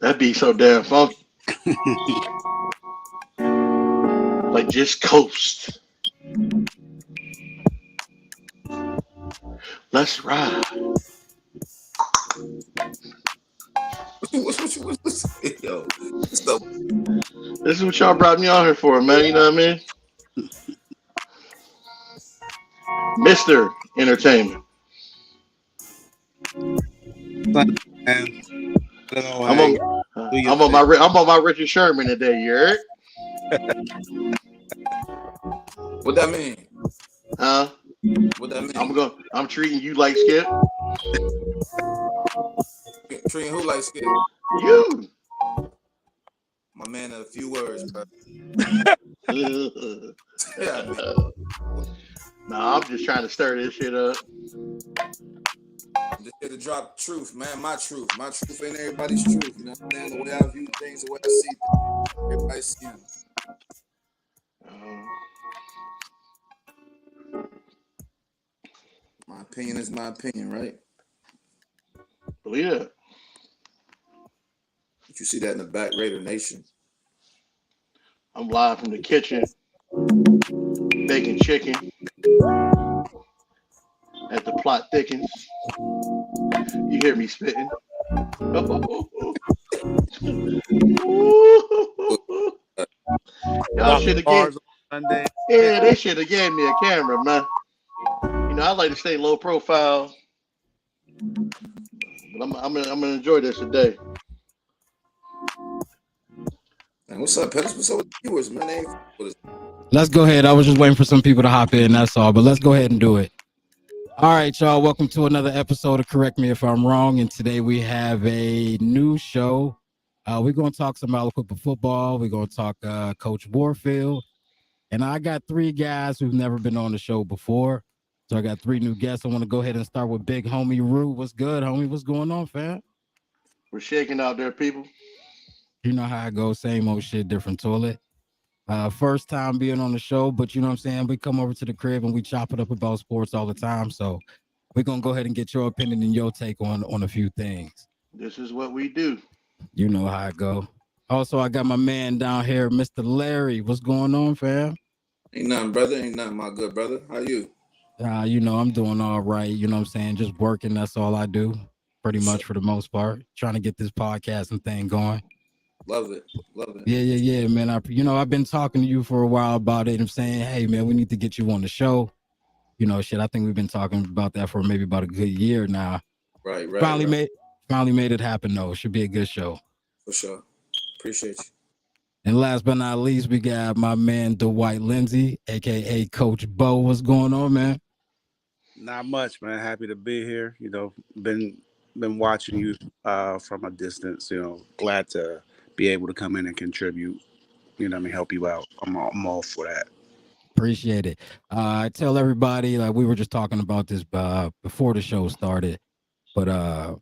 That be so damn funky. Like just coast. Let's ride. Yo, so This is what y'all brought me out here for, man. You know what I mean? Mr. Entertainment. Son, man. I don't know I'm how you on do your I'm on thing. my Richard Sherman today, you heard? what that mean? Huh? What that mean? I'm treating you like Skip. Treating who like Skip? You. My man, a few words, bro. Nah, Yeah, I'm just trying to stir this shit up. I'm just here to drop truth, man. My truth. My truth ain't everybody's truth. You know what I'm saying? The way I view things, the way I see things. Everybody see them. My opinion is my opinion, right? Believe it. But you see that in the back, Raider Nation. I'm live from the kitchen, baking chicken as the plot thickens. You hear me spitting. Y'all Dropping should have gave. bars on Sunday. Yeah, they should have gave me a camera, man. You know, I like to stay low profile, but I'm gonna enjoy this today. Man, what's up, Pettis? What's up with the viewers, man? They ain't with us. Let's go ahead. I was just waiting for some people to hop in. That's all. But let's go ahead and do it. All right, y'all. Welcome to another episode of Correct Me If I'm Wrong. And today we have a new show. We're going to talk some Aliquippa football. We're going to talk Coach Warfield. And I got three guys who've never been on the show before. So I got three new guests. I want to go ahead and start with Big Homie Rue. What's good, homie? What's going on, fam? We're shaking out there, people. You know how I go. Same old shit, different toilet. First time being on the show, but you know what I'm saying? We come over to the crib and we chop it up about sports all the time. So we're going to go ahead and get your opinion and your take on a few things. This is what we do. You know how I go. Also, I got my man down here, Mr. Larry. What's going on, fam? Ain't nothing, brother. Ain't nothing, my good brother. How you? You know, I'm doing all right. You know what I'm saying? Just working. That's all I do pretty much for the most part. Trying to get this podcasting thing going. Love it. Love it. Yeah, man. I've been talking to you for a while about it. I'm saying, hey, man, we need to get you on the show. You know, shit. I think we've been talking about that for maybe about a good year now. Right. Finally made it happen though. It should be a good show. For sure. Appreciate you. And last but not least, we got my man Dwight Lindsay, aka Coach Bo. What's going on, man? Not much, man. Happy to be here. You know, been watching you from a distance. You know, glad to be able to come in and contribute. You know what I mean, help you out. I'm all for that. Appreciate it. I tell everybody, like we were just talking about this before the show started, but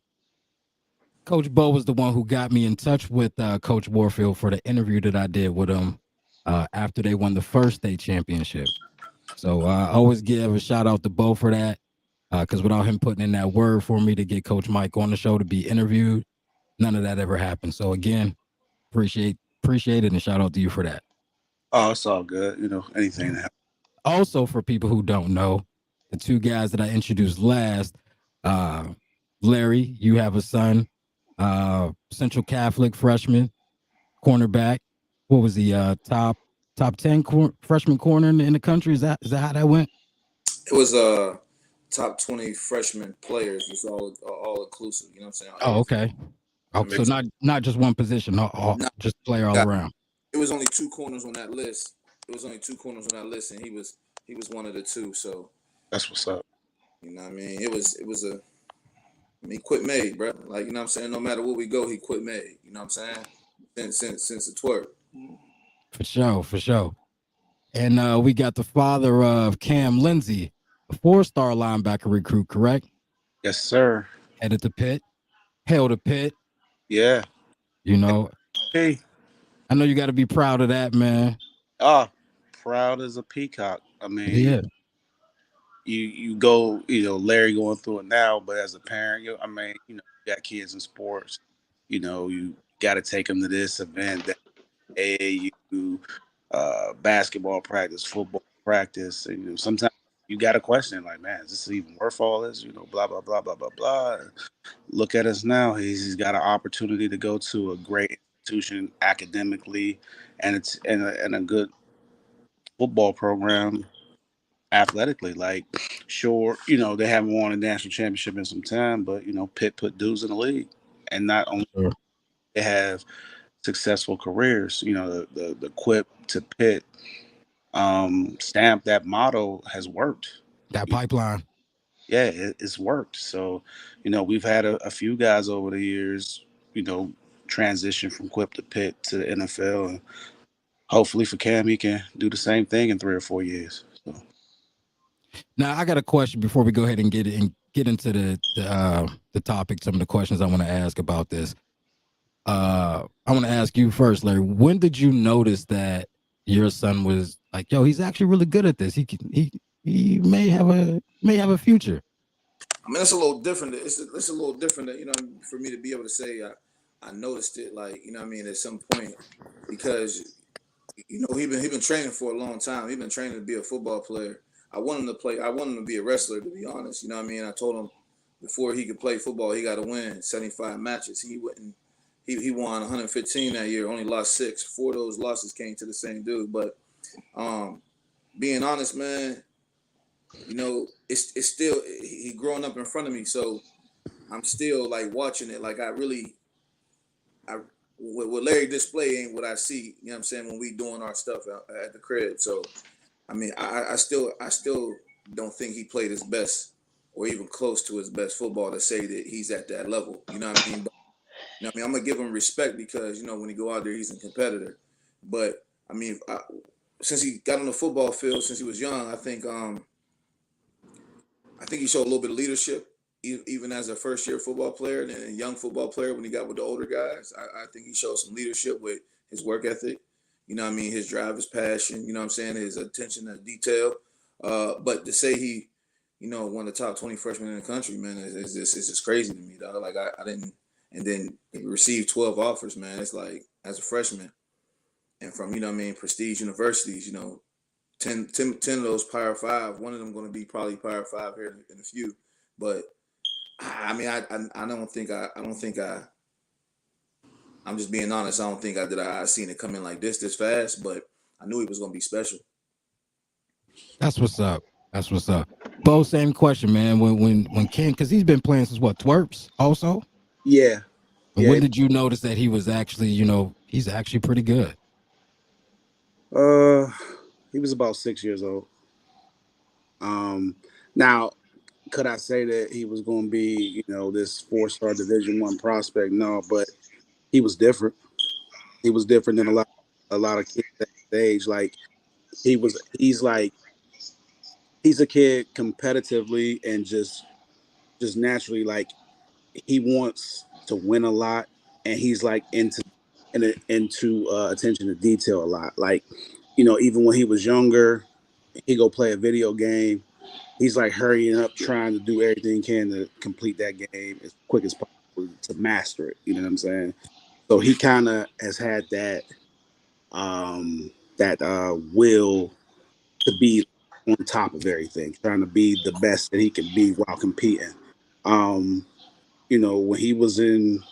Coach Bo was the one who got me in touch with Coach Warfield for the interview that I did with him after they won the first state championship. So I always give a shout out to Bo for that, because without him putting in that word for me to get Coach Mike on the show to be interviewed, none of that ever happened. So again, appreciate it, and shout out to you for that. Oh, it's all good. You know, anything that happens. Also, for people who don't know, the two guys that I introduced last, Larry, you have a son, Central Catholic freshman, cornerback. What was he? Top 10 freshman corner in the country. Is that how that went? It was top 20 freshman players. It's all inclusive. You know what I'm saying? Oh, okay. Oh, so not just one position, just player all around. It was only two corners on that list. And he was one of the two. So That's what's up. You know what I mean? It was he quit made, bro. Like, you know what I'm saying? No matter where we go, he quit made. You know what I'm saying? Since the twerk. For sure, for sure. And we got the father of Cam Lindsey, a 4-star linebacker recruit, correct? Yes, sir. Headed to Pitt, held to Pitt. Yeah. You know, Hey. I know you got to be proud of that, man. Ah, proud as a peacock. I mean, Yeah, you go, Larry going through it now, but as a parent, I mean, you got kids in sports. You got to take them to this event, that AAU, basketball practice, football practice, and sometimes you got to question, like, man, is this even worth all this? Blah blah blah blah blah blah. Look at us now. He's got an opportunity to go to a great institution academically, and it's and a good football program athletically. Like, sure, they haven't won a national championship in some time, but Pitt put dudes in the league, and not only sure. they have successful careers. The quip to Pitt stamp, that motto has worked. That pipeline. Yeah, it's worked. So, we've had a few guys over the years, transition from quip to Pitt to the NFL, and hopefully for Cam, he can do the same thing in 3 or 4 years. So. Now, I got a question before we go ahead and get into the topic. Some of the questions I want to ask about this. I want to ask you first, Larry. When did you notice that your son was like, yo, he's actually really good at this. He may have a future. I mean, it's a little different. It's a little different, for me to be able to say I noticed it, like, you know what I mean, at some point, because he been training for a long time. He been training to be a football player. I want him to play. I want him to be a wrestler, to be honest. You know what I mean? I told him before he could play football, he got to win 75 matches. He wouldn't. He won 115 that year. Only lost 6. 4 of those losses came to the same dude. But being honest, man, it's still he growing up in front of me, so I'm still like watching it. Like what Larry display ain't what I see. You know what I'm saying, when we doing our stuff at the crib. So I mean, I still don't think he played his best or even close to his best football to say that he's at that level. You know what I mean? But, I'm gonna give him respect because when he go out there, he's a competitor. But I mean, since he got on the football field since he was young, I think he showed a little bit of leadership, even as a first-year football player and a young football player when he got with the older guys. I think he showed some leadership with his work ethic. You know what I mean? His drive, his passion, you know what I'm saying? His attention to detail. But to say he, one of the top 20 freshmen in the country, man, is just crazy to me, dog. Like, I didn't, and then he received 12 offers, man. It's like, as a freshman, and from, prestige universities, 10 of those Power 5. One of them going to be probably Power 5 here in a few. But I mean, I don't think I'm just being honest. I don't think I seen it come in like this fast, but I knew he was going to be special. That's what's up. That's what's up. Bo, same question, man. When Ken, because he's been playing since what, twerps also? Yeah. And when did you notice that he was actually, he's actually pretty good? He was about 6 years old. Now, could I say that he was going to be, this 4-star Division I prospect? No, but he was different. He was different than a lot of kids at his age. Like, he's a kid competitively and just naturally, like, he wants to win a lot, and he's like into attention to detail a lot. Like, even when he was younger, he go play a video game. He's like hurrying up, trying to do everything he can to complete that game as quick as possible to master it. You know what I'm saying? So he kind of has had that will to be on top of everything, trying to be the best that he can be while competing. When he was in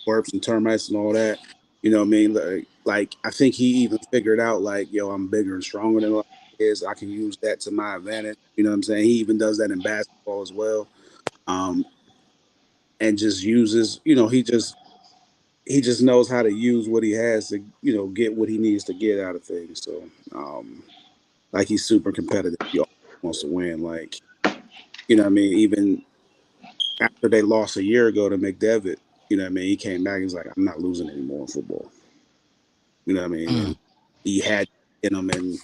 burps and termites and all that, what I mean? Like I think he even figured out, like, yo, I'm bigger and stronger than a lot of kids. I can use that to my advantage. You know what I'm saying? He even does that in basketball as well. And just uses, he just knows how to use what he has to, get what he needs to get out of things. So, like, he's super competitive. He always wants to win. Like, You know what I mean? Even after they lost a year ago to McDevitt, you know what I mean? He came back and was like, I'm not losing anymore in football. You know what I mean? And he had in him, and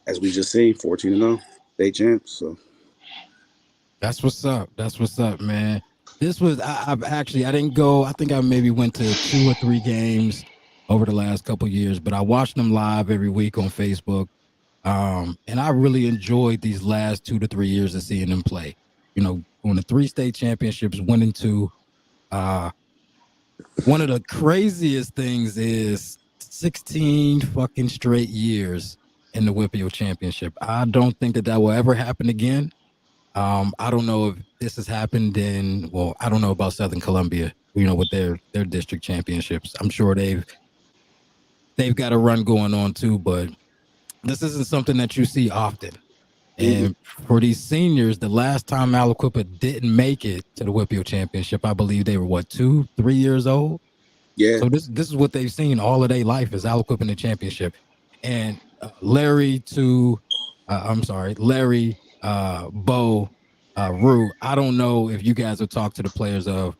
as we just seen, 14-0, state champs. So That's what's up. That's what's up, man. This was I've actually I didn't go. I think I maybe went to 2 or 3 games over the last couple years, but I watched them live every week on Facebook. And I really enjoyed these last 2 to 3 years of seeing them play. You know, on the 3 state championships, winning 2. One of the craziest things is 16 fucking straight years in the WPIAL championship. I don't think that will ever happen again. I don't know if this has happened I don't know about Southern Columbia, you know, with their district championships. I'm sure they've got a run going on too, but this isn't something that you see often. And for these seniors, the last time Aliquippa didn't make it to the WPIAL championship, I believe they were 2, 3 years old. yeah, So this is what they've seen all of their life is Aliquippa in the championship. And Larry, Bo, Rue, I don't know if you guys have talked to the players of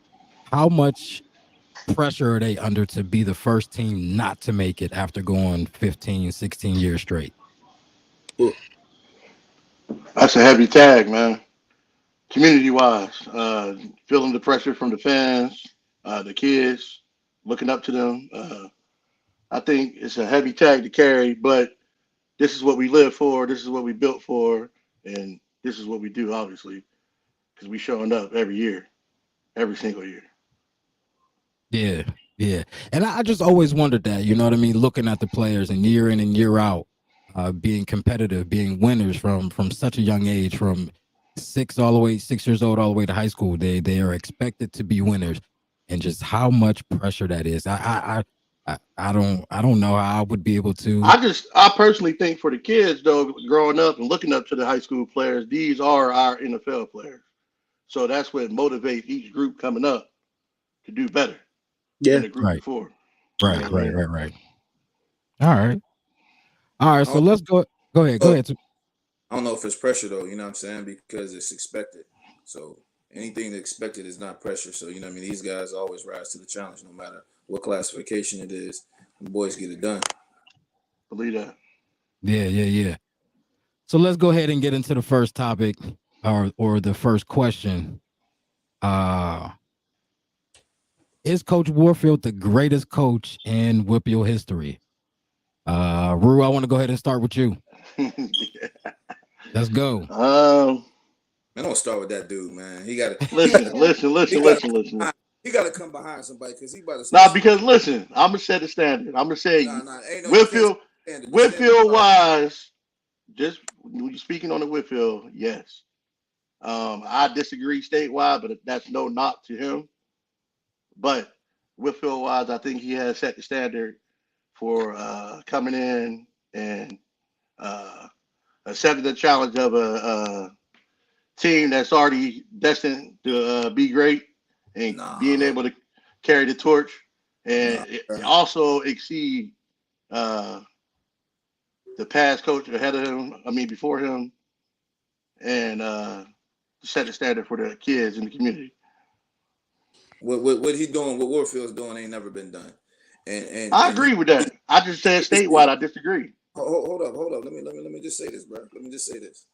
how much pressure are they under to be the first team not to make it after going 15, 16 years straight. That's a heavy tag, man. Community wise, feeling the pressure from the fans, the kids, looking up to them. I think it's a heavy tag to carry, but this is what we live for. This is what we built for, and this is what we do, obviously, because we showing up every year, every single year. Yeah, yeah. And I just always wondered that, you know what I mean? Looking at the players and year in and year out, being competitive, being winners from such a young age, from 6 years old all the way to high school. They are expected to be winners, and just how much pressure that is. I don't know how I would be able to. I personally think for the kids though, growing up and looking up to the high school players, these are our NFL players. So that's what motivates each group coming up to do better than yeah. the group Right, before. You know right, what I right, mean? right, right. All right, all right. I So don't, let's go. Go ahead. Go know, ahead. I don't know if it's pressure though. You know what I'm saying? Because it's expected. So anything that's expected is not pressure. So you know what I mean. These guys always rise to the challenge, no matter what classification it is. The boys get it done. Believe that. Yeah, yeah, yeah. So let's go ahead and get into the first topic or the first question. Uh is Coach Warfield the greatest coach in WPIAL history? Rue, I want to go ahead and start with you. Let's go. Man, don't start with that dude, man. He got to. Listen. He got to come behind somebody because he about to. Nah, because listen, I'm gonna set the standard. I'm gonna say Ain't no. You can't Whitfield, stand it. The standard Whitfield high. wise, just when you're speaking on the Whitfield, yes. I disagree statewide, but that's no knock to him. But Whitfield wise, I think he has set the standard for coming in and uh, accepting the challenge of a team that's already destined to be great and being Nah, able to carry the torch nah. and also exceed uh, the past coach ahead of him. I mean, before him, and set the standard for the kids in the community. What he doing? What Warfield's doing ain't never been done. I And agree with that. I just said statewide. I disagree. hold up. Let me just say this, bro. Let me just say this.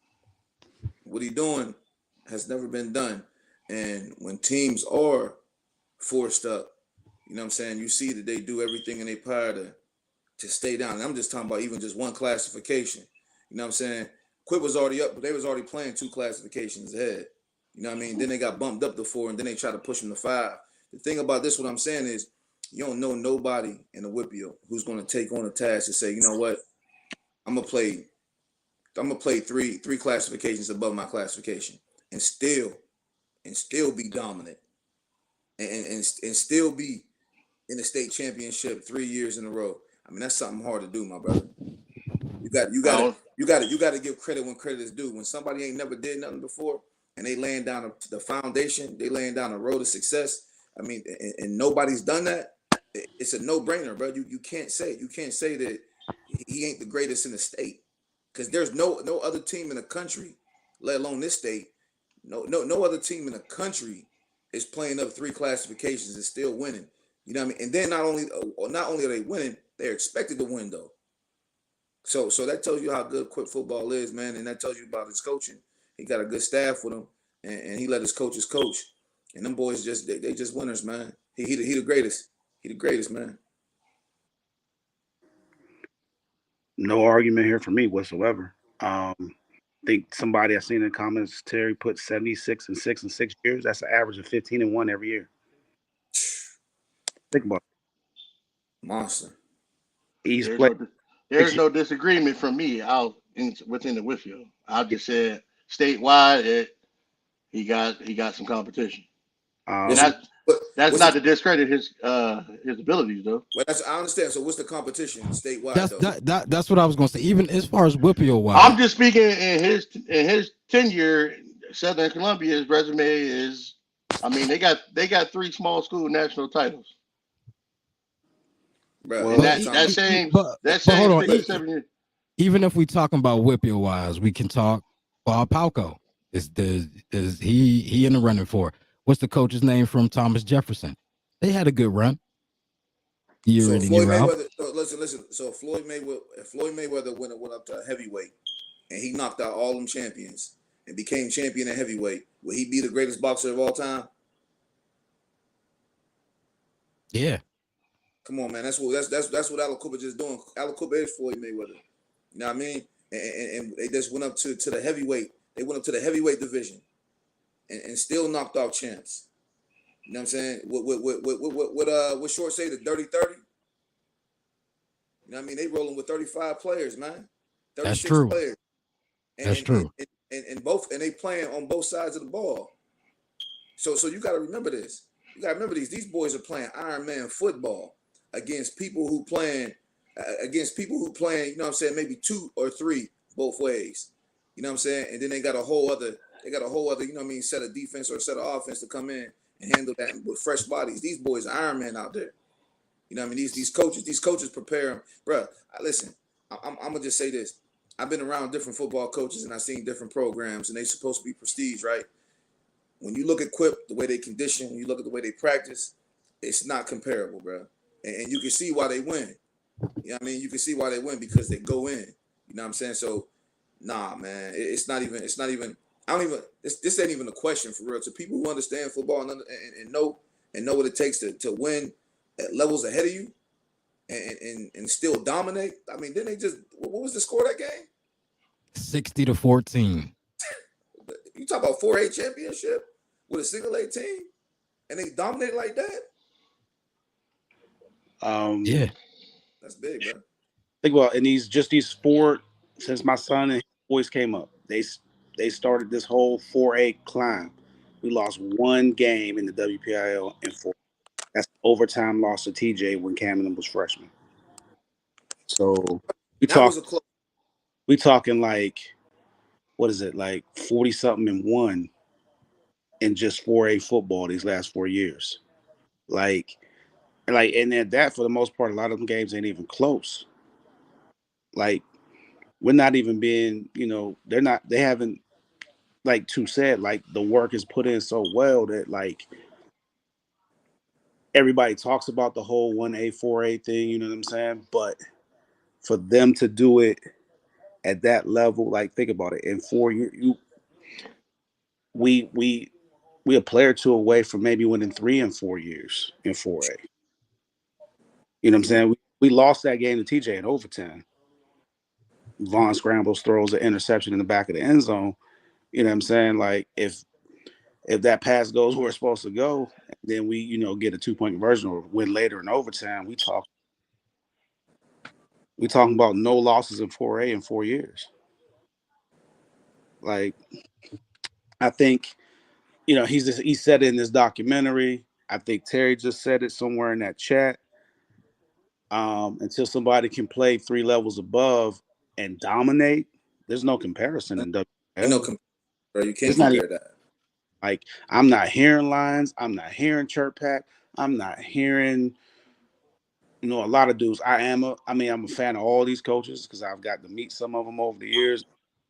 What he doing has never been done. And when teams are forced up, you know what I'm saying? You see that they do everything in their power to stay down. And I'm just talking about even just one classification. You know what I'm saying? Quit was already up, but they was already playing 2 classifications ahead. You know what I mean? Then they got bumped up to 4, and then they try to push them to 5. The thing about this, what I'm saying is, you don't know nobody in the WPIAL who's going to take on a task and say, you know what, I'm gonna play three classifications above my classification and still be dominant and still be in the state championship 3 years in a row. I mean, that's something hard to do, my brother. You got to give credit when credit is due. When somebody ain't never did nothing before and they laying down the foundation, they laying down a road to success. I mean, and nobody's done that. It's a no-brainer, bro. You can't say that he ain't the greatest in the state because there's no other team in the country, let alone this state, No other team in the country is playing up 3 classifications and still winning. You know what I mean? And then not only are they winning, they're expected to win though. So that tells you how good Quip football is, man, and that tells you about his coaching. He got a good staff with him, and he let his coaches coach. And them boys they just winners, man. He the greatest. He the greatest, man. No argument here for me whatsoever. Think somebody I seen in the comments, Terry put 76 and 6 in 6 years. That's an average of 15 and 1 every year. Think about Monster. it. He's There's played no six there's years. no disagreement from me out within the Whitfield. I just said statewide he got some competition, and What's Um, that's what's not the to discredit his abilities though. well, I understand. So what's the competition statewide That's though? that's what I was gonna say. Even as far as Whippeal wise, I'm just speaking in his tenure. Southern Columbia's resume is, I mean, they got 3 small school national titles, Bro, and and well, but every that time that they same that but hold same on. six or 7 years. Even if we talking about Whippeal wise, we can talk Bob Palco. Is he in the running for? What's the coach's name from Thomas Jefferson? They had a good run year so in and Floyd year out. Mayweather. So listen. So Floyd Mayweather went up to heavyweight and he knocked out all them champions and became champion at heavyweight. Will he be the greatest boxer of all time? Yeah, Come on, man. That's what Al Cooper just doing. Al Cooper is Floyd Mayweather. You know what I mean? And they just went up to the heavyweight. They went up to the heavyweight division and still knocked out champs. You know what I'm saying? What Short say, the dirty 30? You know what I mean? They rolling with 35 players, man. that's 36 true. players. And That's and, and, true. and they playing on both sides of the ball. So you got to remember this. You got to remember these boys are playing Iron Man football against people who playing you know what I'm saying, maybe 2 or 3 both ways. You know what I'm saying? And then they got a whole other, you know what I mean, set of defense or set of offense to come in and handle that with fresh bodies. These boys are Iron Man out there. You know what I mean? These coaches prepare them. Bro, listen, I'm gonna just say this. I've been around different football coaches and I've seen different programs and they supposed to be prestige, right? When you look at Quip, the way they condition, when you look at the way they practice, it's not comparable, bro. And you can see why they win. You know what I mean? You can see why they win because they go in. You know what I'm saying? So, nah, man, it's not even. I don't even. This ain't even a question for real. To people who understand football and know what it takes to win at levels ahead of you and still dominate. I mean, didn't they just? What was the score of that game? 60-14. You talk about 4A championship with a single A team, and they dominate like that. um, Yeah, That's big, bro. think about and these 4 since my son and his boys came up. They started this whole 4A climb. We lost one game in the WPIAL in 4. That's overtime loss to TJ when Camden was freshman. So we That talk was a close. we talking like what is it like 40 something and one in just 4A football these last 4 years. Like and at that for the most part a lot of them games ain't even close. Like we're not even being they haven't like Two said like the work is put in so well that like everybody talks about the whole 1A 4A thing, you know what I'm saying? But for them to do it at that level, like think about it. In 4 years, we we we a player two away from maybe winning 3 and 4 years in 4A. You know what I'm Yeah. saying? We lost that game to TJ in overtime. Vaughn scrambles, throws an interception in the back of the end zone. You know what I'm saying? Like if that pass goes where it's supposed to go, then we get a 2 point conversion or win later in overtime. We talking about no losses in 4A in 4 years. Like I think he said it in this documentary. I think Terry just said it somewhere in that chat. Until somebody can play 3 levels above and dominate, there's no comparison in Ain't no WL. bro. You can't It's not even compare that. like I'm not hearing lines. I'm not hearing chirp pack. I'm not hearing a lot of dudes. I'm a fan of all these coaches because I've got to meet some of them over the years.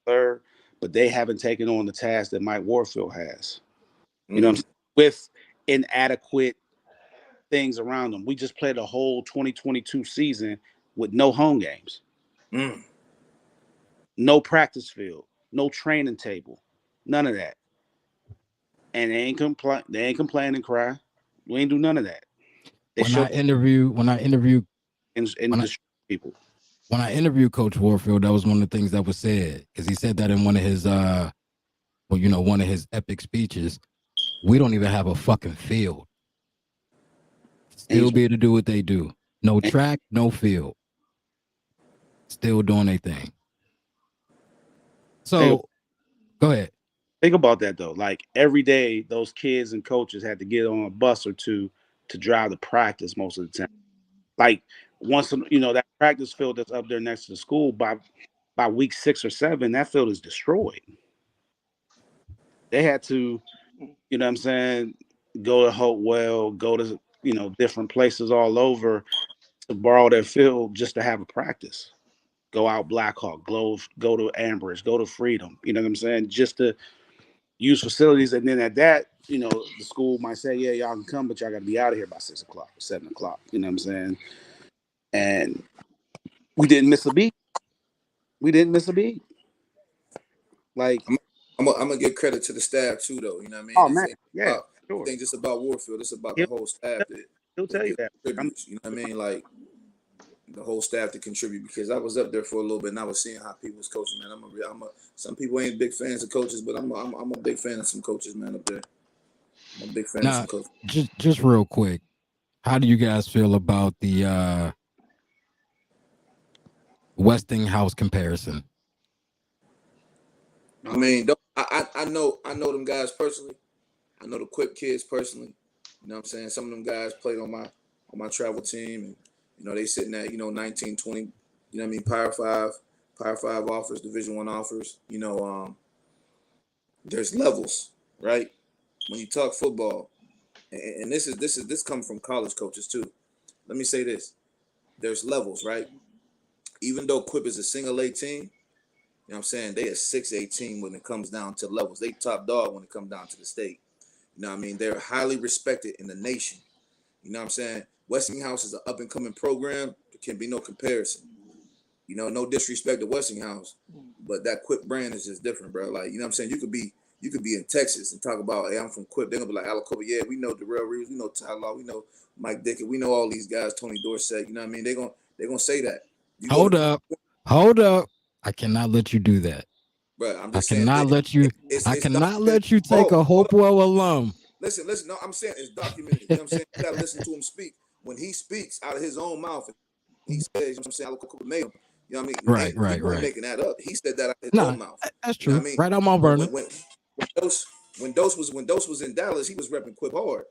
Third, but they haven't taken on the task that Mike Warfield has. You know what I'm Mm, saying? With inadequate things around them. We just played a whole 2022 season with no home games, mm. no practice field, no training table, none of that. And they ain't complain and cry. We ain't do none of that. They When show I interview when I interview and when I destroy people. when I interviewed Coach Warfield, that was one of the things that was said, because he said that in one of his one of his epic speeches. We don't even have a fucking field. And Still he's be able to do what they do. No and track, no field. Still doing their thing. think, So go ahead. think about that though. Like every day, those kids and coaches had to get on a bus or two to drive to practice most of the time. Like once that practice field that's up there next to the school by week 6 or 7, that field is destroyed. They had to, what I'm saying, go to Hopewell, go to different places all over to borrow their field just to have a practice. Go out Blackhawk, go to Ambridge, go to Freedom. You know what I'm saying? Just to use facilities, and then at that, the school might say, yeah, y'all can come, but y'all got to be out of here by 6 o'clock, 7 o'clock. You know what I'm saying? And we didn't miss a beat. We didn't miss a beat. Like, I'm, I'm gonna give credit to the staff too, though. You know what I mean? oh man, yeah, It sure. ain't just about Warfield. It's about the He'll, whole staff that he'll tell you that that. contributes. You know what I mean? Like the whole staff to contribute, because I was up there for a little bit and I was seeing how people was coaching. Man, some people ain't big fans of coaches, but I'm a big fan of some coaches, man, up there. I'm a big fan of Now, some coaches. just real quick, how do you guys feel about the Westinghouse comparison? I mean, I know them guys personally. I know the Quip kids personally. You know what I'm saying? Some of them guys played on my travel team, and they sitting at 19, 20. You know what I mean? Power five offers, Division 1 offers. There's levels, right? When you talk football, and this comes from college coaches too. Let me say this: there's levels, right? Even though Quip is a single A team, you know what I'm saying, they are 6A team when it comes down to levels. They top dog when it comes down to the state. You know what I mean? They're highly respected in the nation. You know what I'm saying? Westinghouse is an up and coming program. There can be no comparison. No disrespect to Westinghouse, but that Quip brand is just different, bro. Like, you know what I'm saying? You could be in Texas and talk about, hey, I'm from Quip. They're gonna be like, Alacoba, yeah, we know Darrell Reeves, we know Tyler, we know Mike Dickett, we know all these guys, Tony Dorsett. You know what I mean? They're gonna say that. You go Hold to, up. Hold up. I cannot let you do that. bro. I'm I just saying, cannot let you I it's cannot documented. let you take Oh, a hold Hopewell alum. listen. No, I'm saying it's documented. You know what I'm saying? You gotta listen to him speak. When he speaks out of his own mouth, and he says, you know what I'm saying, Alacoba made him. You know what I mean? Right, He right, wasn't right. making that up. He said that out of his Nah, own mouth. that's You know what true. I mean? Right on Mount So Vernon. when Dose was in Dallas, he was repping Quip hard.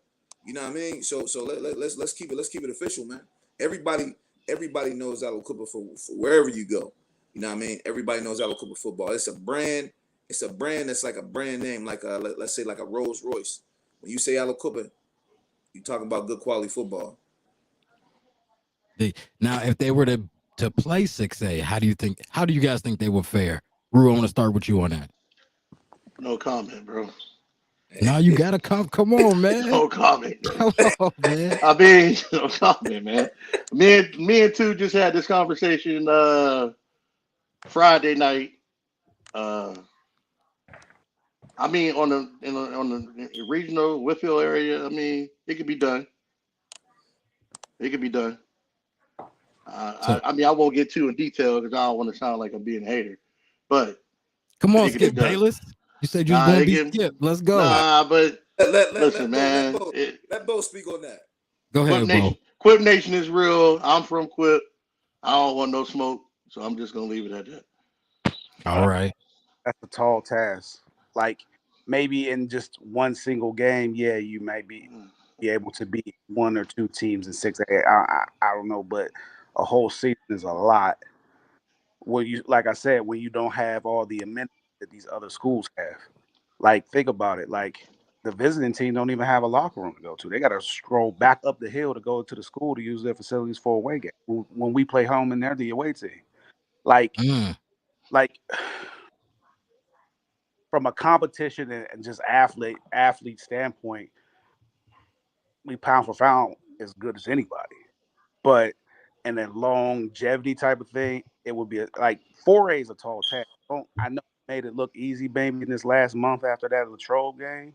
You know what I mean? So let's keep it official, man. Everybody everybody knows Allo Cooper for wherever you go. You know what I mean? Everybody knows Allo Cooper football. It's a brand. It's a brand that's like a brand name, like let's say like a Rolls Royce. When you say Allo Cooper, you talking about good quality football. Now, if they were to play 6A, how do you guys think they would fare? Rue, I want to start with you on that. No comment, bro. Now you gotta come on, man. No comment, bro. Come on, man. I mean, no comment, man. Me and two just had this conversation Friday night. Uh, I mean, on the regional Whitfield area, I mean, it could be done. It could be done. So I mean, I won't get too in detail because I don't want to sound like I'm being a hater, but come on, it could be Skip done. Bayless. You said you was Nah, gonna it be can. Skip. Let's go. Nah, but listen, Let man. Bo speak on that. Go Quip ahead, Bo. Nation. Quip Nation is real. I'm from Quip. I don't want no smoke, so I'm just gonna leave it at that. All right. That's a tall task. Like maybe in just one single game, yeah, you may be able to beat one or two teams in 6A. I don't know, but a whole season is a lot. When you, like I said, when you don't have all the amenities that these other schools have. Like think about it. Like the visiting team don't even have a locker room to go to. They got to stroll back up the hill to go to the school to use their facilities for away game. When we play home and they're the away team, like Mm. like from a competition and just athlete standpoint, we pound for pound as good as anybody. But in a longevity type of thing, it would be like 4A is a tall task. I know it made it look easy, maybe in this last month after that Latrobe game,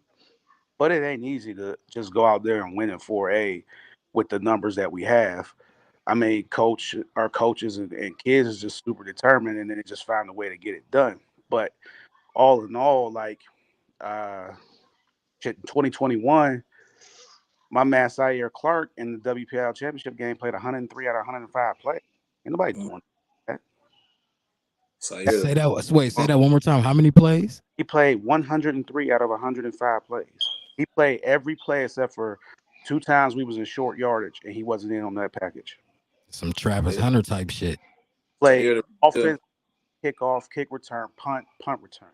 but it ain't easy to just go out there and win in 4A with the numbers that we have. I mean, our coaches and kids is just super determined, and then they just find a way to get it done. But all in all, like uh, 2021, my man Zaire Clark in the WPIAL championship game played 103 out of 105 plays. Ain't nobody doing that. So yeah, Say that one more time. How many plays? He played 103 out of 105 plays. He played every play except for 2 times we was in short yardage, and he wasn't in on that package. Some Travis Hunter type shit. Played Zaire, offense, kickoff, kick return, punt return.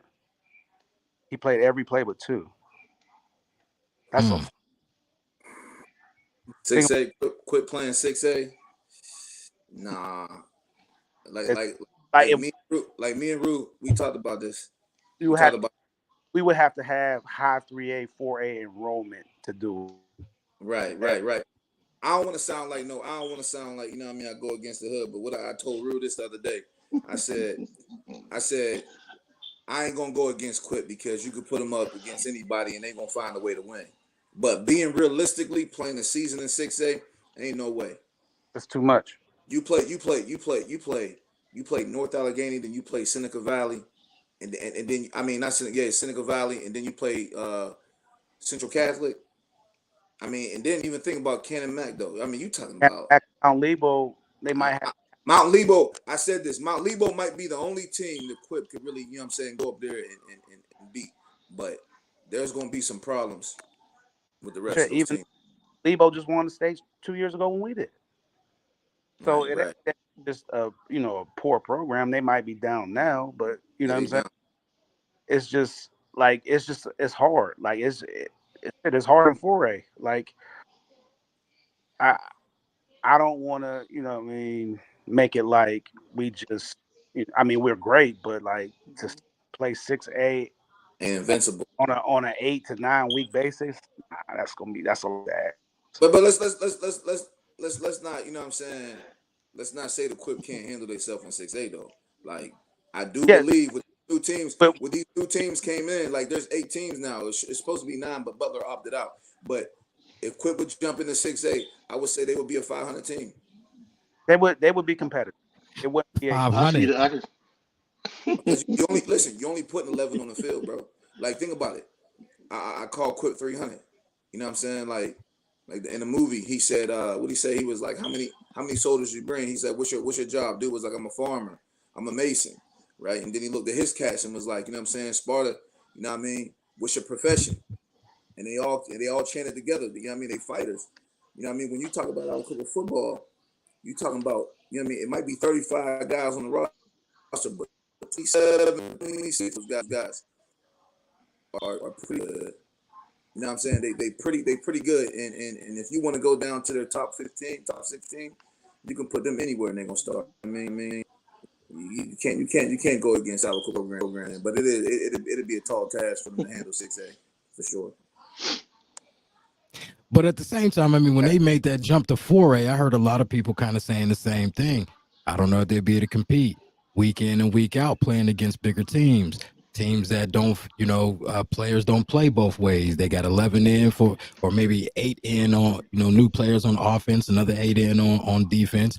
He played every play but two. That's a Mm. 6A, quit playing 6A. Nah, like it's like like if like me and Root, we talked about this. you We had talked about we would have to have high 3A, 4A enrollment to do it. right. I don't want to sound like I don't want to sound like what I mean. I go against the hood, but what I told Rue this the other day, I said I ain't gonna go against Quit because you could put them up against anybody and they gonna find a way to win. But being realistically, playing the season in 6A, ain't no way. It's too much. You play North Allegheny, then you play Seneca Valley, and then I mean not Seneca, yeah, Seneca Valley, and then you play Central Catholic. I mean, and then even think about Cannon Mac though. I mean, you talking about Mount Lebo, they might have Mount Lebo. I said this. Mount Lebo might be the only team that Quip could really, go up there and beat. But there's going to be some problems with the rest of those even teams. Lebo just won the state 2 years ago when we did. So it Right. ain't just a poor program. They might be down now, but you know Yeah, what I'm they saying. down. It's just like it's hard. Like it's hard in 4A. Like I I don't want to what I mean make it like we just I mean we're great, but like to play 6A And invincible. on an 8 to 9 week basis, that's a lot to ask. But let's not, you know what I'm saying? Let's not say the Quip can't handle themselves in 6A though. Like I do Yeah, believe with two teams, but with these two teams came in, like there's 8 teams now. It's supposed to be 9, but Butler opted out. But if Quip would jump into 6A, I would say they would be a 500 team. they would be competitive. It wouldn't be a I see 500. that. I just Because you only listen, you only putting 11 on the field, bro. Like think about it. I call Quip 300. You know what I'm saying? Like in the movie, he said, what he say? He was like, how many soldiers you bring? He said, what's your job? Dude was like, I'm a farmer, I'm a mason, right? And then he looked at his cats and was like, you know what I'm saying, Sparta, you know what I mean? What's your profession? And they all chanted together. You know what I mean? They fighters. You know what I mean? When you talk about our football, you talking about, you know what I mean? It might be 35 guys on the roster, but 27, 26 of those guys are pretty good. You know what I'm saying? They pretty good. And if you want to go down to their top 15, top 16, you can put them anywhere and they're gonna start. I mean, you can't go against our program, but it'd be a tall task for them to handle 6A for sure. But at the same time, I mean, when they made that jump to 4A, I heard a lot of people kind of saying the same thing. I don't know if they'd be able to compete week in and week out playing against bigger teams. Teams that don't, players don't play both ways. They got 11 in for, or maybe 8 in on, new players on offense, another 8 in on defense,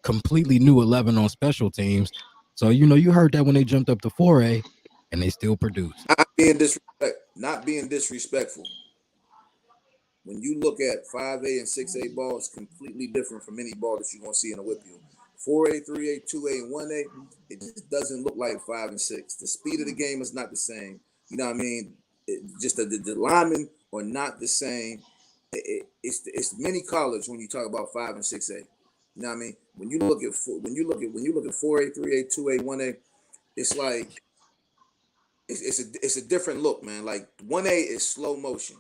completely new 11 on special teams. So, you heard that when they jumped up to 4A and they still produced. Not being disrespectful. When you look at 5A and 6A ball, it's completely different from any ball that you're gonna see in a WPIAL. 4A, 3A, 2A, and 1A, it just doesn't look like 5 and 6. The speed of the game is not the same. You know what I mean? Just the linemen are not the same. It's mini college when you talk about 5 and 6A. You know what I mean? When you look at 4A, 3A, 2A, 1A, it's like it's a different look, man. Like 1A is slow motion.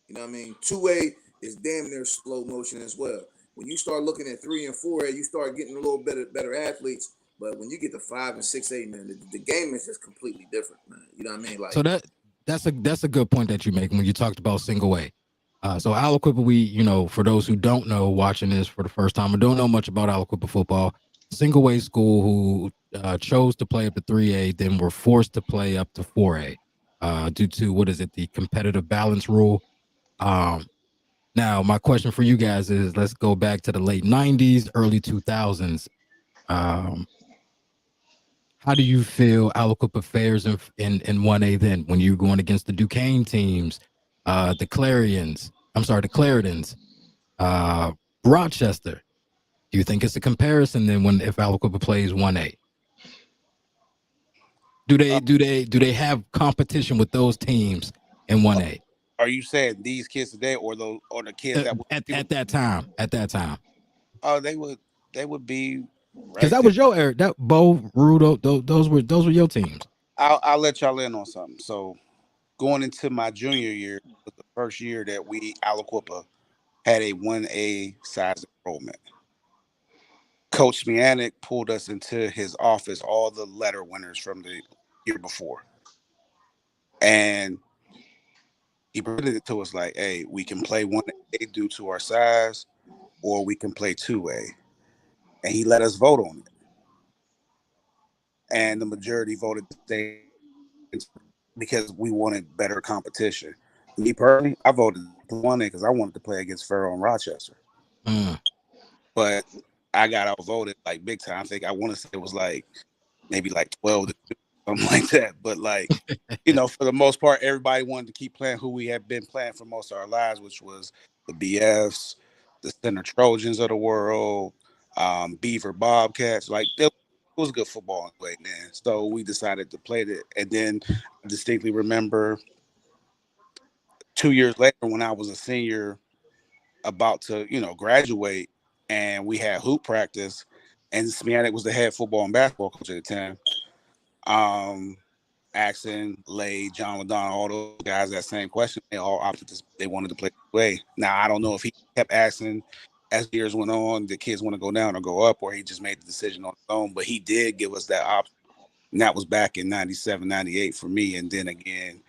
You know what I mean? 2A is damn near slow motion as well. When you start looking at 3 and 4A, you start getting a little better athletes. But when you get to 5 and 6, 8, man, the game is just completely different, man. You know what I mean? Like, So that's a good point that you make when you talked about single A. So Aliquippa, we, for those who don't know, watching this for the first time or don't know much about Aliquippa football, single A school who chose to play up to 3A, then were forced to play up to 4A due to the competitive balance rule. Now, my question for you guys is: let's go back to the late '90s, early 2000s. Um, how do you feel Aliquippa fares in 1A then when you're going against the Duquesne teams, the Clarions? I'm sorry, the Claridans, uh, Rochester. Do you think it's a comparison then when if Aliquippa plays 1A? Do they have competition with those teams in 1A? Are you saying these kids today, or the kids that would At that time? At that time. Oh, they would be Because right that there. was your era. That Bo, Rudo, those were your teams. I'll let y'all in on something. So going into my junior year was the first year that we Aliquippa had a 1A size enrollment. Coach Smianik pulled us into his office, all the letter winners from the year before, and he presented it to us like, "Hey, we can play 1A due to our size, or we can play 2A," and he let us vote on it, and the majority voted to stay because we wanted better competition. Me personally, I voted 1A because I wanted to play against Farrell and Rochester. But I got outvoted like big time. I want to say it was like maybe like 12 to 2, something like that. But like, for the most part, everybody wanted to keep playing who we had been playing for most of our lives, which was the BFs, the Center Trojans of the world, Beaver Bobcats. Like, it was good football way then. So we decided to play it. And then I distinctly remember 2 years later when I was a senior about to, graduate, and we had hoop practice, and Smianik was the head football and basketball coach at the time. Axon, Lay, John Ladon, all those guys, that same question, they all opted to, they wanted to play the way. Now, I don't know if he kept asking as years went on, the kids want to go down or go up, or he just made the decision on his own, but he did give us that option. And that was back in 97, 98 for me. And then again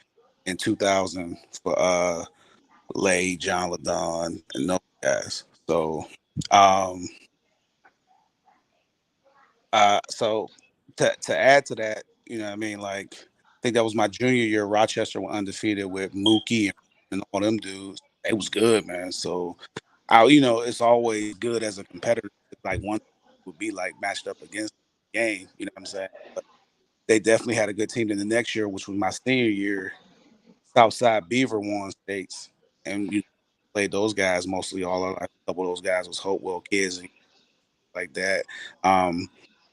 in 2000 for Lay, John Ladon, and those guys. So, so to add to that, you know what I mean? Like, I think that was my junior year. Rochester were undefeated with Mookie and all them dudes. It was good, man. So, it's always good as a competitor. Like, one would be like matched up against the game. You know what I'm saying? But they definitely had a good team. Then the next year, which was my senior year, Southside Beaver won states, and played those guys mostly. A couple of those guys was Hopewell kids and like that.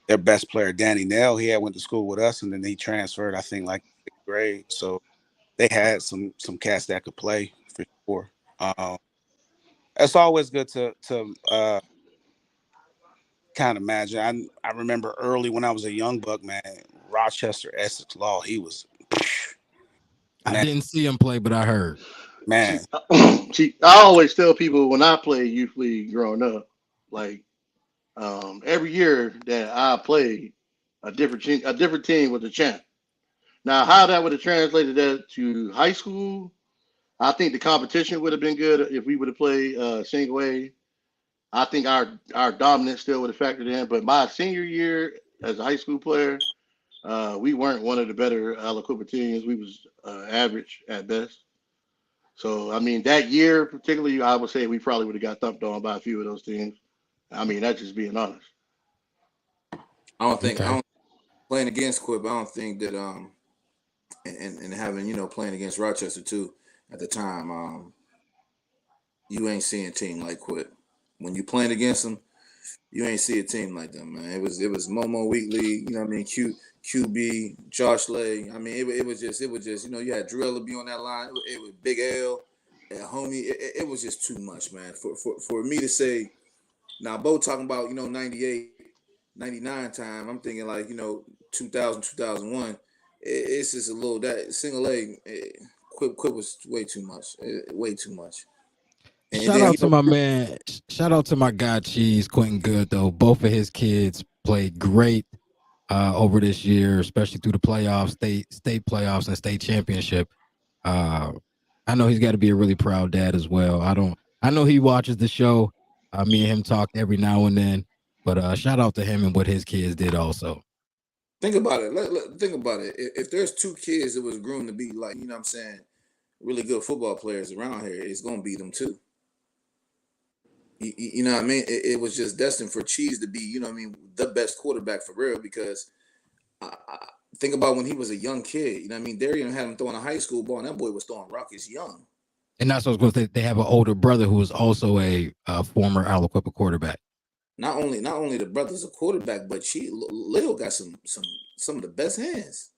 Their best player, Danny Nell, he had went to school with us, and then he transferred, I think, like 6th grade. So they had some cats that could play for sure. It's always good to kind of imagine. I remember early when I was a young buck, man, Rochester Essex Law, he was, I man, didn't see him play, but I heard. man. See, I always tell people when I played youth league growing up, like every year that I played, a different team was the champ. Now, how that would have translated that to high school, I think the competition would have been good if we would have played single A. I think our dominance still would have factored in. But my senior year as a high school player, we weren't one of the better Aliquippa teams. We was average at best. So I mean, that year particularly, I would say we probably would have got thumped on by a few of those teams. I mean, that's just being honest. I Okay. don't playing against Quip. I don't think that and having playing against Rochester too at the time. You ain't seeing a team like Quip. When you playing against them, you ain't see a team like them, man. It was Momo Wheatley, you know what I mean, QB, Josh Lay. I mean, it was just you had Drill to be on that line. It was Big L, and homie. It was just too much, man. For me to say, now Bo talking about 98, 99 time. I'm thinking like 2000, 2001. It's just a little that single A. Quip was way too much, way too much. And Shout then out to my man. Shout out to my guy Cheese, Quentin Good though. Both of his kids played great over this year, especially through the playoffs, state playoffs, and state championship. Uh, I know he's got to be a really proud dad as well. I know he watches the show. Me and him talk every now and then, but shout out to him and what his kids did also. Think about it. Think about it. If there's two kids that was groomed to be like, you know what I'm saying, really good football players around here, it's gonna be them too. You know what I mean? It was just destined for Cheese to be, you know what I mean, the best quarterback for real. Because I think about when he was a young kid. You know what I mean? Darian had him throwing a high school ball, and that boy was throwing rockets young. And that's what I was going to say. They have an older brother who is also a former Aliquippa quarterback. Not only the brother's a quarterback, but Lil got some of the best hands.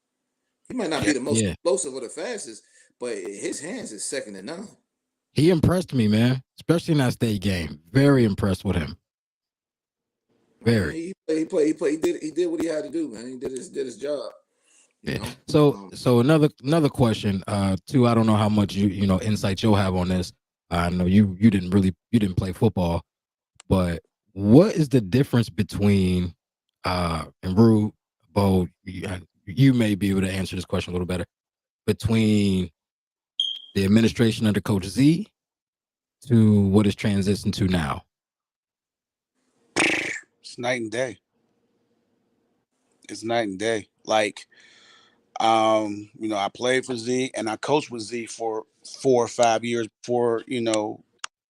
He might not be the most explosive or the fastest, but his hands is second to none. He impressed me, man, especially in that state game. Very impressed with him. Very. He played. He did what he had to do, man. He did his job. You know? So another question, too. I don't know how much you know insight you'll have on this. I know you didn't play football, but what is the difference between and Rue, Bo, you may be able to answer this question a little better, between the administration under Coach Z to what is transitioned to now? It's night and day. It's night and day. Like, you know, I played for Z and I coached with Z for 4 or 5 years before, you know,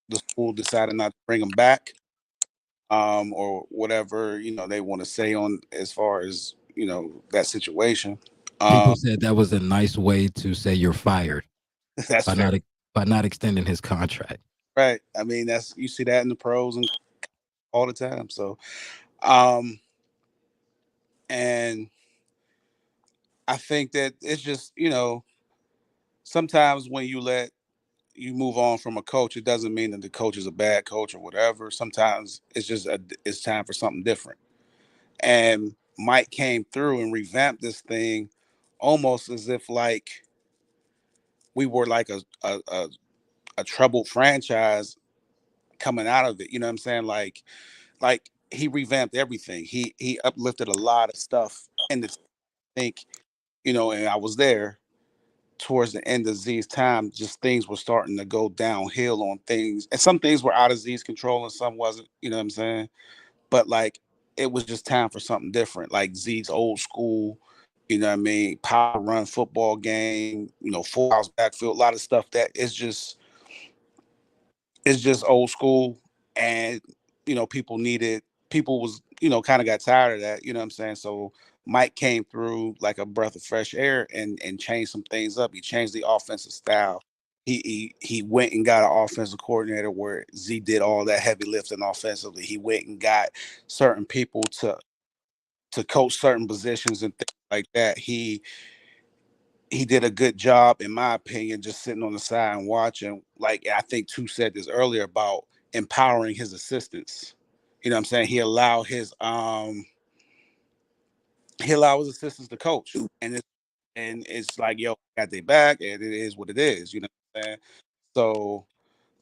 the school decided not to bring him back. Or whatever, you know, they want to say on as far as, you know, that situation. People said that was a nice way to say you're fired. That's by not extending his contract. Right. I mean, you see that in the pros and all the time. So, and I think that it's just, you know, sometimes when you move on from a coach, it doesn't mean that the coach is a bad coach or whatever. Sometimes it's just it's time for something different. And Mike came through and revamped this thing almost as if like we were like a troubled franchise coming out of it. You know what I'm saying? Like he revamped everything. He uplifted a lot of stuff. And to think, you know, and I was there towards the end of Z's time, just things were starting to go downhill on things. And some things were out of Z's control and some wasn't, you know what I'm saying? But like it was just time for something different. Like Z's old school, you know what I mean, power run football game, you know, full house backfield, a lot of stuff that is just it's just old school. And you know, people was, you know, kind of got tired of that, you know what I'm saying? So Mike came through like a breath of fresh air and changed some things up. He changed the offensive style. He went and got an offensive coordinator where Z did all that heavy lifting offensively. He went and got certain people to coach certain positions and things like that. He did a good job, in my opinion, just sitting on the side and watching. Like I think Tu said this earlier about empowering his assistants. You know what I'm saying? He allowed his assistants to coach. And it's like, yo, I got their back, and it is what it is, you know what I'm saying? So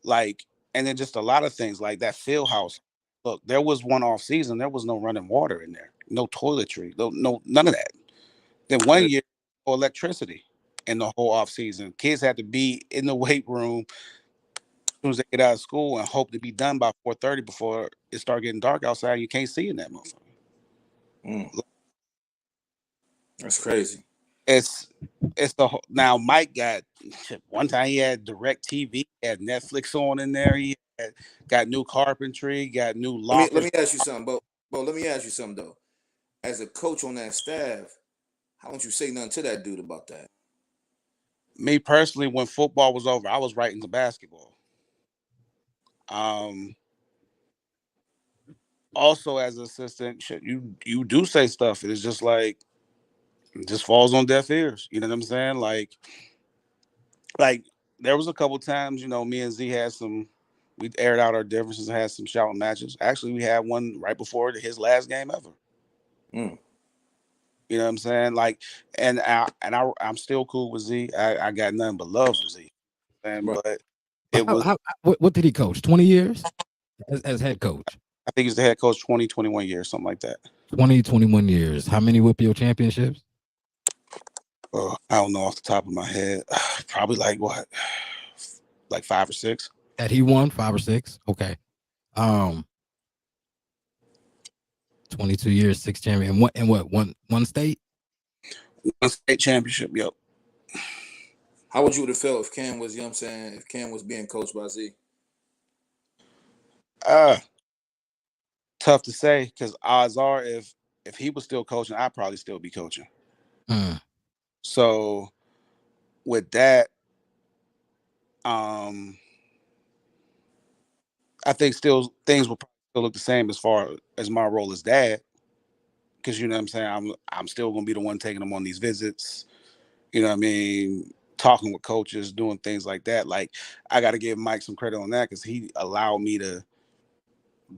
like, and then just a lot of things like that field house. Look, there was one off season, there was no running water in there, no toiletry, no none of that. Then one year, no electricity in the whole off season. Kids had to be in the weight room as soon as they get out of school and hope to be done by 4:30 before it start getting dark outside. You can't see in that motherfucker. That's crazy. It's now Mike got one time he had Direct TV, had Netflix on in there. He got new carpentry, got new lockers. Let me ask you something, Bo. Let me ask you something though. As a coach on that staff, how don't you say nothing to that dude about that? Me personally, when football was over, I was right into basketball. Also as an assistant, shit, you do say stuff. It's just like it just falls on deaf ears. You know what I'm saying? Like there was a couple times, you know, me and Z had we aired out our differences and had some shouting matches. Actually, we had one right before his last game ever. You know what I'm saying? Like, I'm still cool with Z. I got nothing but love for Z. And Right. but it was what did he coach? 20 years as head coach. I think he's the head coach 20, 21 years, something like that. 20, 21 years. How many WPIAL championships? I don't know off the top of my head. Probably like what, like 5 or 6. That he won 5 or 6. Okay. Um, 22 years, 6 champion. What? One state? One state championship. Yep. How would you have felt if Cam was, you know what I'm saying, if Cam was being coached by Z? Uh, Tough to say because odds are if he was still coaching, I'd probably still be coaching. Mm. So with that, I think still things will probably still look the same as far as my role as dad. Because you know what I'm saying, I'm still gonna be the one taking them on these visits. You know what I mean, talking with coaches, doing things like that. Like I got to give Mike some credit on that because he allowed me to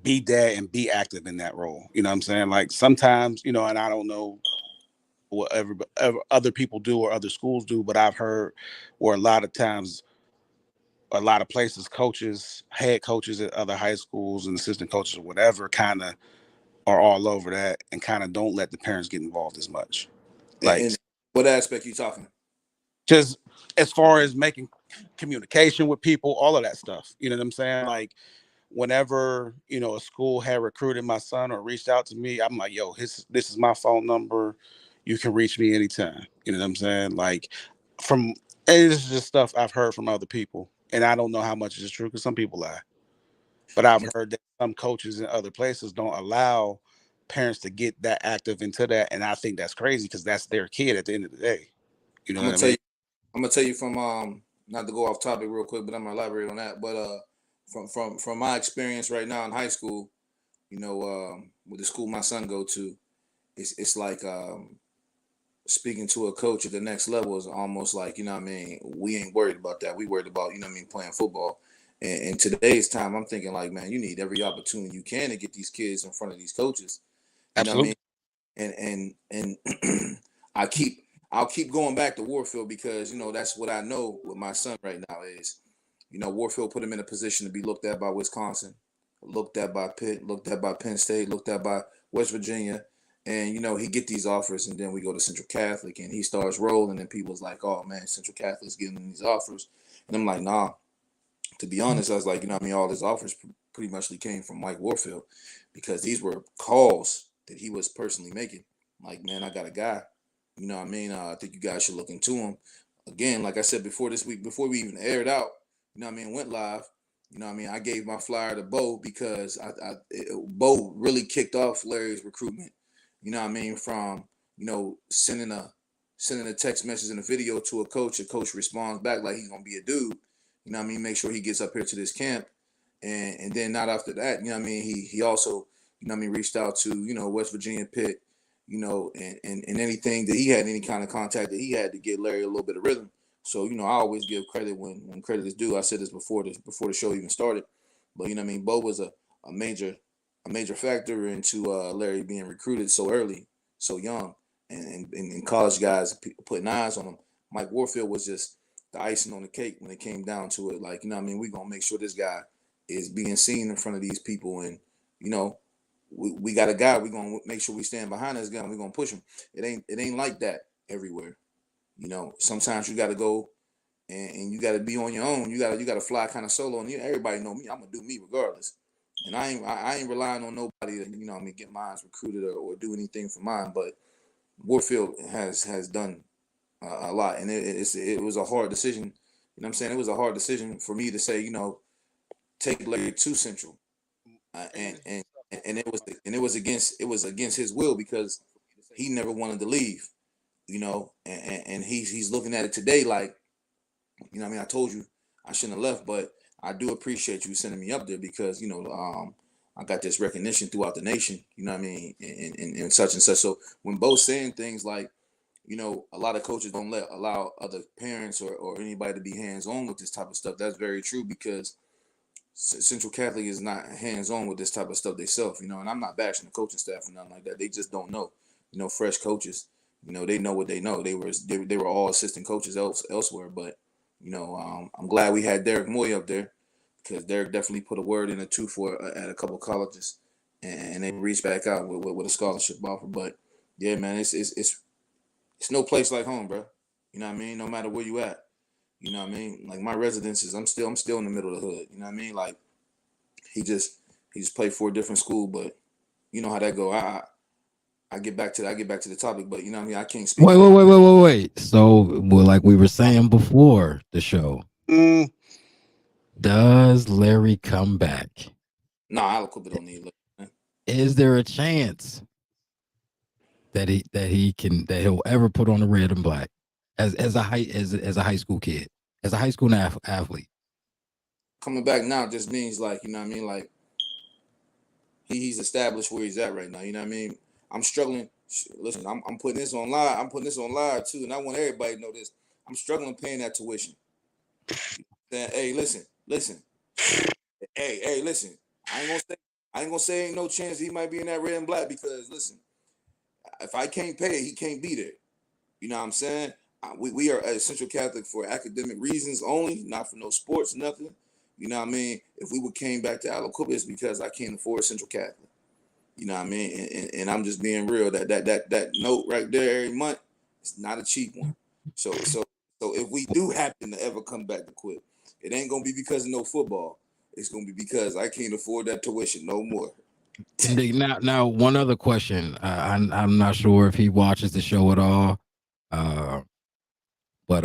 be dad and be active in that role. You know what I'm saying? Like sometimes, you know, and I don't know what other people do or other schools do, but I've heard where a lot of times, a lot of places, coaches, head coaches at other high schools and assistant coaches or whatever kind of are all over that and kind of don't let the parents get involved as much. Like, And what aspect you talking? just as far as making communication with people, all of that stuff. You know what I'm saying? Like, whenever, you know, a school had recruited my son or reached out to me, I'm like, yo, this is my phone number. You can reach me anytime. You know what I'm saying? Like, from, and this is just stuff I've heard from other people. And I don't know how much is true because some people lie. But I've heard that some coaches in other places don't allow parents to get that active into that. And I think that's crazy because that's their kid at the end of the day. You know I'm what gonna I tell mean? you. I'm gonna tell you from not to go off topic real quick, but I'm gonna elaborate on that. But from my experience right now in high school, you know, with the school my son go to, it's like speaking to a coach at the next level is almost like, you know what I mean, we ain't worried about that. We worried about, you know what I mean, playing football. And in today's time, I'm thinking like, man, you need every opportunity you can to get these kids in front of these coaches. You know what I mean? Absolutely. And I'll keep going back to Warfield because, you know, that's what I know with my son right now is, you know, Warfield put him in a position to be looked at by Wisconsin, looked at by Pitt, looked at by Penn State, looked at by West Virginia. And, you know, he get these offers and then we go to Central Catholic and he starts rolling and people's like, oh man, Central Catholic's getting these offers. And I'm like, nah, to be honest, I was like, you know what I mean, all his offers pretty much came from Mike Warfield because these were calls that he was personally making. Like, man, I got a guy. You know what I mean? I think you guys should look into him. Again, like I said before this week, before we even aired out, you know what I mean, went live. You know what I mean? I gave my flyer to Bo because Bo really kicked off Larry's recruitment. You know what I mean? From, you know, sending a text message and a video to a coach responds back like he's gonna be a dude. You know what I mean? Make sure he gets up here to this camp. And then not after that, you know what I mean? He also, you know what I mean, reached out to, you know, West Virginia Pitt, you know, and anything that he had, any kind of contact that he had to get Larry a little bit of rhythm. So, you know, I always give credit when credit is due. I said this before the show even started. But you know what I mean, Bo was a major factor into Larry being recruited so early, so young, and college guys putting eyes on him. Mike Warfield was just the icing on the cake when it came down to it. Like, you know what I mean, we're gonna make sure this guy is being seen in front of these people, and you know, we got a guy. We're gonna make sure we stand behind this guy. And we're gonna push him. It ain't like that everywhere. You know, sometimes you got to go and you got to be on your own. You got to fly kind of solo. And everybody know me. I'm gonna do me regardless. And I ain't relying on nobody to, you know, I mean, get mine recruited or do anything for mine. But Warfield has done a lot, and it was a hard decision. You know what I'm saying? It was a hard decision for me to say, you know, take Larry to Central, and it was against his will because he never wanted to leave. You know, and he's looking at it today like, you know what I mean, I told you I shouldn't have left, but I do appreciate you sending me up there because, you know, I got this recognition throughout the nation, you know what I mean, and such and such. So when Bo's saying things like, you know, a lot of coaches don't allow other parents or anybody to be hands on with this type of stuff, that's very true because Central Catholic is not hands on with this type of stuff themselves, you know, and I'm not bashing the coaching staff or nothing like that. They just don't know, you know, fresh coaches, you know, they know what they know. They were all assistant coaches elsewhere, but you know, I'm glad we had Derek Moy up there because Derek definitely put a word in a two for at a couple colleges, and they reach back out with a scholarship offer. But yeah, man, it's no place like home, bro. You know what I mean? No matter where you at. You know what I mean? Like my residences, I'm still in the middle of the hood. You know what I mean? Like he just played for a different school, but you know how that go. I get back to the topic, but you know what I mean? I can't speak Wait, for wait, wait, wait, wait, wait. So, well, like we were saying before the show, Mm, does Larry come back? nah, Aliquippa don't need man. Is there a chance that he'll ever put on the red and black as a high school kid, as a high school athlete? Coming back now just means like, you know what I mean? Like he's established where he's at right now. You know what I mean? I'm struggling. Listen, I'm putting this on live. I'm putting this on live too, and I want everybody to know this. I'm struggling paying that tuition. Hey, listen. Hey, listen. I ain't gonna say ain't no chance he might be in that red and black because listen, if I can't pay it, he can't be there. You know what I'm saying? We are at Central Catholic for academic reasons only, not for no sports, nothing. You know what I mean? If we would came back to Aliquippa, it's because I can't afford Central Catholic. You know what I mean? And I'm just being real. That note right there every month, it's not a cheap one. So if we do happen to ever come back to quit, it ain't gonna be because of no football. It's gonna be because I can't afford that tuition no more. Indeed. Now, one other question. I'm not sure if he watches the show at all, uh, but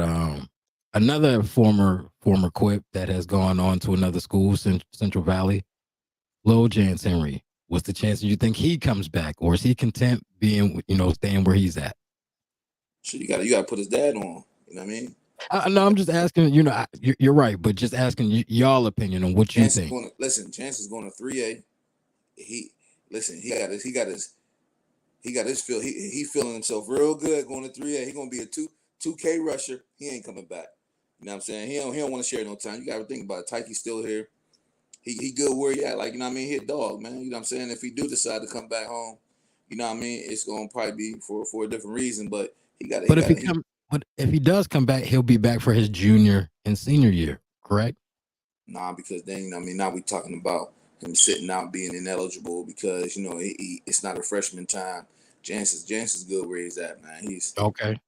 another former Quip that has gone on to another school, Central Valley, Lil Jans Henry. What's the chances you think he comes back, or is he content being, staying where he's at? So you gotta put his dad on. You know what I mean? No, I'm just asking. You're right, but just asking y'all opinion on what you think. Chance is going to 3A. He listen, he got his feel. He feeling himself real good going to 3A. He gonna be a 2K rusher. He ain't coming back. You know what I'm saying? He don't want to share no time. You gotta think about it. Tyke's still here. He good where he at. Like, you know what I mean? He a dog, man. You know what I'm saying? If he do decide to come back home, you know what I mean? It's gonna probably be for a different reason. But But if he does come back, he'll be back for his junior and senior year, correct? nah, because then, you know what I mean, now we talking about him sitting out being ineligible because, you know, it's not a freshman time. Jance is good where he's at, man. Okay.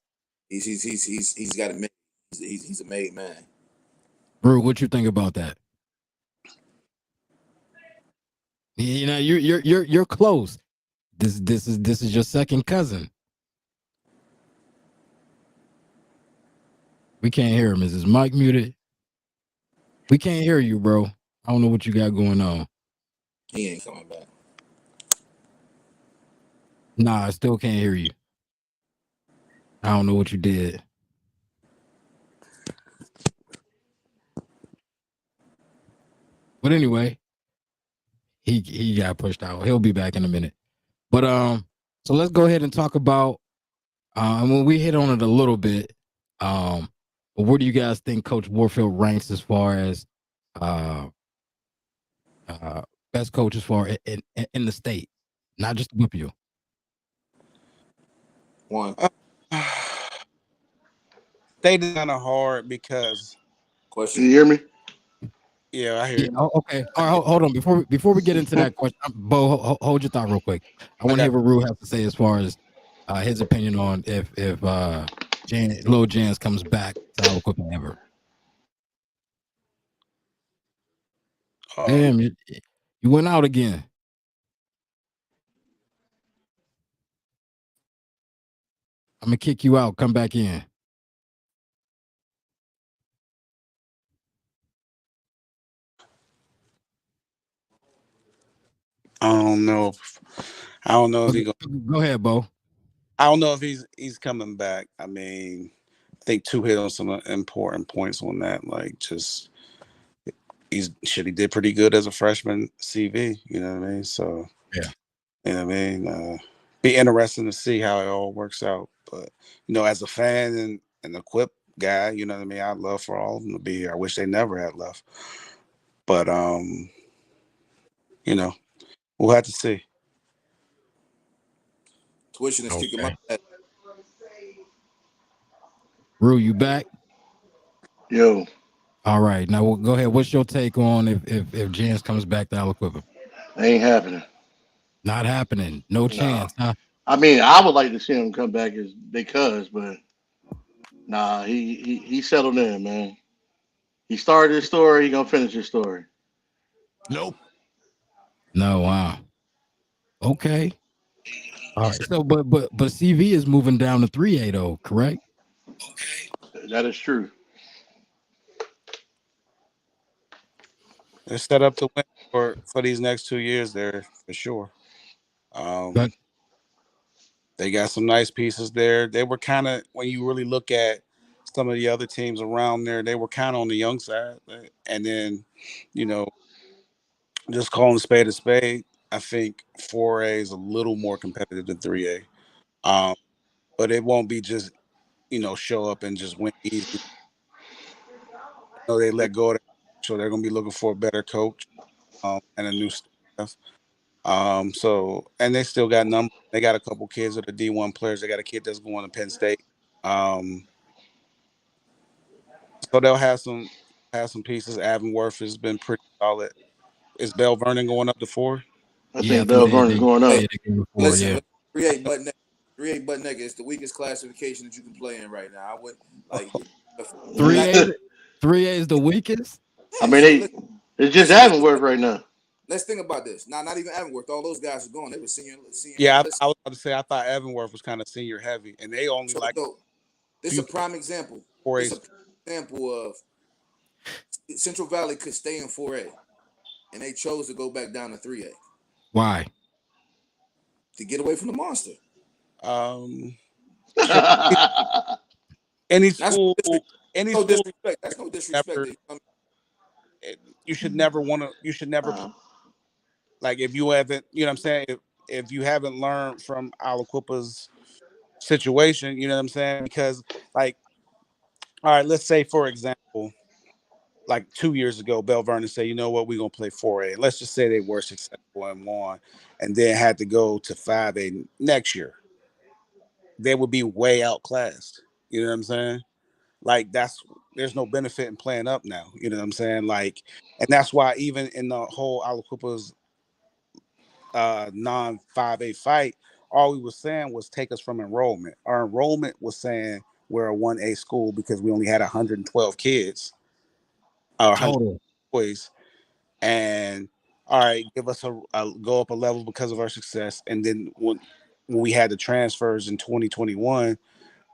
He's got it made. He's a made man. Bro, what you think about that? You're close. This is your second cousin. We can't hear him. Is his mic muted? We can't hear you, bro. I don't know what you got going on. He ain't coming back. Nah, I still can't hear you. I don't know what you did. But anyway, he got pushed out. He'll be back in a minute. But so let's go ahead and talk about when we hit on it a little bit. But where do you guys think Coach Warfield ranks as far as uh best coach as far in the state, not just WPIAL? One they kind of hard because Can you question. hear me? yeah, I hear Yeah. you. Okay. All right. Hold on. Before we get into that question, Bo, hold your thought real quick. I I want to got hear what Rue has to say as far as his opinion on if Lil Jans comes back to Aliquippa ever. um Damn, you went out again. I'm gonna kick you out. Come back in. I don't know. I don't know if Okay, he go. go ahead, Bo. I don't know if he's coming back. I mean, I think two hit on some important points on that. Like, just he did pretty good as a freshman CV. You know what I mean? So Yeah. you know what I mean. Be interesting to see how it all works out. But as a fan and equip guy, you know what I mean. I'd love for all of them to be here. I wish they never had left. But we'll have to see. Tuition is kicking my Okay. ass. Rue, you back? Yo, All right. Now go ahead. What's your take on if Jans comes back to Aliquippa? ain't happening. Not happening. No No. chance, huh? I mean, I would like to see him come back as because, but nah, he settled in, man. He started his story. He gonna finish his story. Nope. No, wow. Okay. All right. So, but CV is moving down to 3A though, correct? That is true. They're set up to win for these next 2 years there for sure. But Um, they got some nice pieces there. They were kind of when you really look at some of the other teams around there, they were kind of on the young side. And then, you know, just calling spade a spade, I think 4A is a little more competitive than 3A. Um, but it won't be just show up and just win easy. They let go of that, so they're going to be looking for a better coach and a new staff. So and they still got numbers. They got a couple kids that are D1 players. They got a kid that's going to Penn State. Um, so they'll have some pieces. Avonworth has been pretty solid. Is Bell Vernon going up to 4? I yeah, I think think Bell Vernon's going up. yeah, they came before, Listen, yeah. 3A butt naked. 3A butt naked is the weakest classification that you can play in right now. I would like Three back. A, 3A is the weakest. I Yeah, mean, so it's just listen, Avonworth right now. let's think about this. Not even Avonworth. All those guys are gone. They were senior heavy. Yeah, Listen, I was about to say I thought Avonworth was kind of senior heavy, and they only like so this is few a prime example. This 4A. is a prime example of Central Valley could stay in 4A, and they chose to go back down to 3A Why? to get away from the monster. Um, sure, any That's school, any no school disrespect. That's no disrespect. never. You should never want to. You should never play. Like if you haven't, you know what I'm saying. If you haven't learned from Alaquippa's situation, you know what I'm saying. Because like, all right, let's say for example, like 2 years ago, Bell Vernon said, you know what, we're gonna play 4A. Let's just say they were successful and won, and then had to go to 5A next year. They would be way outclassed. You know what I'm saying? Like there's no benefit in playing up now. You know what I'm saying? Like, and that's why even in the whole Alaquippa's non 5A fight, all we was saying was take us from enrollment. Our enrollment was saying we're a 1A school because we only had 112 kids, or 100 Total. boys, and all right, give us a go up a level because of our success. And then when we had the transfers in 2021,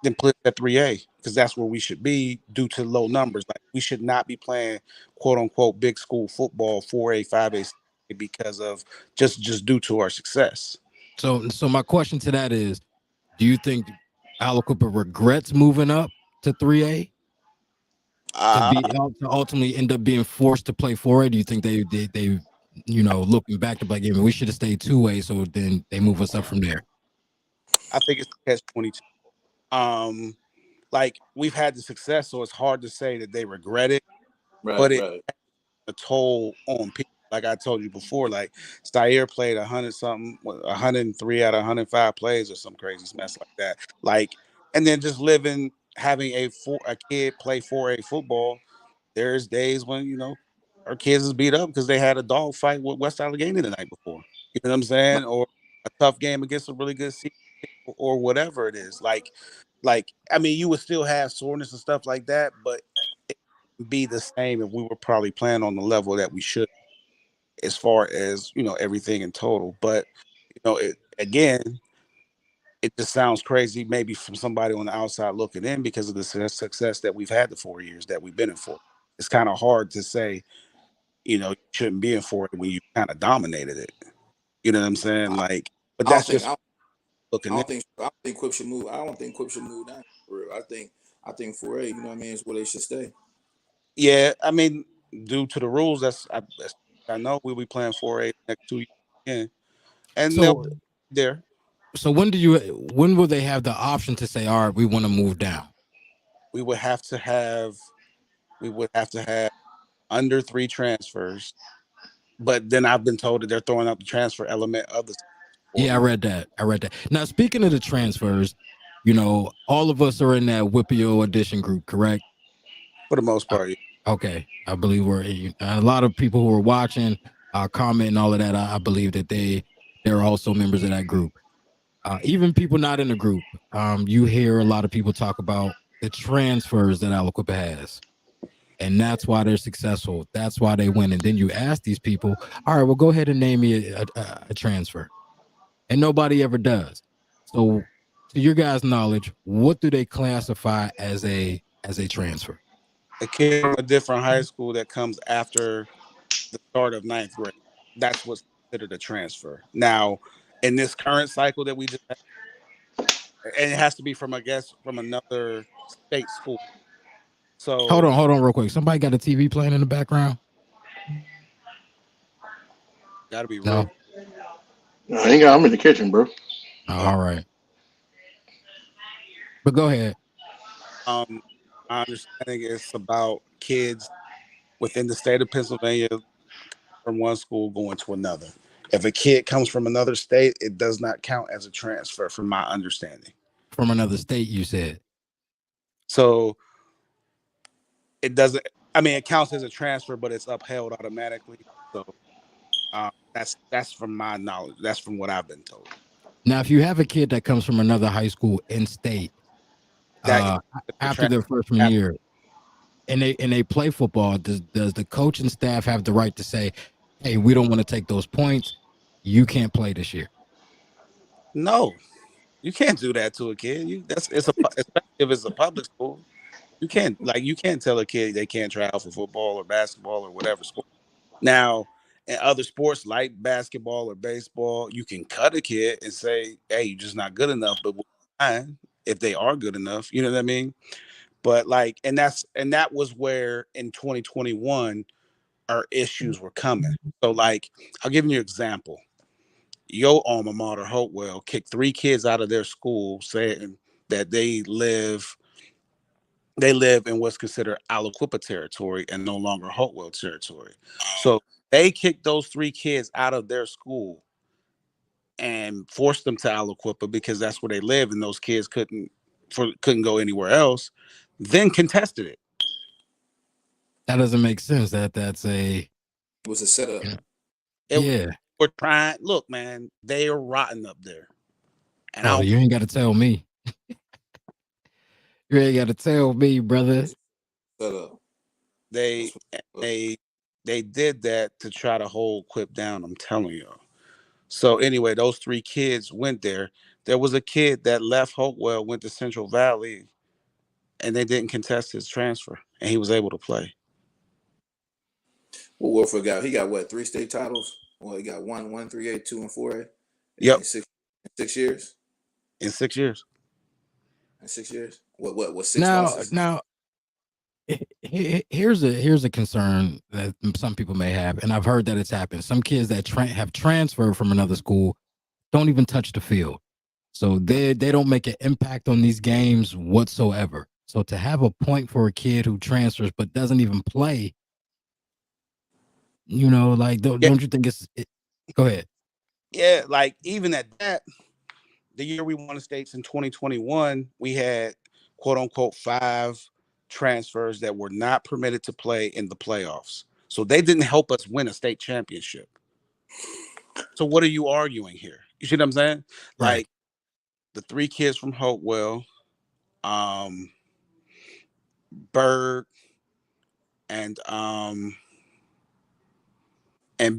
then put it at 3A because that's where we should be due to low numbers. Like we should not be playing quote unquote big school football 4A, 5A because of just due to our success. So my question to that is, do you think Aliquippa regrets moving up to 3A to Uh, be to ultimately end up being forced to play 4A? Do you think they looking back to like, yeah, we should have stayed 2A, so then they move us up from there? I think it's catch 22. Like we've had the success, so it's hard to say that they regret it, but it Right. a toll on people. Like I told you before, like Stair played 100 something, 103 out of 105 plays or some crazy mess like that. Like, and then just having a kid play 4A football. There's days when our kids is beat up because they had a dog fight with West Allegheny the night before. You know what I'm saying? Or a tough game against a really good team, or whatever it is. Like I mean, you would still have soreness and stuff like that, but it would be the same if we were probably playing on the level that we should, as far as everything in total. But again, it just sounds crazy, maybe from somebody on the outside looking in, because of the success that we've had the 4 years that we've been in for. It's kind of hard to say, you shouldn't be in for it when you kind of dominated it. You know what I'm saying? Like, but I don't that's think just I looking in. don't think I don't think Quip should move. I don't think Quip should move down for real. I think 4A, you know what I mean, is where they should stay. Yeah, I mean, due to the rules, I know we'll be playing 4A next 2 years again, and they'll So be there. so when will they have the option to say, all right, we want to move down? We would have to have under 3 transfers, but then I've been told that they're throwing out the transfer element of the sport Yeah, I read that. Now, speaking of the transfers, all of us are in that WPIAL edition group, correct? for the most Uh, part. Okay, I believe we're a lot of people who are watching, comment and all of that. I believe that they're also members of that group. Even people not in the group, you hear a lot of people talk about the transfers that Aliquippa has. And that's why they're successful. That's why they win. And then you ask these people, all right, well, go ahead and name me a transfer. And nobody ever does. So to your guys' knowledge, what do they classify as a transfer? A kid from a different high school that comes after the start of ninth grade. That's what's considered a transfer. Now, in this current cycle that we just had, and it has to be from, I guess, from another state school. So Hold on real quick. Somebody got a TV playing in the background? got to be real. No. I ain't got. I'm in the kitchen, bro. All right. But go ahead. My understanding is about kids within the state of Pennsylvania from one school going to another. If a kid comes from another state, it does not count as a transfer, from my understanding. From another state, you said. So it doesn't. I mean, it counts as a transfer, but it's upheld automatically. So that's from my knowledge. That's from what I've been told. Now, if you have a kid that comes from another high school in state, That after their freshman year, and they play football, does the coach and staff have the right to say, "Hey, we don't want to take those points. You can't play this year"? No, you can't do that to a kid. Especially if it's a public school. You can't tell a kid they can't try out for football or basketball or whatever sport. Now, in other sports like basketball or baseball, you can cut a kid and say, "Hey, you're just not good enough." But fine if they are good enough, you know what I mean? But that was where in 2021 our issues were coming. So I'll give you an example. Your alma mater, Hopewell, kicked 3 kids out of their school saying that they live in what's considered Aliquippa territory and no longer Hopewell territory. So they kicked those 3 kids out of their school and forced them to Aliquippa because that's where they live, and those kids couldn't go anywhere else. Then contested it. That doesn't make sense. That's a It was a setup. Yeah. We're trying. Look, man, they are rotten up there, and Oh, you ain't got to tell me. You ain't got to tell me, brother. Setup. they they they did that to try to hold Quip down. I'm telling you. So anyway, those 3 kids went there. There was a kid that left Hopewell, went to Central Valley, and they didn't contest his transfer, and he was able to play. Well, Warfield got, he got what, 3 state titles? Well, he got 1, 3A, 2, and 4A. Yep. In 6 years. In 6 years. In 6 years. What 6 Now, losses? here's a concern that some people may have, and I've heard that it's happened. Some kids that have transferred from another school don't even touch the field, so they don't make an impact on these games whatsoever. So to have a point for a kid who transfers but doesn't even play, don't you think go ahead. Yeah, even at that, the year we won the states in 2021, we had quote unquote 5 transfers that were not permitted to play in the playoffs. So they didn't help us win a state championship. So what are you arguing here? You see what I'm saying? Right. The 3 kids from Hopewell, Bird, and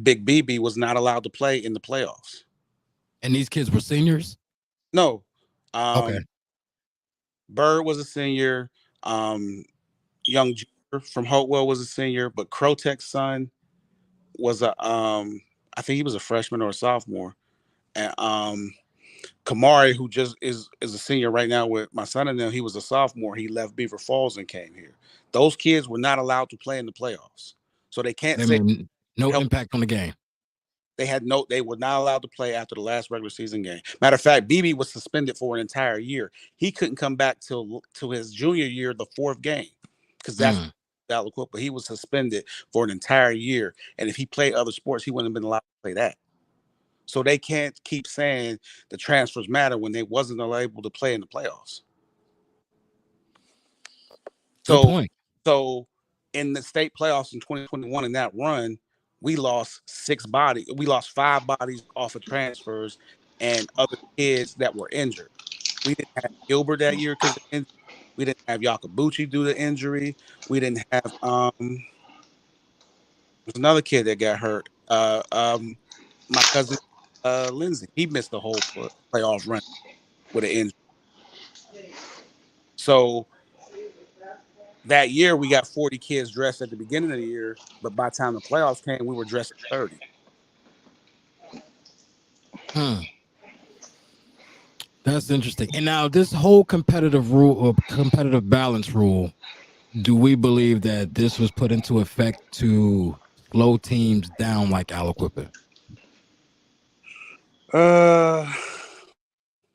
Big BB was not allowed to play in the playoffs. And these kids were seniors? No. Okay. Bird was a senior. Young Junior from Hopewell was a senior, but Krotek's son was I think he was a freshman or a sophomore. And Kamari, who just is a senior right now with my son and them, he was a sophomore. He left Beaver Falls and came here. Those kids were not allowed to play in the playoffs. So they can't say no impact on the game. They were not allowed to play after the last regular season game. Matter of fact, BB was suspended for an entire year. He couldn't come back to his junior year, the 4th game, because that's Aliquippa. He was suspended for an entire year. And if he played other sports, he wouldn't have been allowed to play that. So they can't keep saying the transfers matter when they wasn't able to play in the playoffs. Good point. So in the state playoffs in 2021, in that run, we lost 6 bodies. We lost 5 bodies off of transfers and other kids that were injured. We didn't have Gilbert that year because of injury. We didn't have Yakabuchi due to injury. We didn't have there's another kid that got hurt. My cousin Lindsay. He missed the whole playoff run with an injury. So that year we got 40 kids dressed at the beginning of the year, but by the time the playoffs came, we were dressed at 30. Hmm. That's interesting. And now this whole competitive rule or competitive balance rule, do we believe that this was put into effect to slow teams down like Aliquippa? Uh,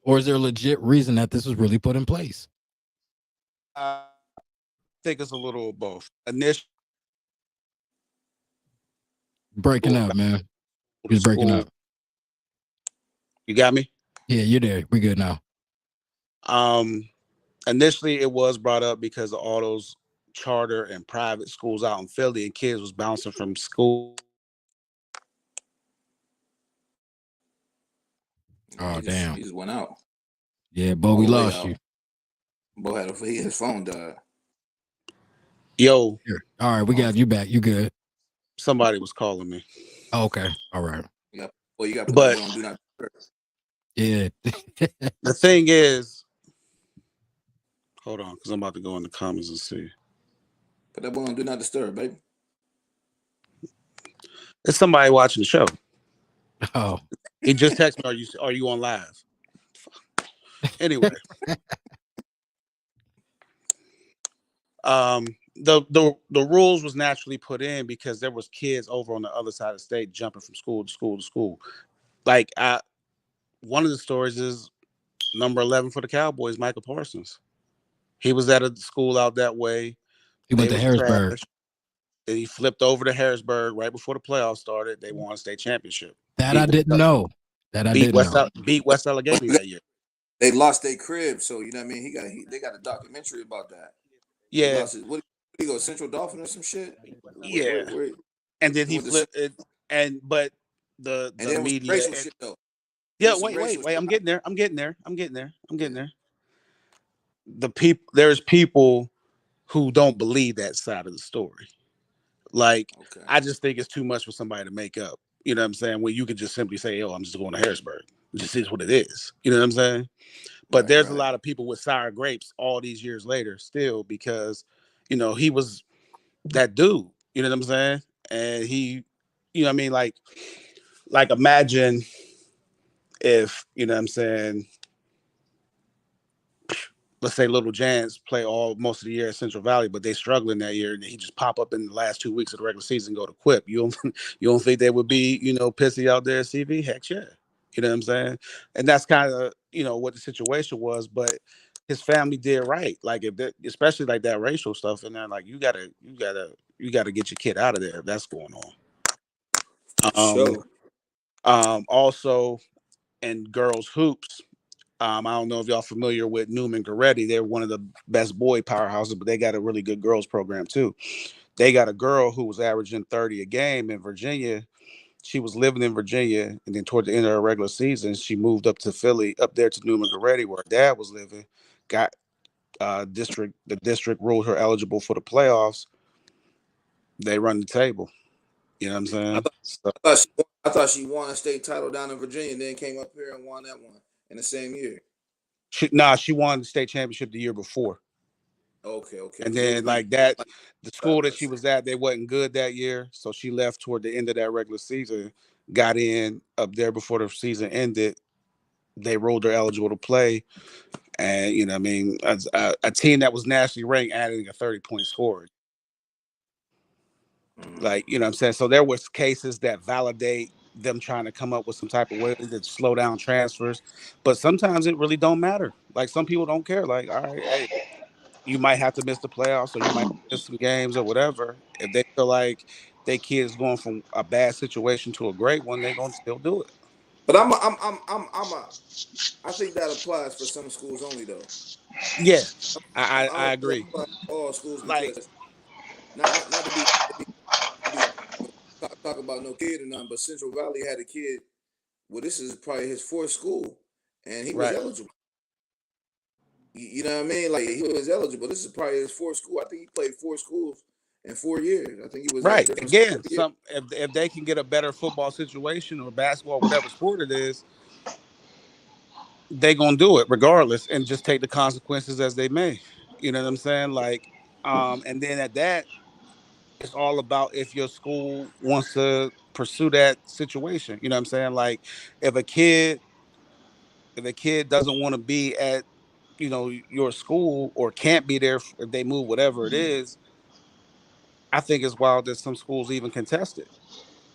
Or is there a legit reason that this was really put in place? I think it's a little of both. Initial Breaking up, man. to He's breaking school. up. You got me? Yeah, you're there. We good now. Initially it was brought up because of all those charter and private schools out in Philly, and kids was bouncing from school. Oh, He damn. just went out Yeah, Bo, all we the way lost out. you. Bo had his phone died. Yo, Here. All right, we got you back. You good. somebody was calling me. Oh, okay. All right. Yeah, well, you got to put that But boy on do not disturb. Yeah. the thing is, hold on, because I'm about to go in the comments and see. Put that boy on do not disturb, baby. It's somebody watching the show. Oh. He just texted me, are you on live? Anyway. The rules was naturally put in because there was kids over on the other side of the state jumping from school to school to school. Like one of the stories is number 11 for the Cowboys, Michael Parsons. He was at a school out that way. He went to Harrisburg. Trash. Then he flipped over to Harrisburg right before the playoffs started. They won a state championship. That I didn't know. Beat West Allegheny that year. They lost their crib, so you know what I mean. They got a documentary about that. Yeah. He lost his, what did he go, Central Dolphin or some shit? Yeah. Where, and then he flipped it, but the media. Racial shit though. Yeah, wait. I'm getting there. There's people who don't believe that side of the story. Like, okay. I just think it's too much for somebody to make up. You know what I'm saying? When you could just simply say, "Oh, I'm just going to Harrisburg." It just is what it is. You know what I'm saying? But there's a lot of people with sour grapes all these years later still because, you know, he was that dude. You know what I'm saying? And he, you know what I mean? Like imagine if, you know what I'm saying, let's say Little Jans play most of the year at Central Valley, but they struggling that year, and he just pop up in the last 2 weeks of the regular season and go to Quip. You don't think they would be, you know, pissy out there at CV? Heck yeah. You know what I'm saying? And that's kind of, you know, what the situation was, but his family did right. Like especially like that racial stuff in there, like you gotta get your kid out of there if that's going on. Also in girls hoops, I don't know if y'all familiar with Newman Goretti. They're one of the best boy powerhouses, but they got a really good girls program too. They got a girl who was averaging 30 a game in Virginia. She was living in Virginia, and then toward the end of her regular season, she moved up to Philly, up there to Newman Goretti, where her dad was living. Got the district ruled her eligible for the playoffs. They run the table. You know what I'm saying? I thought she won a state title down in Virginia, and then came up here and won that one in the same year. She won the state championship the year before. Okay. And then like that, the school that she was at, they wasn't good that year, so she left toward the end of that regular season. Got in up there before the season ended. They ruled her eligible to play, and you know, I mean, a team that was nationally ranked adding a 30-point score. Like, you know what I'm saying? So there was cases that validate them trying to come up with some type of way to slow down transfers, but sometimes it really don't matter. Like some people don't care. Like, all right, hey, you might have to miss the playoffs or you might miss some games or whatever. If they feel like their kid's going from a bad situation to a great one, they're gonna still do it. But I think that applies for some schools only though. Yeah, I agree. All schools because not to be talk about no kid or nothing, but Central Valley had a kid. Well, this is probably his fourth school, and he was eligible. You know what I mean? Like he was eligible. This is probably his fourth school. I think he played 4 schools in 4 years. I think he was Right. at different Again, schools. if they can get a better football situation or basketball, whatever sport it is, they gonna do it regardless and just take the consequences as they may. You know what I'm saying? Like, and then at that, it's all about if your school wants to pursue that situation. You know what I'm saying? Like, if a kid doesn't want to be at, your school or can't be there if they move, whatever it is, I think it's wild that some schools even contest it.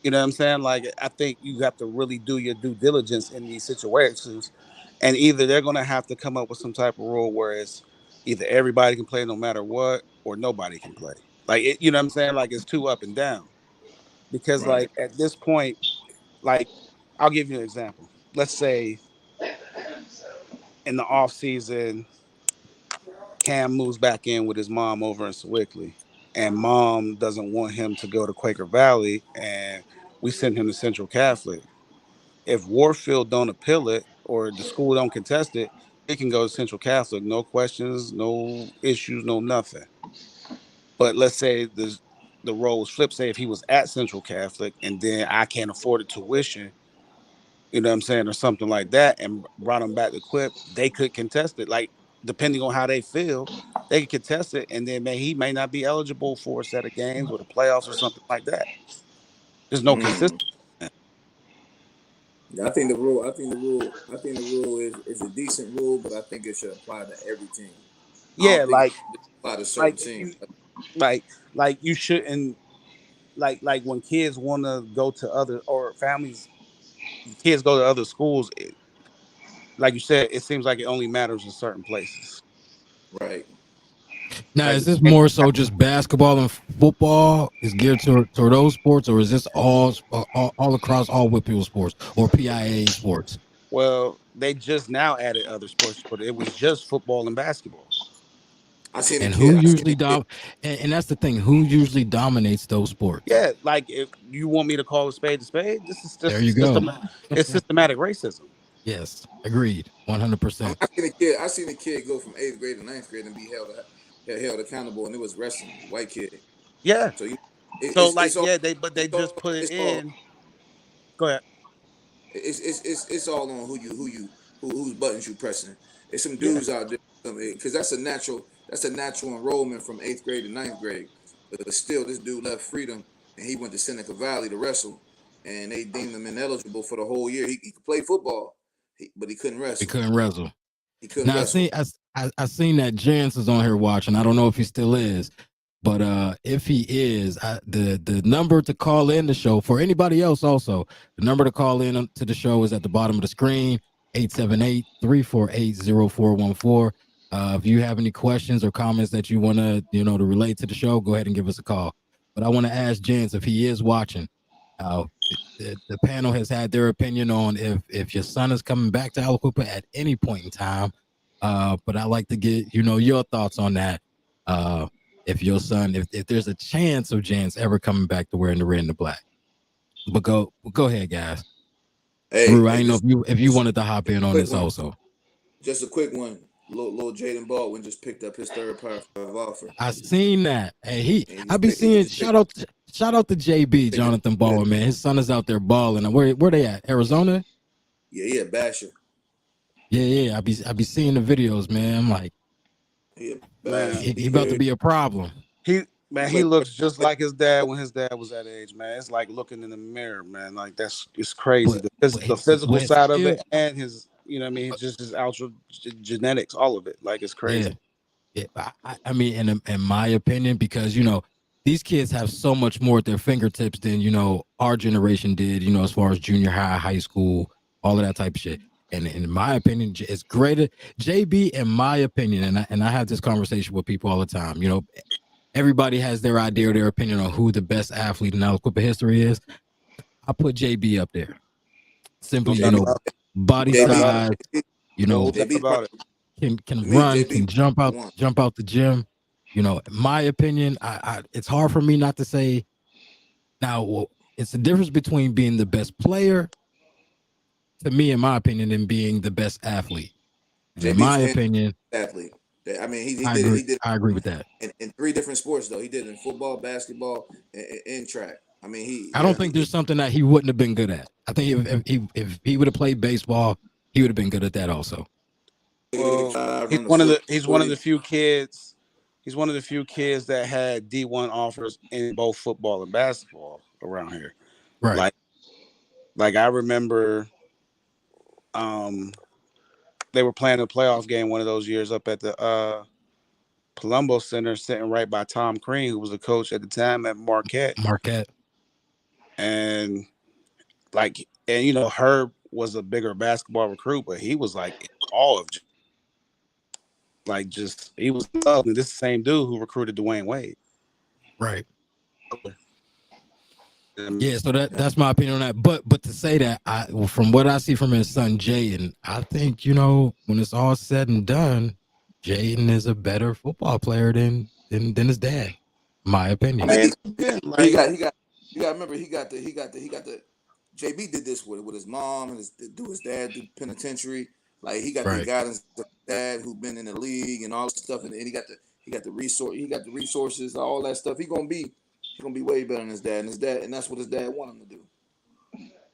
You know what I'm saying? Like, I think you have to really do your due diligence in these situations. And either they're going to have to come up with some type of rule where it's either everybody can play no matter what or nobody can play. Like, you know what I'm saying? Like, it's too up and down. Because, Right. like, at this point, like, I'll give you an example. Let's say in the off season, Cam moves back in with his mom over in Sewickley, and mom doesn't want him to go to Quaker Valley, and we send him to Central Catholic. If Warfield don't appeal it or the school don't contest it, it can go to Central Catholic, no questions, no issues, no nothing. But let's say the role was flipped. Say if he was at Central Catholic and then I can't afford the tuition, you know what I'm saying, or something like that, and brought him back to Quip, they could contest it. Like, depending on how they feel, they could contest it, and then he may not be eligible for a set of games or the playoffs or something like that. There's no consistency. I think the rule. I think the rule is a decent rule, but I think it should apply to every team. I Yeah, don't think like, it should apply to certain teams. like you shouldn't, like when kids want to go to other, or families, kids go to other schools. Like you said, it seems like it only matters in certain places. Right. Now, Like, is this more so just basketball and football is geared toward those sports, or is this all across all WPIAL sports or PIA sports? well, they just now added other sports, but it was just football and basketball. I seen a And who kid. I seen usually a kid. and that's the thing, who usually dominates those sports? Yeah, like if you want me to call a spade, this is There just you go. it's systematic racism. Yes, agreed, 100%. I seen a kid. I seen a kid go from 8th grade to 9th grade and be held accountable, and it was wrestling. White kid. Yeah. So So like, it's all yeah, they just put it it's all in. Go ahead. it's all on whose buttons you pressing. There's some Yeah. dudes out there because that's a natural enrollment from 8th grade to 9th grade. But still, this dude left Freedom and he went to Seneca Valley to wrestle, and they deemed him ineligible for the whole year. He could play football, but he couldn't He wrestle. couldn't wrestle. He couldn't Now wrestle. I seen that Jance is on here watching. I don't know if he still is, but if he is, the number to call in the show for anybody else also, the number to call in to the show is at the bottom of the screen, 878-348-0414. If you have any questions or comments that you want to, to relate to the show, go ahead and give us a call. But I want to ask Jance if he is watching. The panel has had their opinion on if your son is coming back to Aliquippa at any point in time. But I'd like to get, your thoughts on that. If your son, if there's a chance of Jance ever coming back to wearing the red and the black. But go ahead, guys. Brew, I know if you wanted to hop in on this also. Just a quick one. Little Jaden Baldwin just picked up his third Power 5 offer. I seen that. Hey, I be seeing shout out to JB Jonathan Baldwin, man. His son is out there balling. Where they at? Arizona? Yeah, Basher. Yeah. I be seeing the videos, man. I'm like, he about to be a problem. He looks just like his dad when his dad was that age, man. It's like looking in the mirror, man. Like it's crazy. The physical side of it and his, just his ultra genetics, all of it. Like, it's crazy. Yeah. I mean, in my opinion, because these kids have so much more at their fingertips than our generation did. As far as junior high, high school, all of that type of shit. And in my opinion, it's greater. JB, in my opinion, and I have this conversation with people all the time. Everybody has their idea or their opinion on who the best athlete in Aliquippa history is. I put JB up there. Simply, body size, can run, can jump out the gym. In my opinion, it's hard for me not to say. Now, it's the difference between being the best player, to me, in my opinion, and being the best athlete. And in JB was my an opinion, athlete. I mean, he I did it. agree. He did I agree with that. in 3 different sports though. He did it in football, basketball, and track. I mean, I don't think there's something that he wouldn't have been good at. I think if he would have played baseball, he would have been good at that also. Well, he's run the one of 40. the he's one of the few kids. He's one of the few kids that had D1 offers in both football and basketball around here. Right. Like I remember, um, they were playing a playoff game one of those years up at the Palumbo Center, sitting right by Tom Crean, who was the coach at the time at Marquette. And you know, Herb was a bigger basketball recruit, but he was like in awe of he was in love. And this is the same dude who recruited Dwayne Wade. Right. Yeah, so that's my opinion on that. But to say that, from what I see from his son Jaden, I think, you know, when it's all said and done, Jaden is a better football player than his dad. My opinion. I mean, Again, you got remember he got the JB did this with his mom and his dad do penitentiary. Like he got the guidance of his dad who's been in the league and all this stuff, and he got the resources, all that stuff. He's gonna be way better than his dad, and that's what his dad wanted him to do.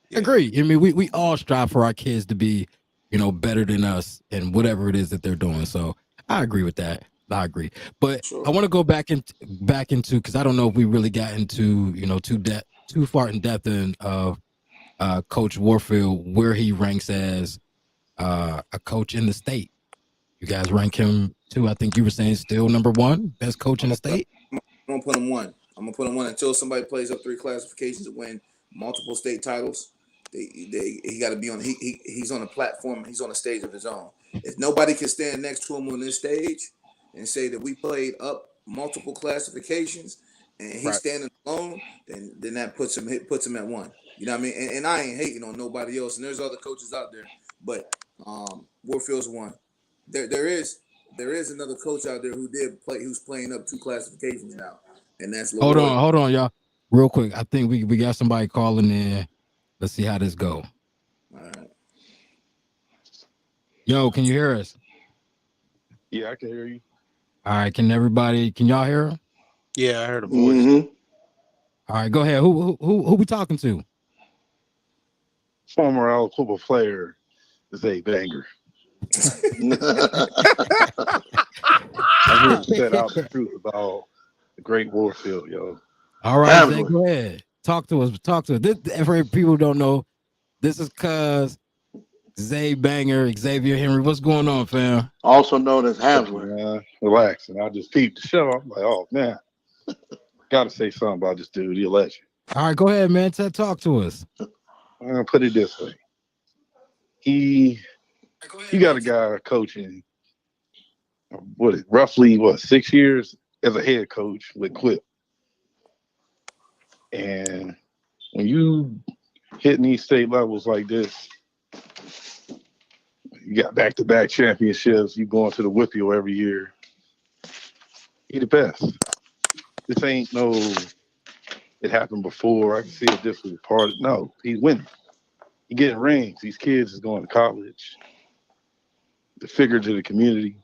Yeah. Agree. I mean, we all strive for our kids to be, you know, better than us and whatever it is that they're doing. So I agree with that. I agree. But I want to go back into because I don't know if we really got into, you know, too far in depth in Coach Warfield, where he ranks as a coach in the state. You guys rank him too. I think you were saying still number 1 best coach in the state. I'm gonna put him 1. I'm gonna put him 1 until somebody plays up 3 classifications and win multiple state titles. He got to be on. He's on a platform. He's on a stage of his own. If nobody can stand next to him on this stage and say that we played up multiple classifications and he's standing alone, then that puts him at 1. You know what I mean? And I ain't hating on nobody else. And there's other coaches out there, but Warfield's 1. There is another coach out there who's playing up 2 classifications now, and that's Leroy. Hold on, y'all. Real quick, I think we got somebody calling in. Let's see how this go. All right. Yo, can you hear us? Yeah, I can hear you. All right, can y'all hear him? Yeah, I heard a voice. Mm-hmm. All right, go ahead. Who we talking to? Former Alabama football player, Zay Banger. I'm here to set out the truth about the great Warfield, yo. All right, Zay, go ahead. Talk to us. This, for people who don't know, this is cuz Zay Banger, Xavier Henry. What's going on, fam? Also known as Hamler. Relax. And I just peeped the show. I'm like, oh, man. Got to say something about this dude. He's a legend. All right, go ahead, man. Talk to us. I'm going to put it this way. He got a guy coaching, roughly 6 years as a head coach with Quip. And when you hitting these state levels like this, you got back-to-back championships, you going to the WPIAL every year. He the best. This ain't no, it happened before, I can see it this was part of, no, he's winning. He getting rings. These kids is going to college. The figure to the community.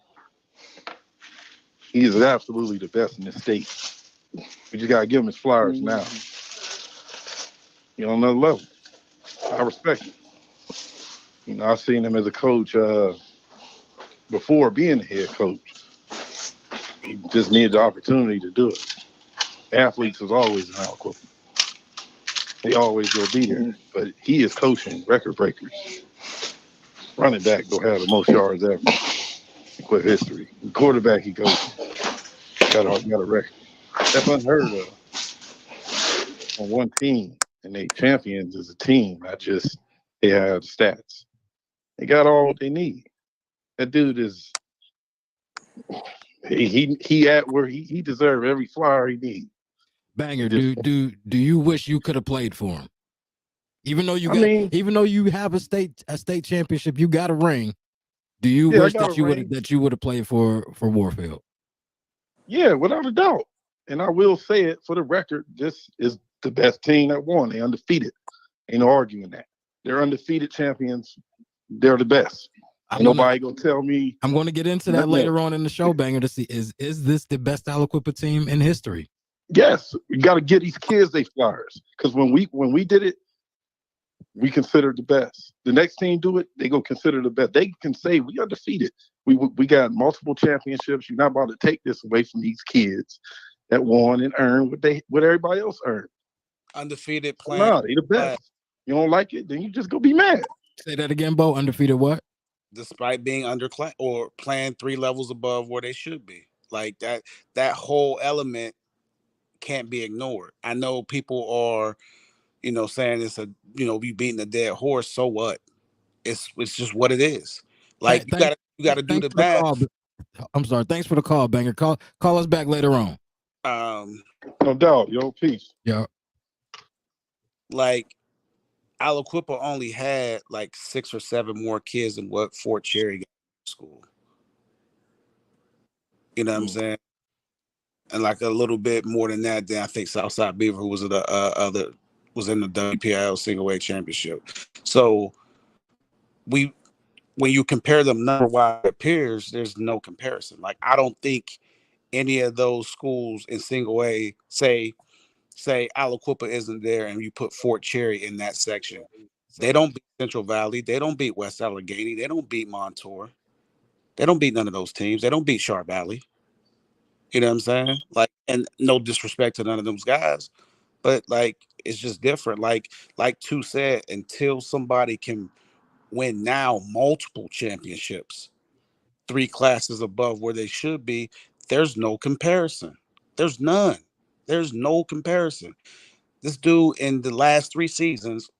He is absolutely the best in this state. We just got to give him his flowers now. You know, on another level. I respect him. You know, I've seen him as a coach before being a head coach. He just needed the opportunity to do it. Athletes is always an outcome. They always will be there. But he is coaching record breakers. Running back will have the most yards ever in Quip history. The quarterback he coaches got a record. That's unheard of on one team. And they champions as a team, not just they have stats. They got all they need. That dude is he at where he deserves every flyer he needs. Banger, do you wish you could have played for him? Even though you have a state championship, you got a ring. Do you wish that you would have played for Warfield? Yeah, without a doubt. And I will say it for the record, this is the best team that won. They undefeated. Ain't no arguing that. They're undefeated champions. They're the best. Ain't nobody gonna tell me. I'm going to get into that later on in the show, Banger, to see is this the best Aliquippa team in history? Yes, you got to get these kids their flowers, because when we did it, we considered the best. The next team do it, they go consider the best. They can say we undefeated. We got multiple championships. You're not about to take this away from these kids that won and earned what everybody else earned. Undefeated playing. No, they the best. You don't like it, then you just go be mad. Say that again, Bo. Undefeated what? Despite being underclassed or playing 3 levels above where they should be. Like that whole element can't be ignored. I know people are, saying it's be beating a dead horse. So what? It's just what it is. Like you gotta do the math. I'm sorry. Thanks for the call, Banger. Call us back later on. No doubt, yo, peace. Yeah. Like Aliquippa only had like 6 or 7 more kids than what Fort Cherry got in school. You know what I'm saying? And like a little bit more than that, then I think Southside Beaver, who was in the WPIAL single A championship. So when you compare them number-wise to peers, there's no comparison. Like I don't think any of those schools in single A say Aliquippa isn't there, and you put Fort Cherry in that section. They don't beat Central Valley. They don't beat West Allegheny. They don't beat Montour. They don't beat none of those teams. They don't beat Sharp Valley. You know what I'm saying? Like, and no disrespect to none of those guys, but like, it's just different. Like Tu said, until somebody can win now multiple championships, 3 classes above where they should be, there's no comparison. There's none. There's no comparison. This dude in the last 3 seasons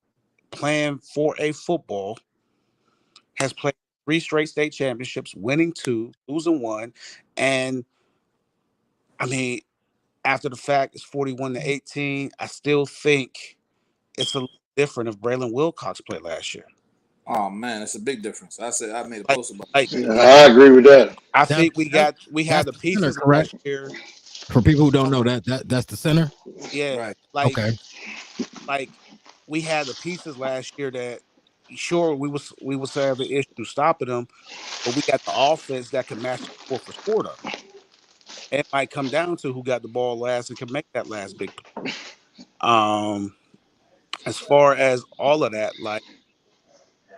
playing for a football has played 3 straight state championships, winning 2, losing 1. And I mean, after the fact, it's 41-18. I still think it's a little different if Braylon Wilcox played last year. Oh man, it's a big difference. I made a post about I agree with that. I think we had the pieces center, correct? last year. For people who don't know that's the center. Yeah, right. Like we had the pieces last year that sure we was having issue stopping them, but we got the offense that can match the score though. It might come down to who got the ball last and can make that last big play. As far as all of that, like,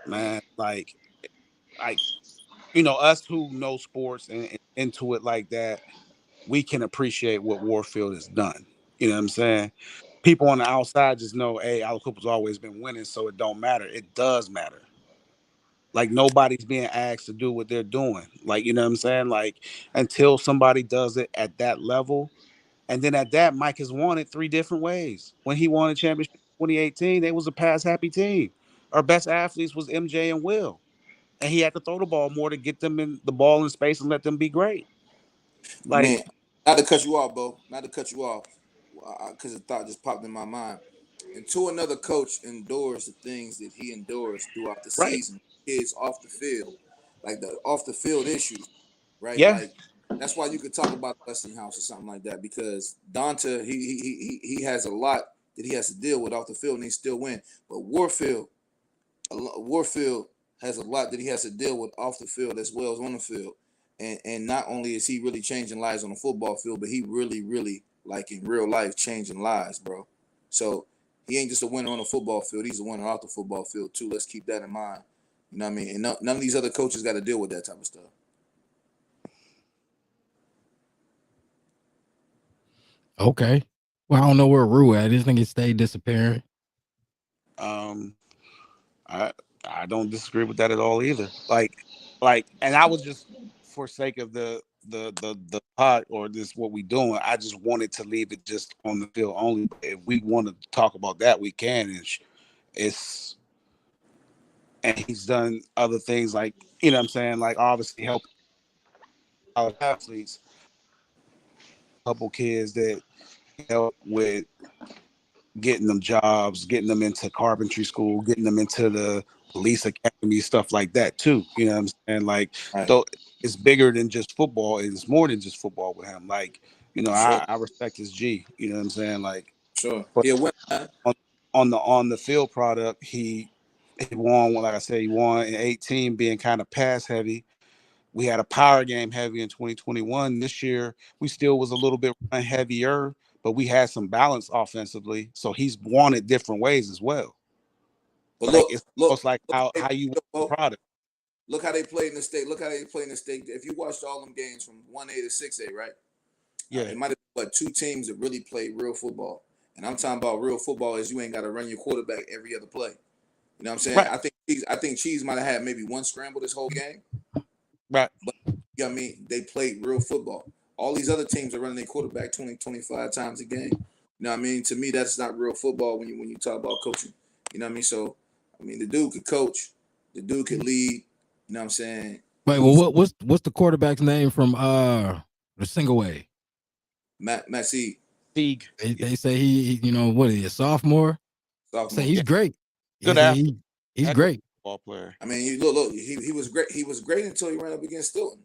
man, like us who know sports and into it like that, we can appreciate what Warfield has done. You know what I'm saying? People on the outside just know, hey, Aliquippa's always been winning, so it don't matter. It does matter. Like nobody's being asked to do what they're doing. Like, you know what I'm saying? Like until somebody does it at that level. And then at that, Mike has won it 3 different ways. When he won a championship in 2018, they was a pass happy team. Our best athletes was MJ and Will. And he had to throw the ball more to get them in the ball in space and let them be great. Like, man, not to cut you off, Bo. Not to cut you off, because a thought just popped in my mind. Until another coach endures the things that he endures throughout the season, kids off the field, like the off the field issues, right? Yeah. Like that's why you could talk about Westinghouse or something like that, because Donta he has a lot that he has to deal with off the field and he still win. But Warfield has a lot that he has to deal with off the field as well as on the field. And not only is he really changing lives on the football field, but he really, really, like in real life, changing lives, bro. So he ain't just a winner on the football field. He's a winner off the football field, too. Let's keep that in mind. You know what I mean? And none of these other coaches got to deal with that type of stuff. Okay. Well, I don't know where Rue at. This nigga stayed disappearing. I don't disagree with that at all either. Like, and I was just for sake of the pod or this what we doing, I just wanted to leave it just on the field only. If we want to talk about that, we can. And he's done other things like, you know what I'm saying, like obviously helping college athletes, a couple kids that help with getting them jobs, getting them into carpentry school, getting them into the police academy, stuff like that too. You know what I'm saying? Like, though it's bigger than just football. It's more than just football with him. Like, you know, I respect his G. You know what I'm saying? Like, Sure. But Yeah, when on the field product, he won. Like I said, he won in 18, being kind of pass heavy. We had a power game heavy in 2021. This year, we still was a little bit run heavier, but we had some balance offensively. So he's won it different ways as well. but Like it's almost like look how you want the product. look how they played in the state. Look how they played in the state. If you watched all them games from 1A to 6A, right? Yeah, It might have been two teams that really played real football. And I'm talking about real football is you ain't got to run your quarterback every other play. You know what I'm saying? right, I think Cheese might have had maybe one scramble this whole game, right. but you know what I mean? They played real football. All these other teams are running their quarterback 20, 25 times a game. You know what I mean? To me, that's not real football when you talk about coaching. You know what I mean? So, I mean, the dude could coach, the dude could lead. You know what I'm saying? Wait, well, what's the quarterback's name from the single way? Matt C, Sieg, They say he you know what is he, a sophomore? Say sophomore. he's yeah, great. They good say athlete, he's heck of a great. football player. I mean, you look, he was great. He was great until he ran up against Stilton.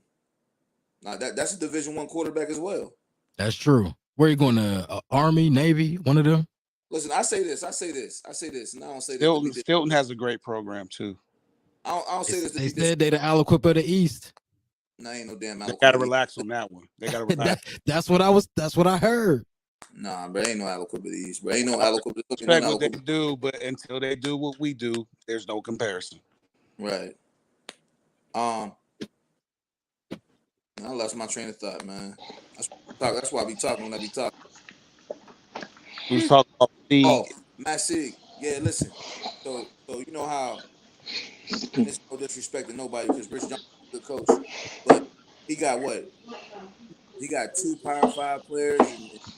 Now that's a Division I quarterback as well. That's true. Where you going to Army, Navy, one of them? Listen, I say this, and I don't say this to be. Stilton has a great program too. I don't say this to They be said they the Aliquip of the East. No, ain't no damn They got to Aliquippa. relax on that one. They got to relax. That's what I heard. Nah, bro, ain't no Aliquippa East, bro. Ain't no Aliquippa. There's only Respect one what they Aliquippa. do, but until they do what we do, there's no comparison. Right. I lost my train of thought, man. That's why I be talking when I be talking. We was talking about Oh, Sieg. Matt Sig. Yeah, listen. So you know how, and it's no disrespect to nobody because Rich Johnson is a good coach, but he got what? He got two Power Five players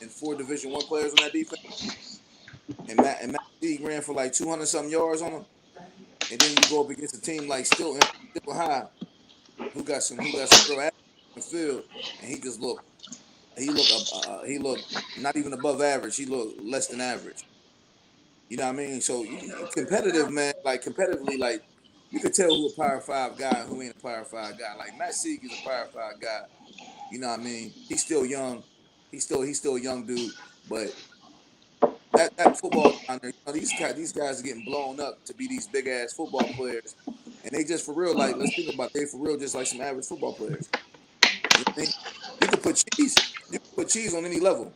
and four Division I players on that defense. And Matt Sig ran for like 200 something yards on him. And then you go up against a team like Stilton High, who got some real athletes in the field, and he looked not even above average. He looked less than average. You know what I mean? So competitive, man. Like competitively, like you could tell who a Power Five guy and who ain't a Power Five guy. Like Matt Sieg is a Power Five guy. You know what I mean? He's still young. He's still a young dude, but that football down there, you know, these guys are getting blown up to be these big ass football players, and they just for real. Like let's think about it, they for real, just like some average football players. You know what I mean? You could put cheese. You could put cheese on any level.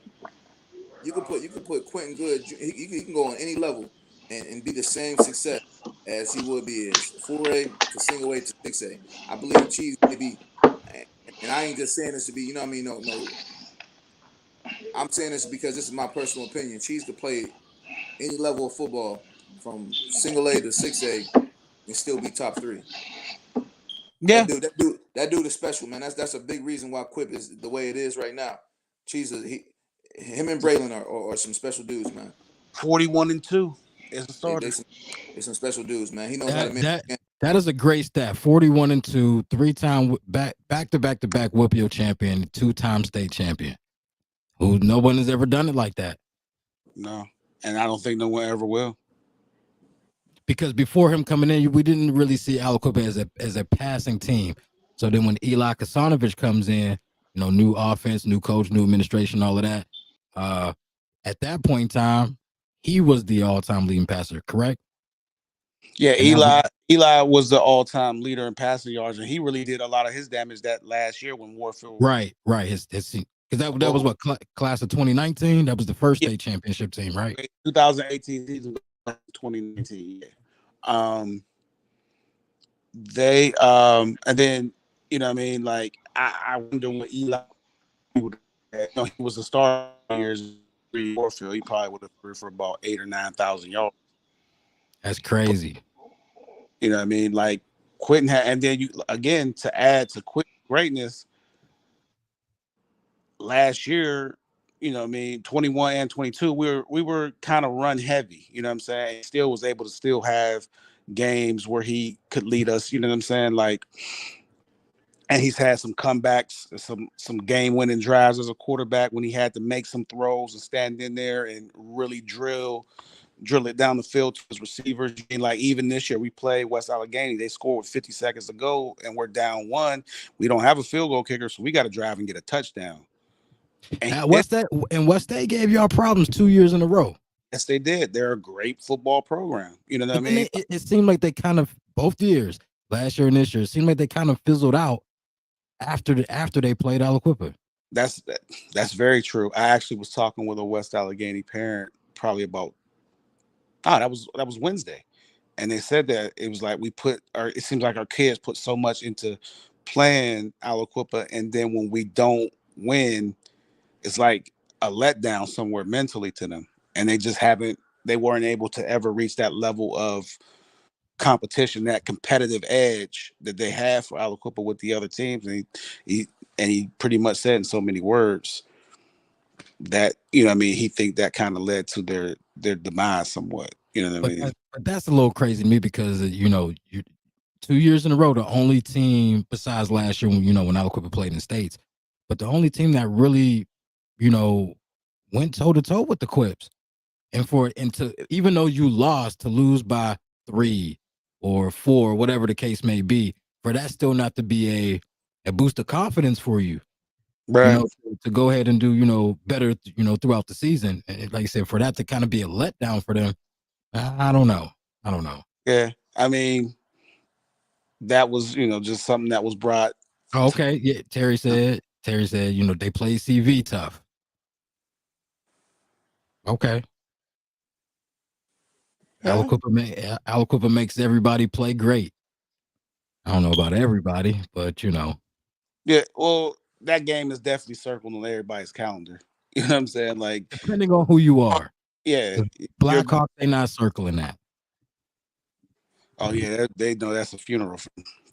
You could put Quentin Good. He can go on any level and be the same success as he would be as 4A to single A to 6A. I believe cheese maybe, and I ain't just saying this to be, you know what I mean? No. I'm saying this because this is my personal opinion. Cheese could play any level of football from single A to 6A and still be top three. Yeah, That dude is special, man. That's a big reason why Quip is the way it is right now. Cheese, him and Braylon are some special dudes, man. 41-2 as a They starter. they some special dudes, man. He knows how to That manage. that that is a great stat. 41-2, 3-time back to back WPIAL champion, 2-time state champion. Who no one has ever done it like that. No, and I don't think no one ever will. Because before him coming in, we didn't really see Aliquippa as a passing team. So then when Eli Kasanovich comes in, you know, new offense, new coach, new administration, all of that. At that point in time, he was the all-time leading passer, correct? Yeah, And that was Eli was the all-time leader in passing yards, and he really did a lot of his damage that last year when Warfield. right. His because that was what class of 2019. That was the first state championship team, right? 2018 season, 2019. Yeah. They and then you know what I mean, like I wonder when Eli would, you know, he was a star years Warfield, he probably would have threw for about 8,000 or 9,000 yards. That's crazy. You know what I mean? Like Quentin had, and then you again to add to Quentin's greatness last year, you know what I mean, 21 and 22, we were kind of run heavy, you know what I'm saying? He still was able to still have games where he could lead us, you know what I'm saying? Like, and he's had some comebacks, some game-winning drives as a quarterback when he had to make some throws and stand in there and really drill it down the field to his receivers. And like even this year, we played West Allegheny. They scored with 50 seconds to go, and we're down one. We don't have a field goal kicker, so we got to drive and get a touchdown. And West State gave y'all problems 2 years in a row. yes, they did. They're a great football program. You know what I And then mean? it seemed like they kind of both years, last year and this year, it seemed like they kind of fizzled out after they played Aliquippa. That's very true. I actually was talking with a West Allegheny parent probably about that was Wednesday, and they said that it was like it seems like our kids put so much into playing Aliquippa, and then when we don't win, it's like a letdown somewhere mentally to them, and they weren't able to ever reach that level of competition, that competitive edge that they have for Aliquippa with the other teams. And he pretty much said in so many words that, you know what I mean, he think that kind of led to their demise somewhat. You know what I mean? But that's a little crazy to me because you 2 years in a row, the only team besides last year when Aliquippa played in the States, but the only team that really, went toe to toe with the Quips. And to even though you lost, to lose by 3 or 4, whatever the case may be, for that still not to be a boost of confidence for you, Right. to go ahead and do better, throughout the season. And like I said, for that to kind of be a letdown for them, I don't know. Yeah. I mean, that was, just something that was brought. Oh, okay. Yeah. Terry said, they play CV tough. Okay. Yeah. Aliquippa makes everybody play great. I don't know about everybody, but Yeah. Well, that game is definitely circled on everybody's calendar. You know what I'm saying? Like, depending on who you are. yeah, Blackhawk, they not circling that. Oh yeah, they know that's a funeral.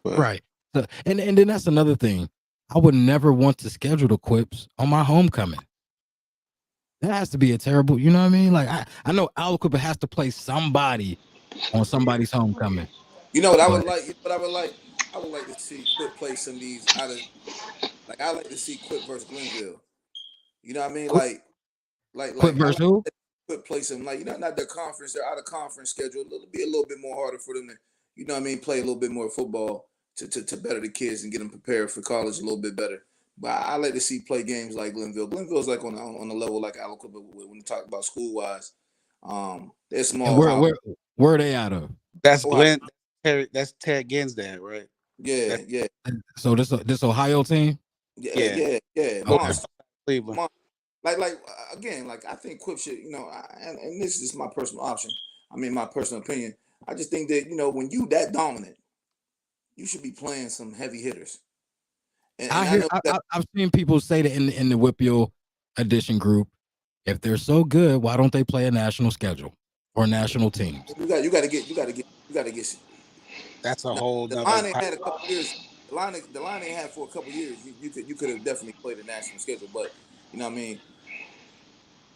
But right. So, and then that's another thing. I would never want to schedule the Quips on my homecoming. That has to be a terrible, you know what I mean? Like I know Aliquippa has to play somebody on somebody's homecoming. You know what I would like? But I would like to see Quip play some of these out of. Like I like to see Quip versus Glenville. You know what I mean? Quip I versus like who? Quip play some not their conference. They're out of conference schedule. It'll be a little bit more harder for them to play a little bit more football to better the kids and get them prepared for college a little bit better. But I like to see play games like Glenville. Glenville's like on the level like Aliquippa when you talk about school wise. They're And small. where are they out of? that's Ohio. Glenn. That's Ted Ginn's dad, right? Yeah, yeah, So this Ohio team? yeah. Okay. Monster. Cleveland. Again, like I think Quip should, and this is my personal option. I mean, my personal opinion. I just think that when you that dominant, you should be playing some heavy hitters. And I know that I've seen people say that in the WPIAL edition group, if they're so good, why don't they play a national schedule or national teams? you got to get. That's a Now, whole the nother. line ain't had a couple years. The line ain't had for a couple years. You could have definitely played a national schedule, but you know what I mean.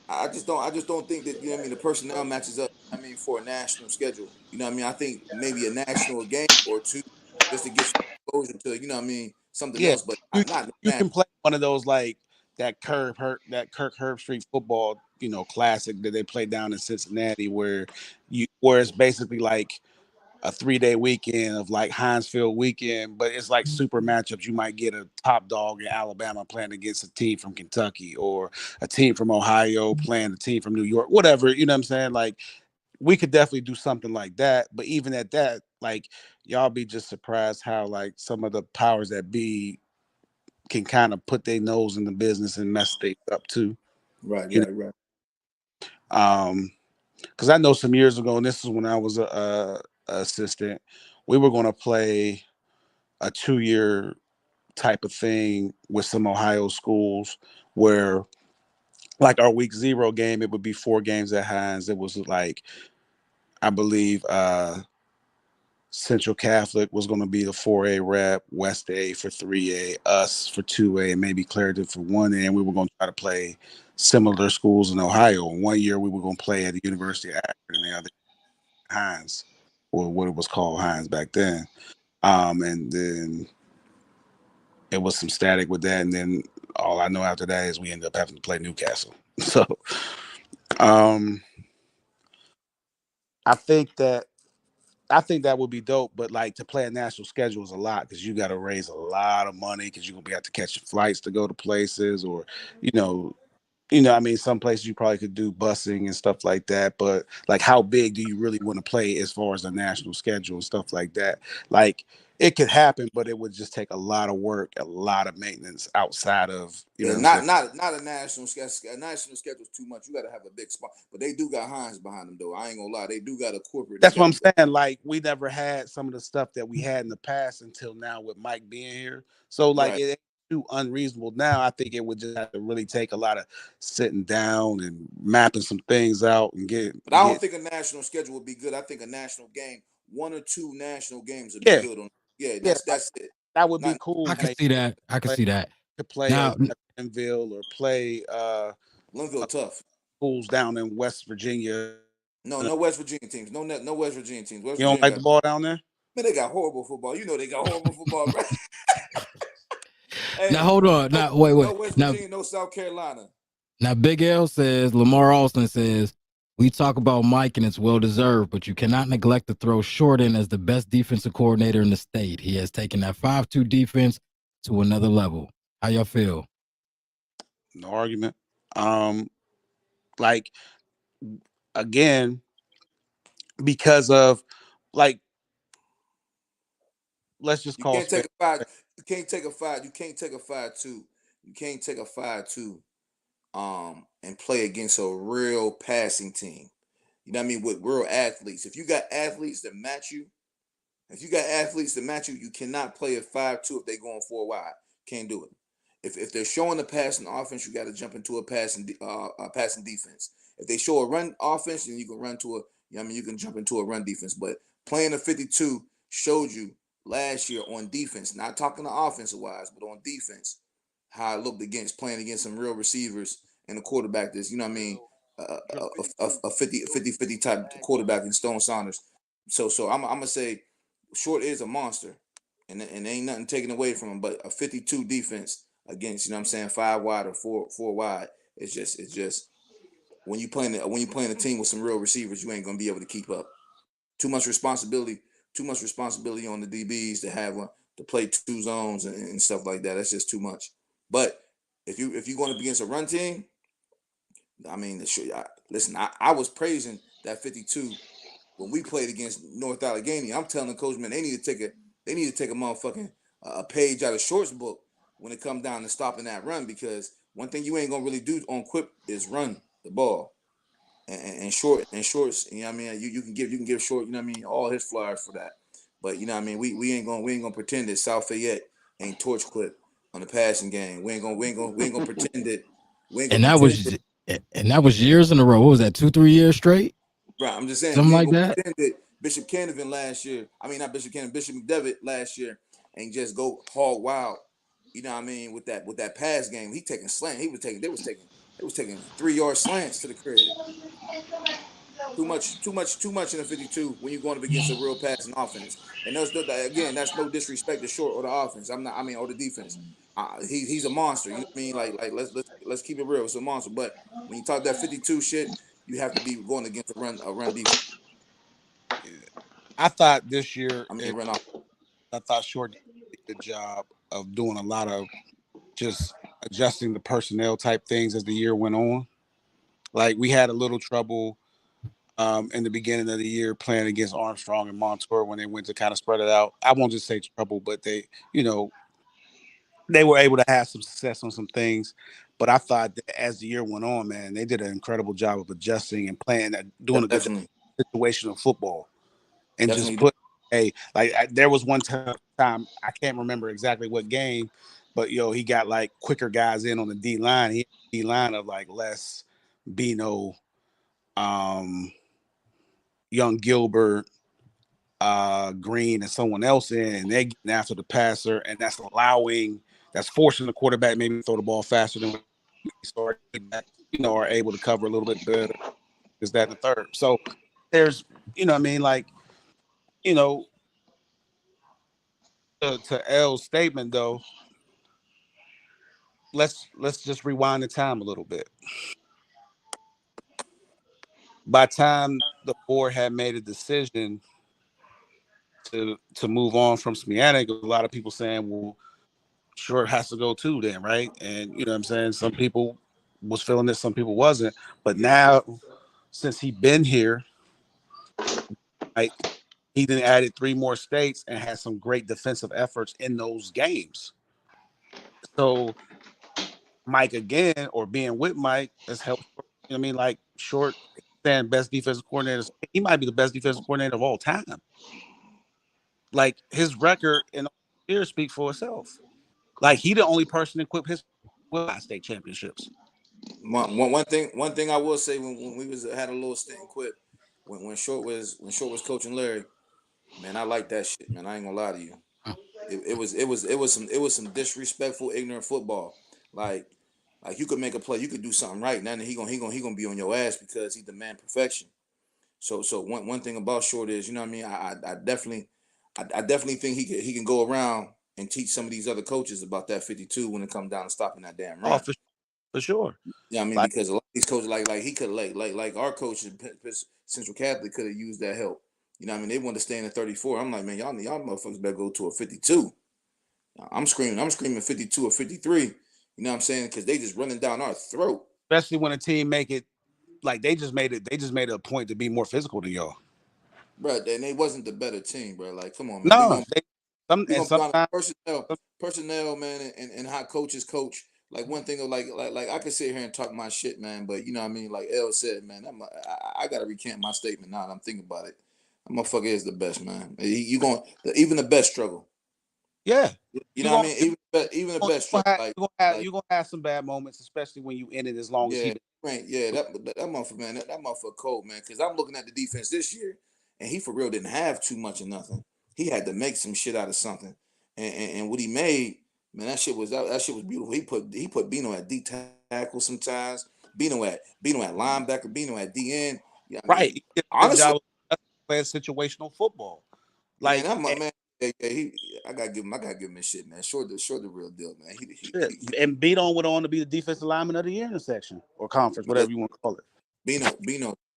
I just don't think that the personnel matches up. For a national schedule, I think maybe a national game or two just to get some exposure to something Yeah, else, but you, not you national. can play one of those like that Kirk Herbstreit football, classic that they play down in Cincinnati, where it's basically like a 3-day weekend of like Heinz Field weekend, but it's like super matchups. You might get a top dog in Alabama playing against a team from Kentucky, or a team from Ohio playing a team from New York, whatever. You know what I'm saying? Like, we could definitely do something like that. But even at that, like, y'all be just surprised how like some of the powers that be can kind of put their nose in the business and mess things up too. Right. Because I know some years ago, and this is when I was a assistant, we were going to play a 2-year type of thing with some Ohio schools where, like, our week 0 game, it would be 4 games at Hines. It was like, I believe Central Catholic was going to be the 4A rep, West A for 3A, us for 2A, and maybe Clarendon for 1A. And we were going to try to play similar schools in Ohio. And 1 year we were going to play at the University of Akron, and the other Hines, or what it was called Hines back then. And then it was some static with that. And then all I know after that is we ended up having to play Newcastle. So I think that I think that would be dope, but like to play a national schedule is a lot because you got to raise a lot of money because you're gonna be able to catch flights to go to places, or you know, I mean, some places you probably could do busing and stuff like that. But like, how big do you really want to play as far as the national schedule and stuff like that? Like, it could happen, but it would just take a lot of work, a lot of maintenance outside of, you know Yeah, what I'm saying? not a national schedule. A national schedule is too much. You got to have a big spot, but they do got Hines behind them though. I ain't gonna lie, they do got a corporate. They That's what got I'm saying. Like, we never had some of the stuff that we had in the past until now with Mike being here. So like, right. it ain't too unreasonable now. I think it would just have to really take a lot of sitting down and mapping some things out and But I don't get think a national schedule would be good. I think a national game, one or two national games would be yeah, good on. Yeah, yeah, like that's it. that would be Not cool. I can Like see that. I can play, see that. to play Now, a Glenville or play Linville tough. schools down in West Virginia. No, no West Virginia teams. No West Virginia teams. West You don't Virginia like got the ball down there? man. They got horrible football. You know they got horrible football. Bro. now Hey, hold on. no, Now wait, no wait. West Now, Virginia, no South Carolina. now Big L says Lamar Alston says we talk about Mike and it's well deserved, but you cannot neglect to throw Short in as the best defensive coordinator in the state. He has taken that 5-2 defense to another level. How y'all feel? No argument. Um, like again, because of like let's just You call can't take spade. a five. You can't take a five. You can't take a 5-2. You can't take a 5-2. And play against a real passing team. You know what I mean? With real athletes. If you got athletes that match you, you cannot play a 5-2 if they going four wide. Can't do it. If they're showing a passing offense, you got to jump into a passing defense. If they show a run offense, then you can run to a. You know what I mean, you can jump into a run defense. But playing a 52 showed you last year on defense. Not talking to offensive wise, but on defense, how I looked against playing against some real receivers and a quarterback that's, you know what I mean, a 50 type quarterback in Stone Saunders. So I'm gonna say Short is a monster, and ain't nothing taken away from him. But a 52 defense against, you know what I'm saying, five wide or four wide, it's just when you playing a team with some real receivers, you ain't gonna be able to keep up. Too much responsibility, too much responsibility on the DBs to have to play two zones and stuff like that. That's just too much. But if you're going to be against a run team, I mean, listen, I was praising that 52 when we played against North Allegheny. I'm telling the coach, man, they need to take a motherfucking a page out of Short's book when it comes down to stopping that run, because one thing you ain't gonna really do on Quip is run the ball. And Shorts, you know what I mean, you can give Short, you know what I mean, all his flyers for that. But you know what I mean, we ain't gonna pretend that South Fayette ain't torch Quip on the passing game. We ain't gonna pretend that we ain't gonna And that pretend was that. and that was years in a row. What was that? 2-3 years straight? Right, I'm just saying Something we ain't like gonna that. pretend that Bishop Canevin last year. I mean, not Bishop Canevin, Bishop McDevitt last year, and just go hog wild. You know what I mean, with that pass game, he taking slant. They was taking 3 yard slants to the crib. Too much in the 52 when you're going up against a real passing offense. And that's no disrespect to Short or the offense. I'm not. I mean, or the defense. He's a monster. You know what I mean? Like let's keep it real. It's a monster. But when you talk that 52 shit, you have to be going against a run defense. I thought this year, I mean, run off. I thought Short did a good job of doing a lot of just adjusting the personnel type things as the year went on. Like we had a little trouble in the beginning of the year playing against Armstrong and Montour when they went to kind of spread it out. I won't just say trouble, but you know, they were able to have some success on some things. But I thought that as the year went on, man, they did an incredible job of adjusting and playing, doing a good job Definitely, of situational football, and just definitely. put. Hey, like there was one time I can't remember exactly what game, but he got like quicker guys in on the D line. He had a D line of like Les, Bino, um, Young Gilbert, Green, and someone else in, and they're getting after the passer, and that's forcing the quarterback maybe to throw the ball faster than we start, are able to cover a little bit better. Is that the third? So there's, what I mean, like, you know, to L's statement though, let's just rewind the time a little bit. By the time the board had made a decision, to move on from Smianik, a lot of people saying, well, Short has to go too then, right? And you know what I'm saying? Some people was feeling this, some people wasn't. But now, since he been here, like he then added 3 more states and had some great defensive efforts in those games. So Mike again, or being with Mike, has helped. You know what I mean? Like Short saying best defensive coordinator. He might be the best defensive coordinator of all time. Like his record in years speak for itself. Like he the only person to equip his state championships. One thing I will say when we had a little stint in Quip, when Short was coaching Larry, man, I like that shit, man. I ain't gonna lie to you. It was some disrespectful, ignorant football. Like you could make a play, you could do something right, now he gonna be on your ass because he demand perfection. So one thing about Short is, you know what I mean. I definitely think he can go around and teach some of these other coaches about that 52 when it comes down to stopping that damn run. Oh, for sure. Yeah, I mean, like, because a lot of these coaches, like he could like our coaches, Central Catholic could have used that help. You know what I mean? They want to stay in the 34. I'm like, man, y'all motherfuckers better go to a 52. I'm screaming 52 or 53. You know what I'm saying? Because they just running down our throat. Especially when a team make it, like they just made it a point to be more physical than y'all. Bro, and they wasn't the better team, bro. Like, come on, man. No, we gonna be on personnel, man, and how coaches coach. Like one thing of like I could sit here and talk my shit, man, but you know what I mean. Like L said, man, I gotta recant my statement now that I'm thinking about it. That motherfucker is the best, man. Even the best struggle. Yeah, you know what I mean. Even the best struggle. You're gonna have some bad moments, especially when you end it as long as he. Right, yeah, that motherfucker, man, that motherfucker cold, man. Because I'm looking at the defense this year, and he for real didn't have too much of nothing. He had to make some shit out of something, and what he made, man, that shit was beautiful. He put Bino at D tackle sometimes, Bino at linebacker, Bino at DN. Yeah, I mean, right. honestly, playing situational football. Like, man, I gotta give him his shit, man. Short the real deal, man. And Bino went on to be the defensive lineman of the year in the section or conference, whatever you want to call it.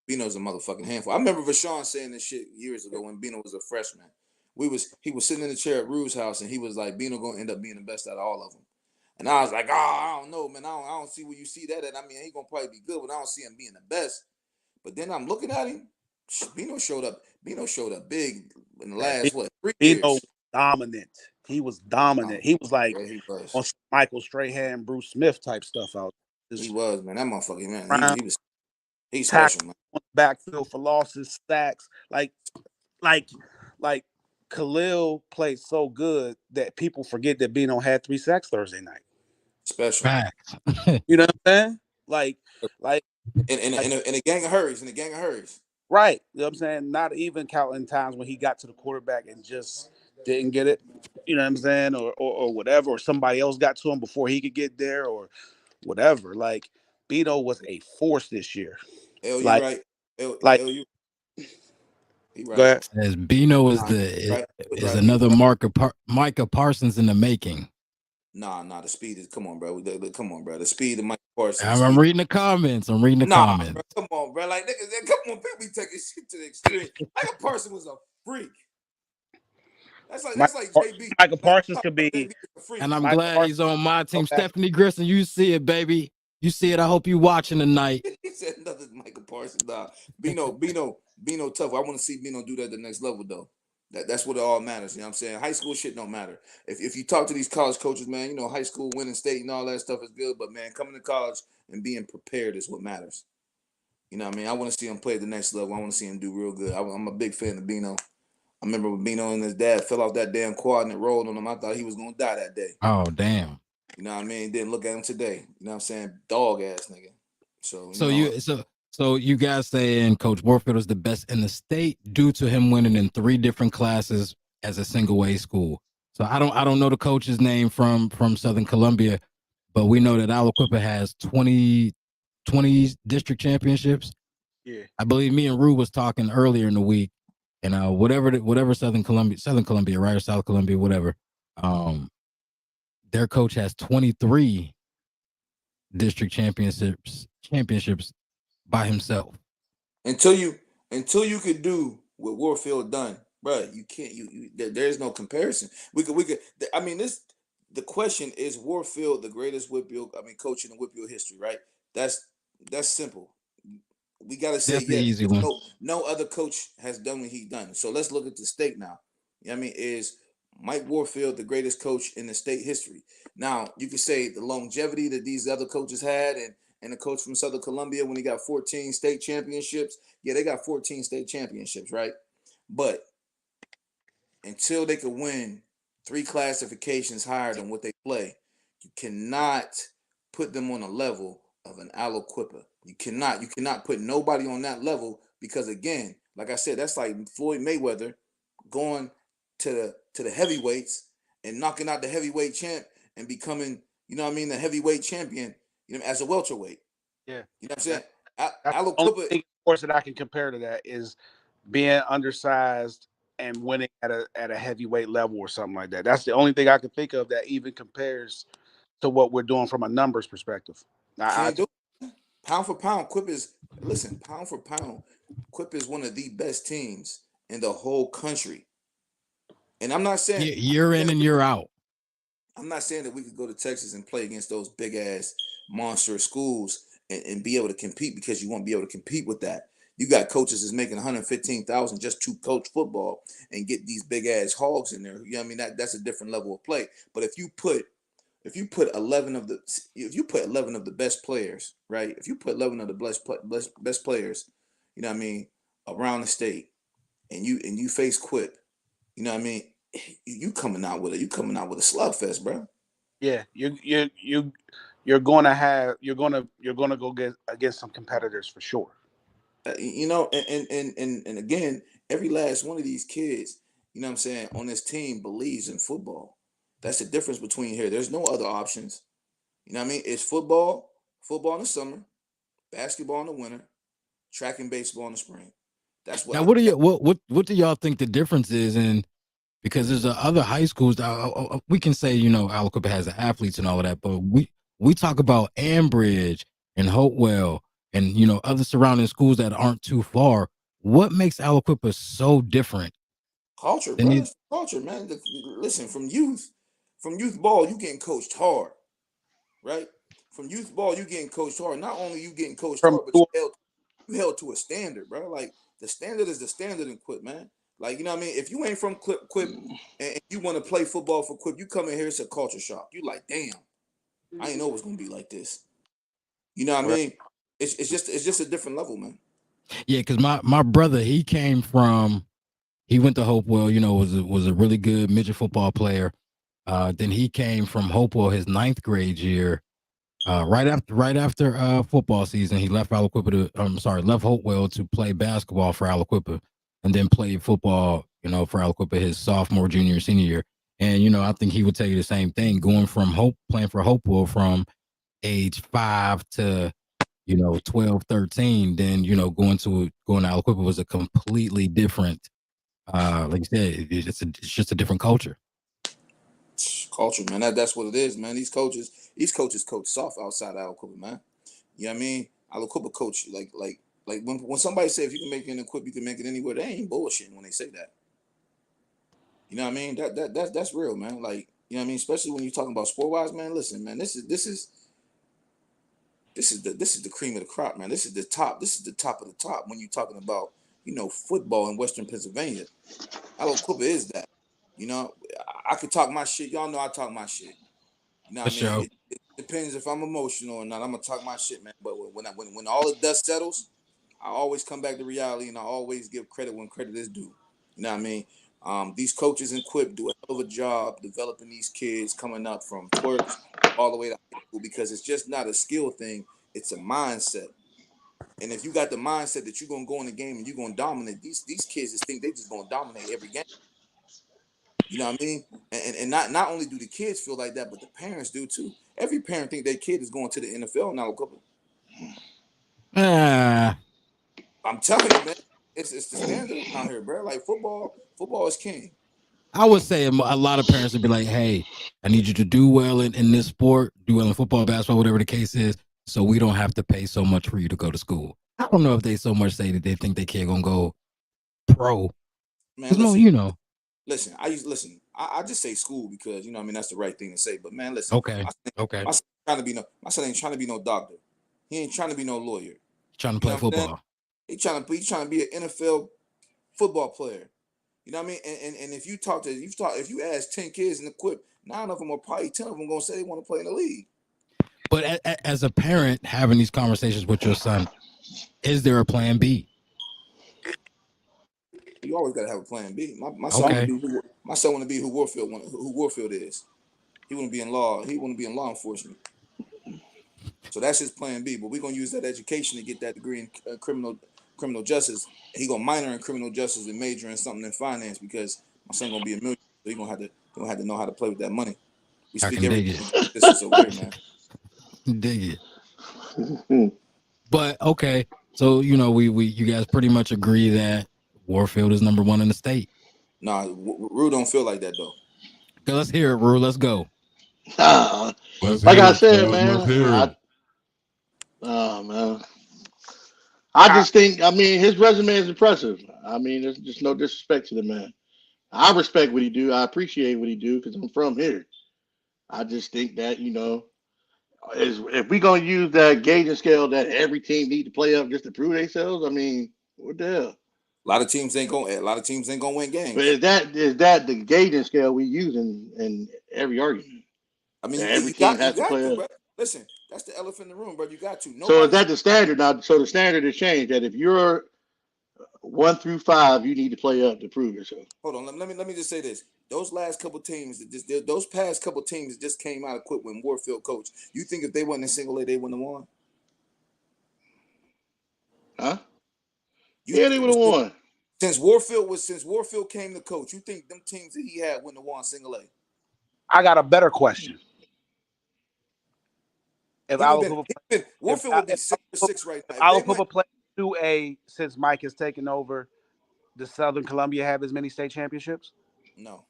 Bino's a motherfucking handful. I remember Rashawn saying this shit years ago when Bino was a freshman. He was sitting in the chair at Rue's house, and he was like, Bino gonna end up being the best out of all of them. And I was like, oh, I don't know, man. I don't see where you see that at. I mean, he gonna probably be good, but I don't see him being the best. But then I'm looking at him. Bino showed up big in the last 3 years. Bino was dominant. He was dominant. He was like on Michael Strahan, Bruce Smith type stuff out. He was, man. That motherfucker, man. He's special, man. On the backfield for losses, sacks. Like Khalil played so good that people forget that Bino had 3 sacks Thursday night. Special. You know what I'm saying? Like in a gang of hurries. Right. You know what I'm saying? Not even counting times when he got to the quarterback and just didn't get it. You know what I'm saying? Or whatever. Or somebody else got to him before he could get there or whatever. Like, Bino was a force this year. You're right. You're right. Go ahead. As Bino is another Micah Parsons in the making. Nah, the speed is come on, bro. Come on, bro. The speed of Micah Parsons. I'm reading the comments. Comments. Bro, come on, bro. Like niggas, come on, people be taking shit to the extreme. Micah Parsons was a freak. That's like JB. Micah Parsons could be. And I'm glad he's on my team. Okay. Stephanie Grissom, you see it, baby. You see it. I hope you watching tonight. He said nothing, Micah Parsons. Nah, Bino tough. I want to see Bino do that at the next level, though. That's what it all matters. You know what I'm saying? High school shit don't matter. If you talk to these college coaches, man, you know, high school winning state and all that stuff is good, but man, coming to college and being prepared is what matters. You know what I mean? I want to see him play at the next level. I want to see him do real good. I'm a big fan of Bino. I remember when Bino and his dad fell off that damn quad and it rolled on him. I thought he was going to die that day. Oh, damn. You know what I mean? Didn't look at him today. You know what I'm saying? Dog ass nigga. So you guys saying Coach Warfield is the best in the state due to him winning in 3 different classes as a single A school. So I don't know the coach's name from Southern Columbia, but we know that Aliquippa has 20 district championships. Yeah. I believe me and Rue was talking earlier in the week, and whatever Southern Columbia, right, or South Columbia, whatever. Their coach has 23 district championships by himself. Until you could do what Warfield done, bro. You can't. There's no comparison. We could. I mean, this. The question is Warfield the greatest WPIAL? I mean, coach in the WPIAL history, right? That's that's simple. We got to say That's the yes easy because one. no other coach has done what he done. So let's look at the state now. You know what I mean, is Mike Warfield the greatest coach in the state history? Now you can say the longevity that these other coaches had, and the coach from Southern Columbia when he got 14 state championships. Yeah, they got 14 state championships, right? But until they could win 3 classifications higher than what they play, you cannot put them on a level of an Aliquippa. You cannot put nobody on that level because again, like I said, that's like Floyd Mayweather going to the heavyweights and knocking out the heavyweight champ and becoming, you know what I mean, the heavyweight champion, you know, as a welterweight. Yeah, You know what I'm saying? that, that's the only Aliquippa, thing, of course, that I can compare to that is being undersized and winning at a heavyweight level or something like that. That's the only thing I can think of that even compares to what we're doing from a numbers perspective. I can't do it. Pound for pound, Quip is listen, pound for pound, Quip is one of the best teams in the whole country. And I'm not saying Year in and year out. I'm not saying that we could go to Texas and play against those big ass monster schools and be able to compete because you won't be able to compete with that. You got coaches that's making 115,000 just to coach football and get these big ass hogs in there. You know what I mean? That's a different level of play. But if you put 11 of the best players, right? If you put 11 of the best players, you know what I mean, around the state, and you face Quip, you know what I mean, you coming out with a slugfest, bro. Yeah, you're gonna go get against some competitors for sure. You know, and again, every last one of these kids, you know what I'm saying, on this team believes in football. That's the difference between here. There's no other options. You know what I mean? It's football in the summer, basketball in the winter, track and baseball in the spring. That's what Now, I. what do you what do y'all think the difference is in? Because there's other high schools that we can say, Aliquippa has the athletes and all of that, but we talk about Ambridge and Hopewell and other surrounding schools that aren't too far. What makes Aliquippa so different Culture, than bro. these? It's culture, man. Listen, from youth ball, you getting coached hard, right? From youth ball, you getting coached hard. Not only you getting coached From hard, but you held to a standard, bro. Like the standard is the standard in Quip, man. Like you know what I mean. If you ain't from Quip and you want to play football for Quip, you come in here, it's a culture shock. You like, damn, I didn't know it was gonna be like this. You know what I right. mean? It's just a different level, man. Yeah, because my brother, he went to Hopewell. Was a really good midget football player. Then he came from Hopewell his ninth grade year. Right after football season, he left left Hopewell to play basketball for Aliquippa, and then played football, for Aliquippa his sophomore, junior, senior year. And I think he would tell you the same thing. Going from playing for Hopewell from age 5 to 12, 13, then going to Aliquippa was a completely different. Like you said, it's just a different culture. Culture, man. That's what it is, man. These coaches coach soft outside of Aliquippa, man. You know what I mean? Aliquippa coach like when somebody say if you can make it in Quip, you can make it anywhere. They ain't bullshitting when they say that. You know what I mean? That's real, man. Like you know what I mean? Especially when you're talking about sport wise, man. Listen, man. This is the cream of the crop, man. This is the top. This is the top of the top when you're talking about football in Western Pennsylvania. Aliquippa is that. You know, I could talk my shit. Y'all know I talk my shit. You know For what I mean? sure. It depends if I'm emotional or not. I'm gonna talk my shit, man. But when all the dust settles, I always come back to reality, and I always give credit when credit is due. You know what I mean? These coaches in Quip do a hell of a job developing these kids coming up from twerks all the way to high school because it's just not a skill thing; it's a mindset. And if you got the mindset that you're gonna go in the game and you're gonna dominate, these kids just think they just gonna dominate every game. You know what I mean? And not only do the kids feel like that, but the parents do too. Every parent think their kid is going to the NFL now. Ah, I'm telling you, man, it's the standard out here, bro. Like football is king. I would say a lot of parents would be like, "Hey, I need you to do well in this sport, do well in football, basketball, whatever the case is, so we don't have to pay so much for you to go to school." I don't know if they so much say that they think their kid gonna go pro. Man, Mo, listen. Listen, I just say school because you know I mean that's the right thing to say. But man, listen, Okay. my son my son ain't trying to be no doctor. He ain't trying to be no lawyer. Trying to You play know what I'm saying? football. He trying to be an NFL football player. You know what I mean? And if you ask 10 kids in the Quip, 9 of them are probably 10 of them gonna say they want to play in the league. But as a parent having these conversations with your son, is there a plan B? You always gotta have a plan B. My son Okay. want to be who Warfield is. He want to be in law. He want to be in law enforcement. So that's his plan B. But we're gonna use that education to get that degree in criminal justice. He gonna minor in criminal justice and major in something in finance because my son gonna be a millionaire. So he gonna have to know how to play with that money. We I speak can dig everything it. justice over here, man. Dig it. But okay. So, you guys pretty much agree that Warfield is number 1 in the state. Nah, Rue don't feel like that though. Okay, let's hear it, Rue. Let's go. Like I said, man. Man. I just think, I mean, his resume is impressive. I mean, there's just no disrespect to the man. I respect what he do. I appreciate what he do because I'm from here. I just think that, if we gonna use that gauging scale that every team need to play up just to prove themselves, I mean, what the hell? A lot of teams ain't gonna win But games. is that the gauging scale we use in every argument? I mean, That every you team got has to play to, up. bro. Listen, that's the elephant in the room, bro. You got to. So is Nobody. that the standard now? So the standard has changed that if you're 1 through 5, you need to play up to prove yourself. Hold on. Let me just say this. Those those past couple teams that just came out of quit when Warfield coach. You think if they wasn't in single A, they wouldn't have won? Huh? You Yeah, they would have won. since Warfield came to coach, you think them teams that he had wouldn't have won single A? I got a better question. If Warfield would be 6 for 6 right now. If Alapupa played 2A since Mike has taken over, does Southern Columbia have as many state championships? No.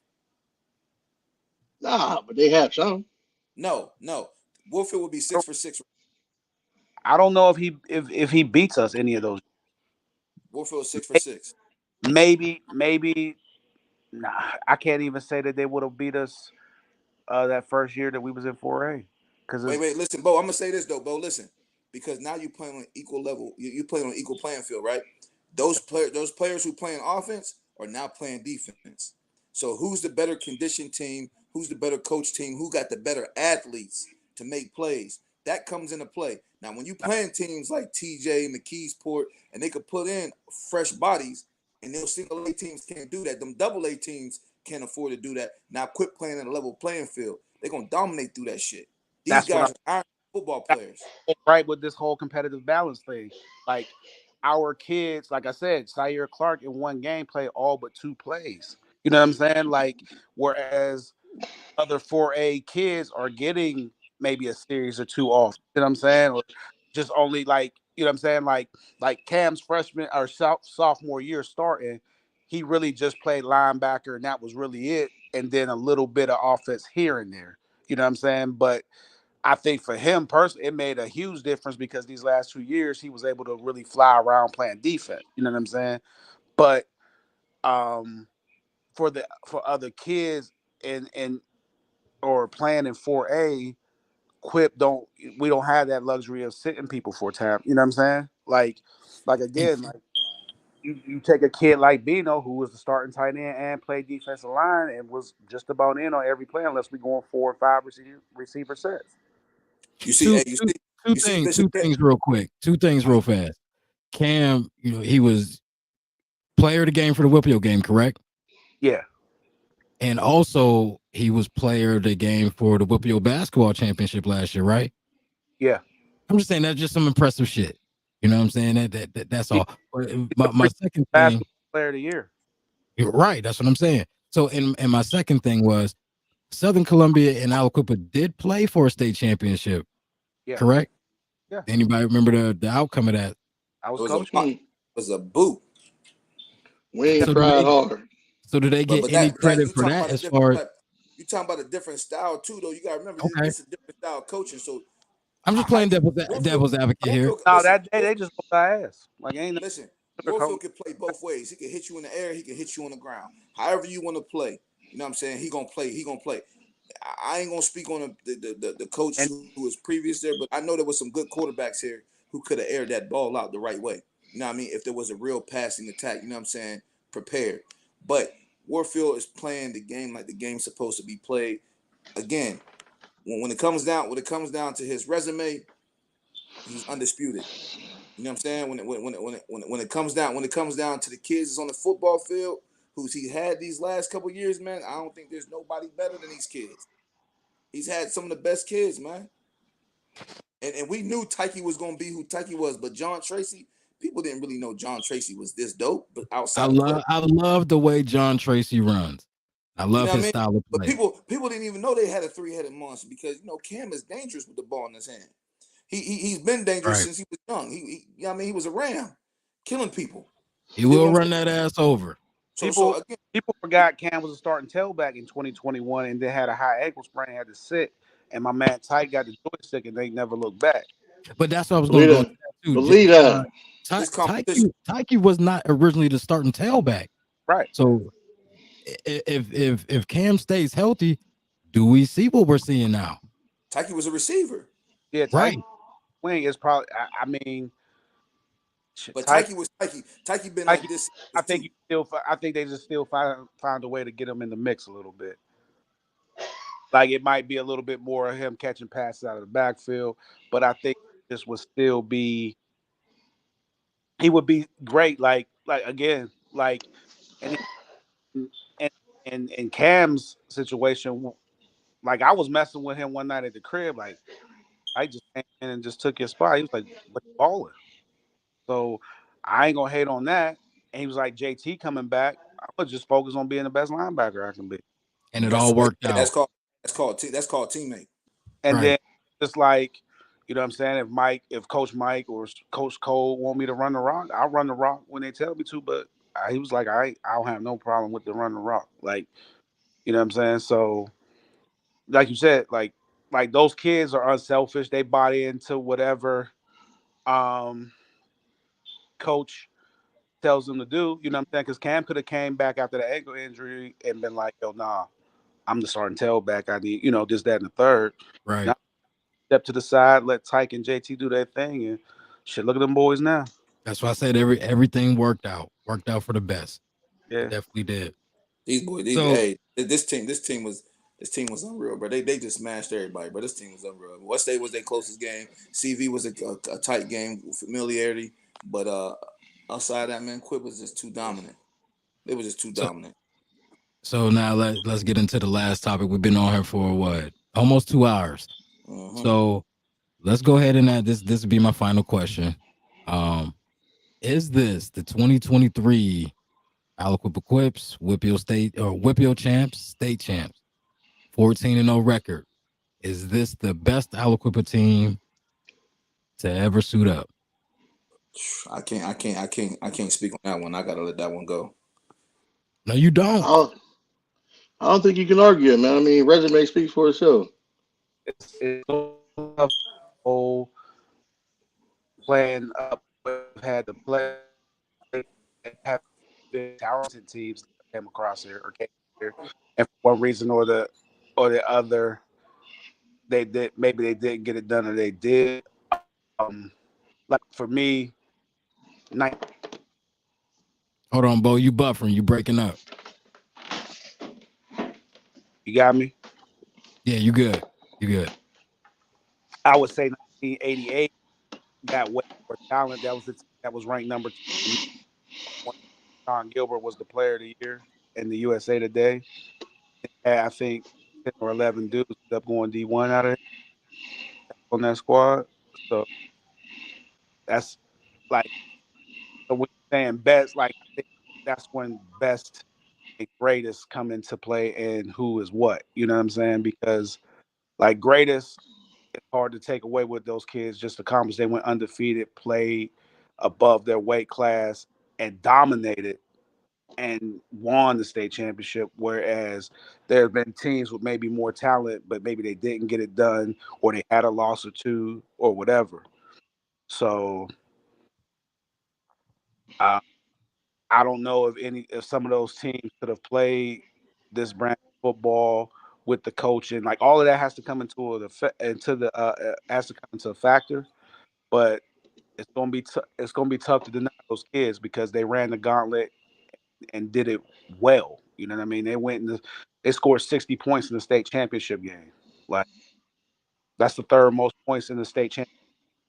Nah, but they have some. No. Warfield would be 6 for 6. I don't know if he beats us any of those. Warfield 6 for 6. Maybe. Nah, I can't even say that they would have beat us that first year that we was in 4A. Wait, listen, Bo. I'm gonna say this though, Bo. Listen, because now you playing on equal level. You playing on equal playing field, right? Those players who playing offense are now playing defense. So who's the better conditioned team? Who's the better coach team? Who got the better athletes to make plays? That comes into play. Now, when you playing teams like TJ and McKeesport, and they could put in fresh bodies, and those single A teams can't do that. Them double A teams can't afford to do that. Now, quit playing in a level playing field. They're gonna dominate through that shit. These That's what guys are football players. right with this whole competitive balance thing. Like our kids, like I said, Syer Clark in one game played all but 2 plays. You know what I'm saying? Like, whereas other 4A kids are getting maybe a series or 2 off. You know what I'm saying? Or just only like, you know what I'm saying? Like Cam's freshman or sophomore year starting, he really just played linebacker and that was really it. And then a little bit of offense here and there. You know what I'm saying? But I think for him personally, it made a huge difference because these last 2 years he was able to really fly around playing defense. You know what I'm saying? But for other kids and or playing in 4A, we don't have that luxury of sitting people for time. You know what I'm saying? Like again, like you take a kid like Bino who was the starting tight end and played defensive line and was just about in on every play unless we going 4 or 5 receiver sets. You see, Two things real quick. 2 things real fast. Cam, he was player of the game for the WPIAL game, correct? Yeah. And also he was player of the game for the WPIAL basketball championship last year, right? Yeah. I'm just saying that's just some impressive shit. You know what I'm saying? That's all. My second thing, player of the year. You're right. That's what I'm saying. So, and my second thing was Southern Columbia and Aliquippa did play for a state championship, correct? Yeah. Anybody remember the outcome of that? I was coaching. It was a boot. We ain't tried hard. So do they get any credit for that as far as you talking about a different style too, though? You gotta remember this is a different style of coaching. So I'm just playing devil's advocate here. No, that day they just whooped our ass. Like ain't listen. Warfield can play both ways. He can hit you in the air. He can hit you on the ground. However you want to play. You know what I'm saying? He gonna play. He gonna play. I ain't gonna speak on the coach And who was previous there, but I know there was some good quarterbacks here who could have aired that ball out the right way. You know what I mean? If there was a real passing attack, you know what I'm saying? Prepared. But Warfield is playing the game like the game's supposed to be played. Again, when it comes down to his resume, he's undisputed. You know what I'm saying? When it comes down to the kids that's on the football field, who's he had these last couple years, man, I don't think there's nobody better than these kids. He's had some of the best kids, man. And we knew Tyke was gonna be who Tyke was, but John Tracy, people didn't really know John Tracy was this dope, but outside of play, I love the way John Tracy runs. I you love know what I his mean? style of But play. people didn't even know they had a three-headed monster because Cam is dangerous with the ball in his hand. He's been dangerous Right. since he was young. You know what I mean, he was a ram, killing people. He You know will what I'm run saying? that ass over. So again, People forgot Cam was a starting tailback in 2021 and then had a high ankle sprain, had to sit. And my man Tyke got the joystick and they never looked back. But that's what I was going Believe to go that. to too. Believe that. this competition. Tyke was not originally the starting tailback. Right. So if Cam stays healthy, do we see what we're seeing now? Tyke was a receiver, Yeah, Tyke Right. wing is probably. I mean, but Tyke. Tyke was Tyke. Tyke been Tyke. like this I since think too. you still. I think they just still find a way to get him in the mix a little bit. Like it might be a little bit more of him catching passes out of the backfield, but I think this would still be. He would be great. Like again, like, and and in Cam's situation, like I was messing with him one night at the crib, like I just came in and just took his spot. He was like, "But you balling." So I ain't gonna hate on that. And he was like, JT coming back. I was just focused on being the best linebacker I can be. And it That's all what worked yeah, out. that's called teammate. And Right. then just like, you know what I'm saying? If Coach Mike or Coach Cole want me to run the rock, I'll run the rock when they tell me to. But he was like, I don't have no problem with the run the rock. Like, you know what I'm saying? So, like you said, like those kids are unselfish. They bought into whatever um coach tells them to do. You know what I'm saying? Because Cam could have came back after the ankle injury and been like, yo, nah, I'm the starting tailback. I need, this, that, and the third. Right. Now step to the side, let Tyke and JT do their thing, and shit. Look at them boys now. That's why I said everything worked out. Worked out for the best. It Yeah, definitely did. These boys, So this team was unreal, bro. They just smashed everybody, but this team was unreal. What State was their closest game. CV was a tight game, familiarity, but outside that, man, Quip was just too dominant. They were just too so dominant. so now let's get into the last topic. We've been on here for what? Almost 2 hours. Mm-hmm. So let's go ahead and add this. This would be my final question. Is this the 2023 Aliquip Equips, WPIAL State or WPIAL champs, state champs, 14-0 record? Is this the best Aliquippa team to ever suit up? I can't speak on that one. I gotta let that one go. No, you I don't. don't, I don't think you can argue it, man. I mean, resume speaks for itself. it's so tough. Oh, playing up, had to play and have been talented teams that came across here or came here, and for one reason or the other, maybe they didn't get it done or they did. Like for me, Hold on, Bo. You buffering. You breaking up. you got me. Yeah, you good. You good. I would say 1988 got way more talent. That was the team that was ranked number 2. John Gilbert was the player of the year in the USA Today. And I think 10 or 11 dudes ended up going D1 out of it on that squad. So that's like, so when you're saying best, like I think that's when best and greatest come into play and who is what. You know what I'm saying? Because like greatest, it's hard to take away what those kids just accomplished. They went undefeated, played above their weight class, and dominated and won the state championship. Whereas there have been teams with maybe more talent, but maybe they didn't get it done, or they had a loss or two, or whatever. So I don't know if some of those teams could have played this brand of football with the coaching. Like all of that has to come has to come into a factor. But it's gonna be tough to deny those kids because they ran the gauntlet and did it well. You know what I mean? They scored 60 points in the state championship game. Like that's the third most points in the state championship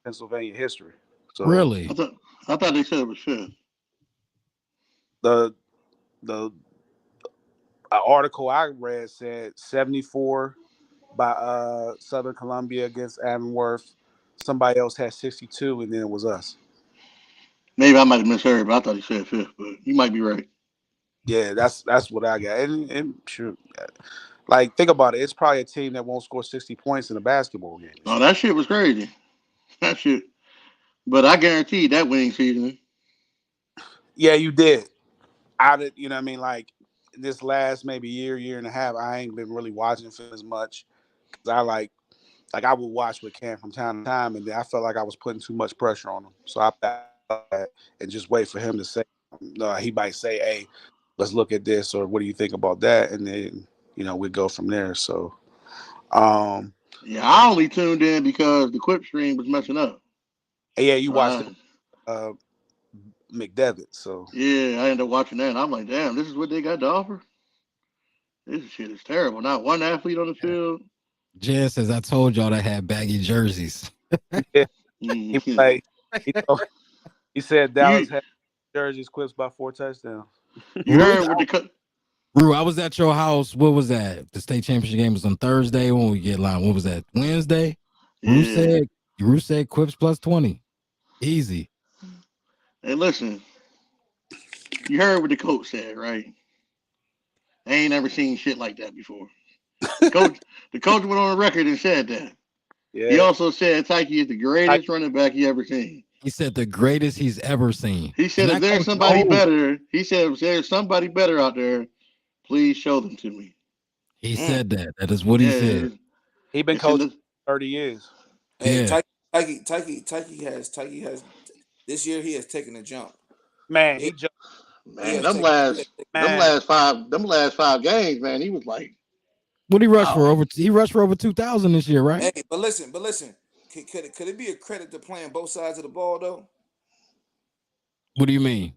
in Pennsylvania history. So I Really? thought I thought they said it was fifth. the the article I read said 74 by Southern Columbia against Avonworth. Somebody else had 62, and then it was us. Maybe I might have misheard, but I thought he said fifth. But you might be right. Yeah, that's what I got. And shoot, like think about it. It's probably a team that won't score 60 points in a basketball game this Oh, year. that shit was crazy. That shit. But I guarantee that winning season. Yeah, you did. I did. You know what I mean? Like this last maybe year and a half, I ain't been really watching film as much because I would watch with Cam from time to time, and then I felt like I was putting too much pressure on him. So I and just wait for him to say. No, he might say, "Hey, let's look at this," or "What do you think about that?" And then we go from there. So, um, Yeah, I only tuned in because the Quip stream was messing up. yeah, you So watched it, uh, McDevitt. So yeah, I ended up watching that, and I'm like, damn, this is what they got to offer. This shit is terrible. Not one athlete on the field. Jen says I told y'all I had baggy jerseys. yeah, he Mhm. like he, told- he said Dallas you had jerseys clips by 4 touchdowns. you Rue, heard what the Rue, I was at your house. What was that? The state championship game was on Thursday. When we get line, what was that? Wednesday. Rue yeah. said. Rue said Quips plus 20. Easy. Hey, listen, you heard what the coach said, right? I ain't never seen shit like that before. The coach, the coach went on the record and said that. He Yeah, also said Tyke is the like, greatest running back he ever seen. He said the greatest he's ever seen. He said And if that there's coach somebody old. better, he said if there's somebody better out there, please show them to me. He Mm. said that. That is what he Yeah, said. he been it's in coaching the 30 years. Hey, Yeah. Tyke has this year he has taken a jump. Man, He, he just he man. has taken he has taken, man. Them last five games, man. He was like, What he rushed for wow. over? He rushed for over 2,000 this year, right? hey, but listen, could it be a credit to playing both sides of the ball though? What do you mean?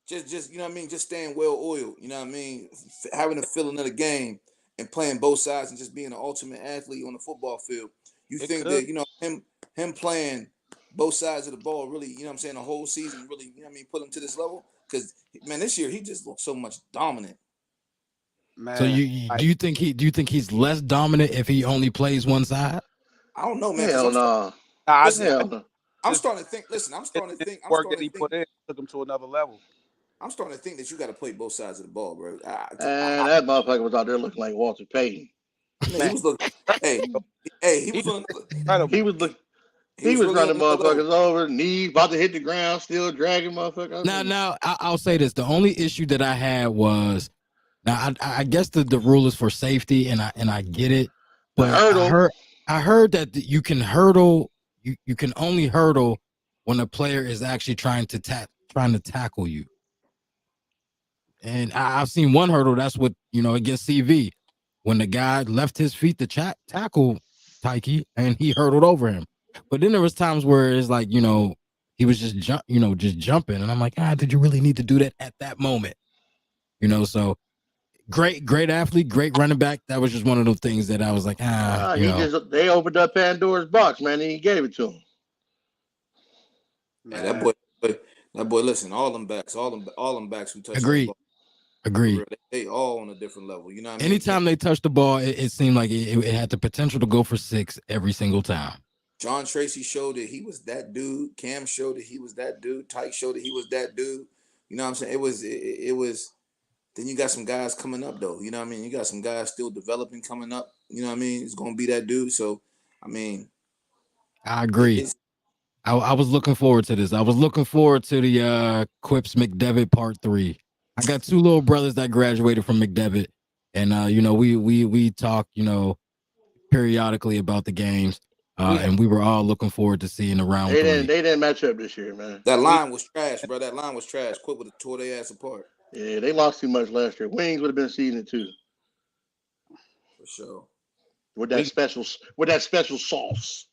Just you know what I mean, just staying well oiled, you know what I mean, having a feeling of the game and playing both sides and just being an ultimate athlete on the football field. You It think could. that him playing both sides of the ball really, you know what I'm saying, the whole season really, you know what I mean, put him to this level? Because man, this year he just looked so much dominant. So Man, do like you think he's less dominant if he only plays one side? I don't know, man, because Hell no. I listen, think Hell no. I'm just starting to think. Listen, his work that he put in took him to another level. I'm starting to think that you got to play both sides of the ball, bro. And that motherfucker was out there looking like Walter Payton. Man, he Man, was looking. Hey, incredible. he He was was on another. incredible. He was look. He He was was really on running another level. motherfuckers over, knees about to hit the ground, still dragging motherfuckers. Now, I'll say this: the only issue that I had was now I guess the rule is for safety, and I get it, The but hurdle. I heard that you can hurdle you can only hurdle when a player is actually trying to tackle you. And I've seen one hurdle. That's what against CV when the guy left his feet to tackle Tyke and he hurdled over him. But then there was times where it's like he was just just jumping, and I'm like, did you really need to do that at that moment? So great athlete, great running back. That was just one of those things that I was like, They opened up Pandora's box, man, and he gave it to him. Hey, Man, that boy. Listen, all them backs who touch that agreed, ball, for agreed. real, they all on a different level. You know what I mean? Anytime they touched the ball, it seemed like it had the potential to go for 6 every single time. John Tracy showed that he was that dude. Cam showed that he was that dude. Tyke showed that he was that dude. You know what I'm saying? It was. Then you got some guys coming up though. You know what I mean? You got some guys still developing coming up. You know what I mean? It's gonna be that dude. So I mean, I agree. it's I was looking forward to this. I was looking forward to the Quips McDevitt Part 3. I got 2 little brothers that graduated from McDevitt, and we talk periodically about the games. And we were all looking forward to seeing the round They 3. didn't match up this year, man. That line was trash, bro. That line was trash. Quit with the tore their ass apart. Yeah, they lost too much last year. Wings would have been season 2 for sure. with that special sauce.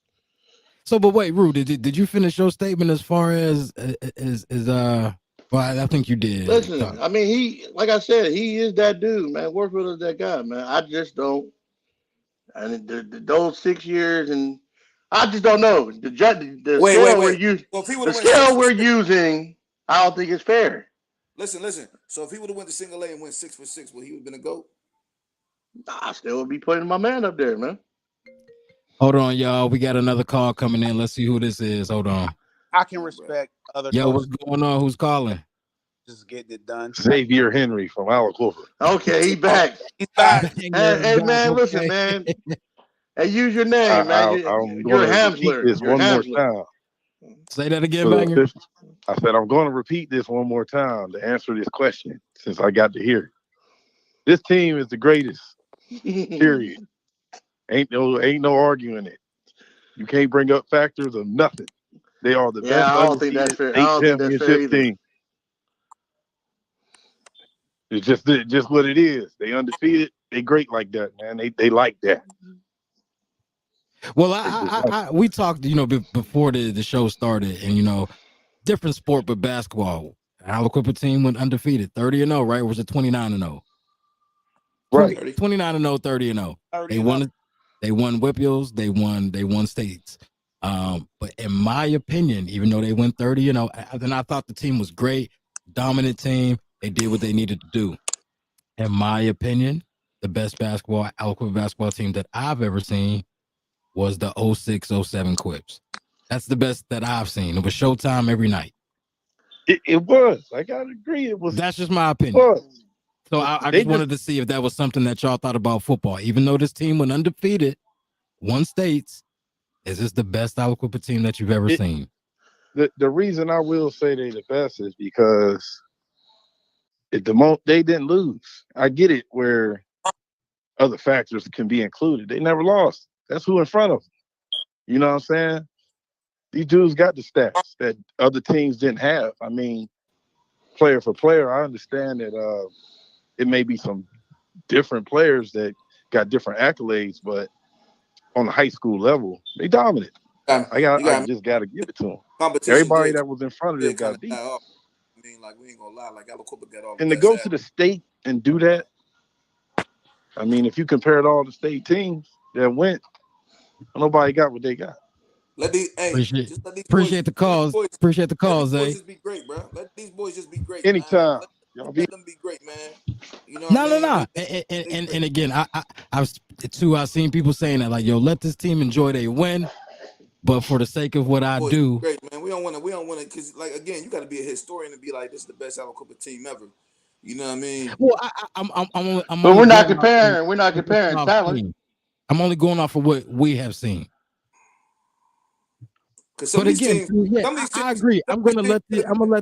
So, but wait, Rue, did you finish your statement as far as well, I think you did. Listen, I mean, like I said, he is that dude, man. Warfield is that guy, man. I just don't. And those 6 years, and I just don't know the scale we're using. I don't think it's fair. Listen. So if he would have went to single A and went 6 for 6, would he have been a GOAT? I still would be putting my man up there, man. Hold on, y'all. We got another call coming in. Let's see who this is. Hold on. I can respect other. Yo, what's going on? Who's calling? Just getting it done. Xavier Henry from Aliquipper. Okay, he back. He's back. Hey, man, okay. Listen, man. Hey, use your name, man. You're a Hamsler. This one more time. Say that again, Banger. I said I'm going to repeat this one more time to answer this question since I got to hear it. This team is the greatest. Period. Ain't no arguing it. You can't bring up factors of nothing. They are the best. I don't think that's fair. I don't think that's fair either. Team. It's just what it is. They undefeated. They great like that, man. They like that. Well, we talked, before the show started, and different sport, but basketball. Aliquipper team went undefeated, 30-0, right? Or was it 29-0? Right. 29-0, 30-0. They won WPIALs, they won states. But in my opinion, even though they went 30-0, then I thought the team was great, dominant team. They did what they needed to do. In my opinion, the best Aliquipper basketball team that I've ever seen was the 06-07 Quips. That's the best that I've seen. It was Showtime every night. It was. I gotta agree. It was. That's just my opinion. So I just wanted to see if that was something that y'all thought about football. Even though this team went undefeated, won states, is this the best Aliquipper team that you've ever seen? The reason I will say they're the best is because they didn't lose. I get it where other factors can be included. They never lost. That's who in front of them. You know what I'm saying? These dudes got the stats that other teams didn't have. I mean, player for player, I understand that it may be some different players that got different accolades, but on the high school level, they dominant. I just got to give it to them. Everybody that was in front of them got beat. I mean, like, we ain't gonna lie, like Aliquipper got all. And to go to the state and do that, I mean, if you compared all the state teams that went, nobody got what they got. Appreciate the calls. Appreciate the calls, Let these boys just be great, bro. Let these boys just be great. Anytime. Let them be great, man. No. And again, I've seen people saying that, like, yo, let this team enjoy they win. But for the sake of what I do, great, man. We don't want to, because, like, again, you got to be a historian to be like, this is the best Aliquipper team ever. You know what I mean? Well, I'm but we're not comparing. We're not comparing talent. I'm only going off of what we have seen. But again, I agree. I'm gonna let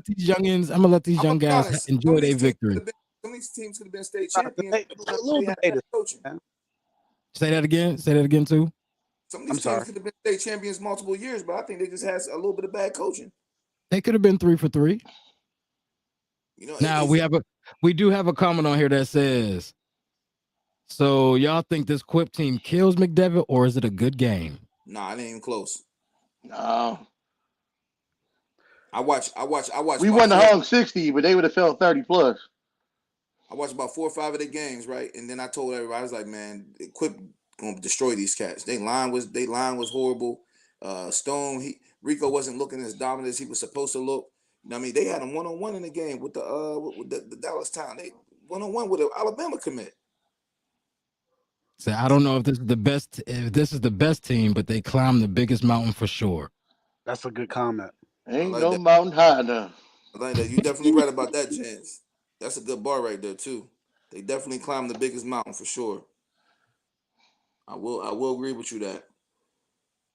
these young guys enjoy their victory. Some of these teams could have been state champions. Say that again too. Some of these teams could have been state champions multiple years, but I think they just had a little bit of bad coaching. They could have been 3 for 3. Now we do have a comment on here that says, so y'all think this Quip team kills McDevitt, or is it a good game? Nah, it ain't even close. No. I watch. We won the home 60, but they would have felt 30 plus. I watched about 4 or 5 of their games, right? And then I told everybody, I was like, man, Quip gonna destroy these cats. Their line was horrible. Rico wasn't looking as dominant as he was supposed to look. I mean, they had him 1-on-1 in the game with the Dallas Town. They 1-on-1 with an Alabama commit. So I don't know if this is the best team, but they climbed the biggest mountain for sure. That's a good comment. Ain't no mountain high enough. I like that. You definitely right about that, Jens. That's a good bar right there too. They definitely climbed the biggest mountain for sure. I will agree with you that.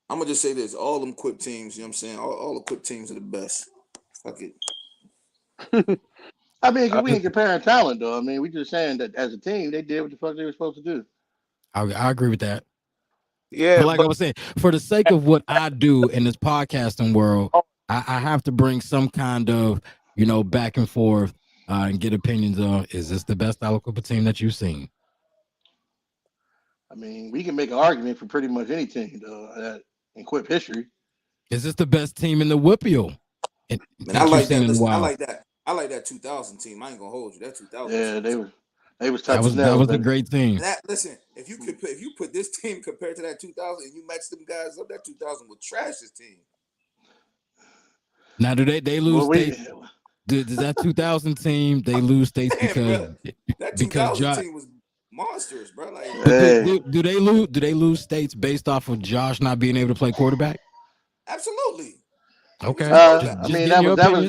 I'm gonna just say this: all them Quip teams, you know what I'm saying? All the Quip teams are the best. Fuck it. I mean, we ain't comparing talent though. I mean, we just saying that as a team, they did what the fuck they were supposed to do. I agree with that. Yeah, But like I was saying, for the sake of what I do in this podcasting world, I have to bring some kind of, back and forth and get opinions on, is this the best Aliquippa team that you've seen? I mean, we can make an argument for pretty much any team in Quip history. Is this the best team in the WPIAL Man, I that you've like seen that. in a Listen, I while? like that. I like that 2000 team. I ain't gonna hold you. That 2000 Yeah, team they was That tough as was that nails, was a baby. great team. listen, if you put this team compared to that 2000 and you match them guys up, that 2000 would trash this team. Now, do they lose Well, states? Does that 2000 team they lose states Man, because bro, that because 2000 Josh? team was monsters, bro. Like, hey, Do they lose states based off of Josh not being able to play quarterback? absolutely. He was a Okay, quarterback. I just mean getting your opinion.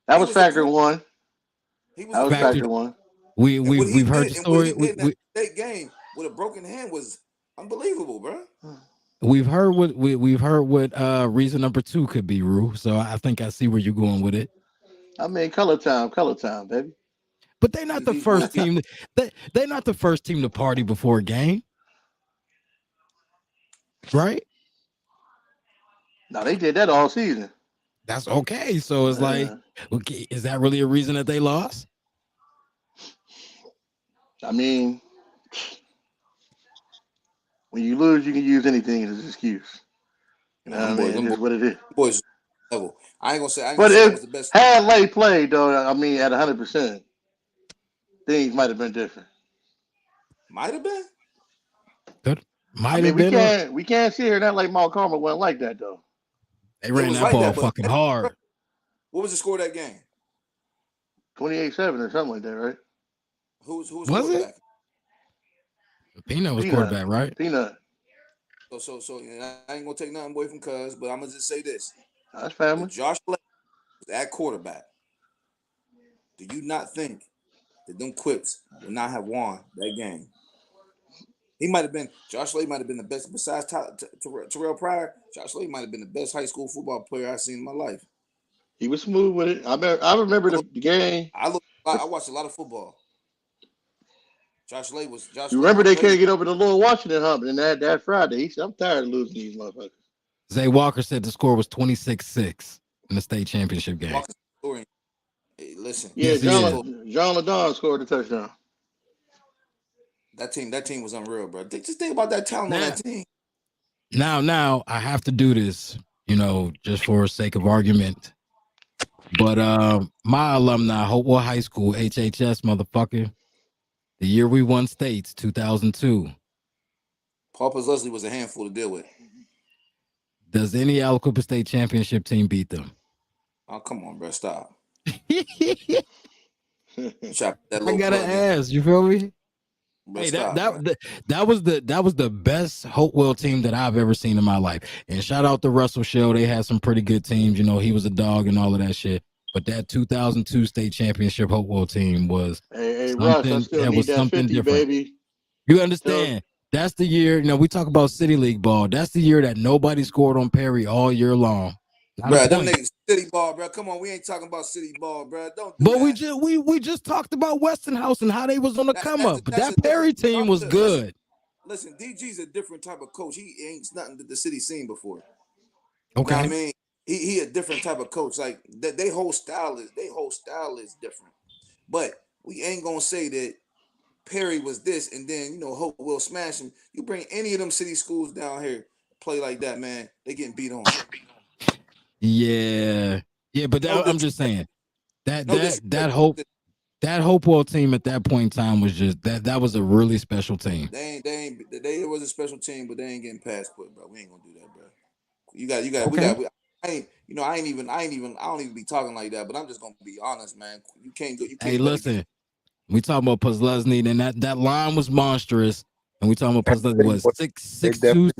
that He was was a factor quarterback. one. He was That a was Factor. factor quarterback. one. And what he We've heard did the and what he story. did in that state game with a broken hand was unbelievable, bro. We've heard what reason number 2 could be, Rue. So I think I see where you're going with it. I mean, color time, baby. But they're not the first team. They're not the first team to party before a game, right? No, they did that all season. That's okay. So it's like, okay, is that really a reason that they lost? I mean, when you lose, you can use anything as an excuse. You know what I mean? It's just what it is. Boys level. I ain't gonna say But that if was the best. had Lay played though, I mean, at 100%, things might have been different. Might have been. That I might mean, have been. we can't sit here and act like Mount Carmel wasn't like that though. They ran was that like ball that, but fucking hard. what was the score of that game? 28-7 or something like that, right? Who was Was it? quarterback? Peanut was quarterback, right? Peanut. So I ain't gonna take nothing away from Cuz, but I'm gonna just say this: That's family. if Josh Lay was at quarterback, do you not think that them Quips would not have won that game? He might have been. Josh Lay might have been the best besides Terrell Pryor. Josh Lay might have been the best high school football player I've seen in my life. He was smooth with it. I remember the game. I watched a lot of football. Josh Lay You remember they played. couldn't get over the Lord Washington hump, and that Friday, he said, "I'm tired of losing these motherfuckers." Zay Walker said the score was 26-6 in the state championship game. Hey, listen. Yeah, Yes, John Ladon scored the touchdown. That team was unreal, bro. Just think about that talent on that team. Now I have to do this, just for sake of argument. But my alumni, Hopewell High School, HHS, motherfucker, the year we won states, 2002. Paul Leslie was a handful to deal with. Does any Aliquippa State championship team beat them? Oh, come on, bro. Stop. I gotta ask. You feel me? Bro, hey, stop, that was the best Hopewell team that I've ever seen in my life. And shout out to Russell Shell. They had some pretty good teams. He was a dog and all of that shit. But that 2002 state championship Hopewell team was hey Russ, I still need that 50, different. baby. You understand? That's the year. We talk about City League ball. That's the year that nobody scored on Perry all year long. Bro, them niggas city ball, bro. Come on, we ain't talking about city ball, bro. Don't do that. we just talked about Westinghouse and how they was on the come up. But that Perry team was good. Listen, DG's a different type of coach. He ain't nothing that the city seen before. Okay, you know what I mean, he a different type of coach. Like that, they whole style is different. But we ain't gonna say that Perry was this and then Hope will smash him. You bring any of them city schools down here play like that, man, they getting beat on. Yeah, but I'm just saying that Hopewell team at that point in time was just that was a really special team. They was a special team, but they ain't getting past Quip, bro. We ain't gonna do that, bro. You got. Okay. I don't even be talking like that, but I'm just gonna be honest, man. You can't. Hey, listen, we talking about Puzzlesny, and that line was monstrous, and we talking about Puzzlesny was 6'2",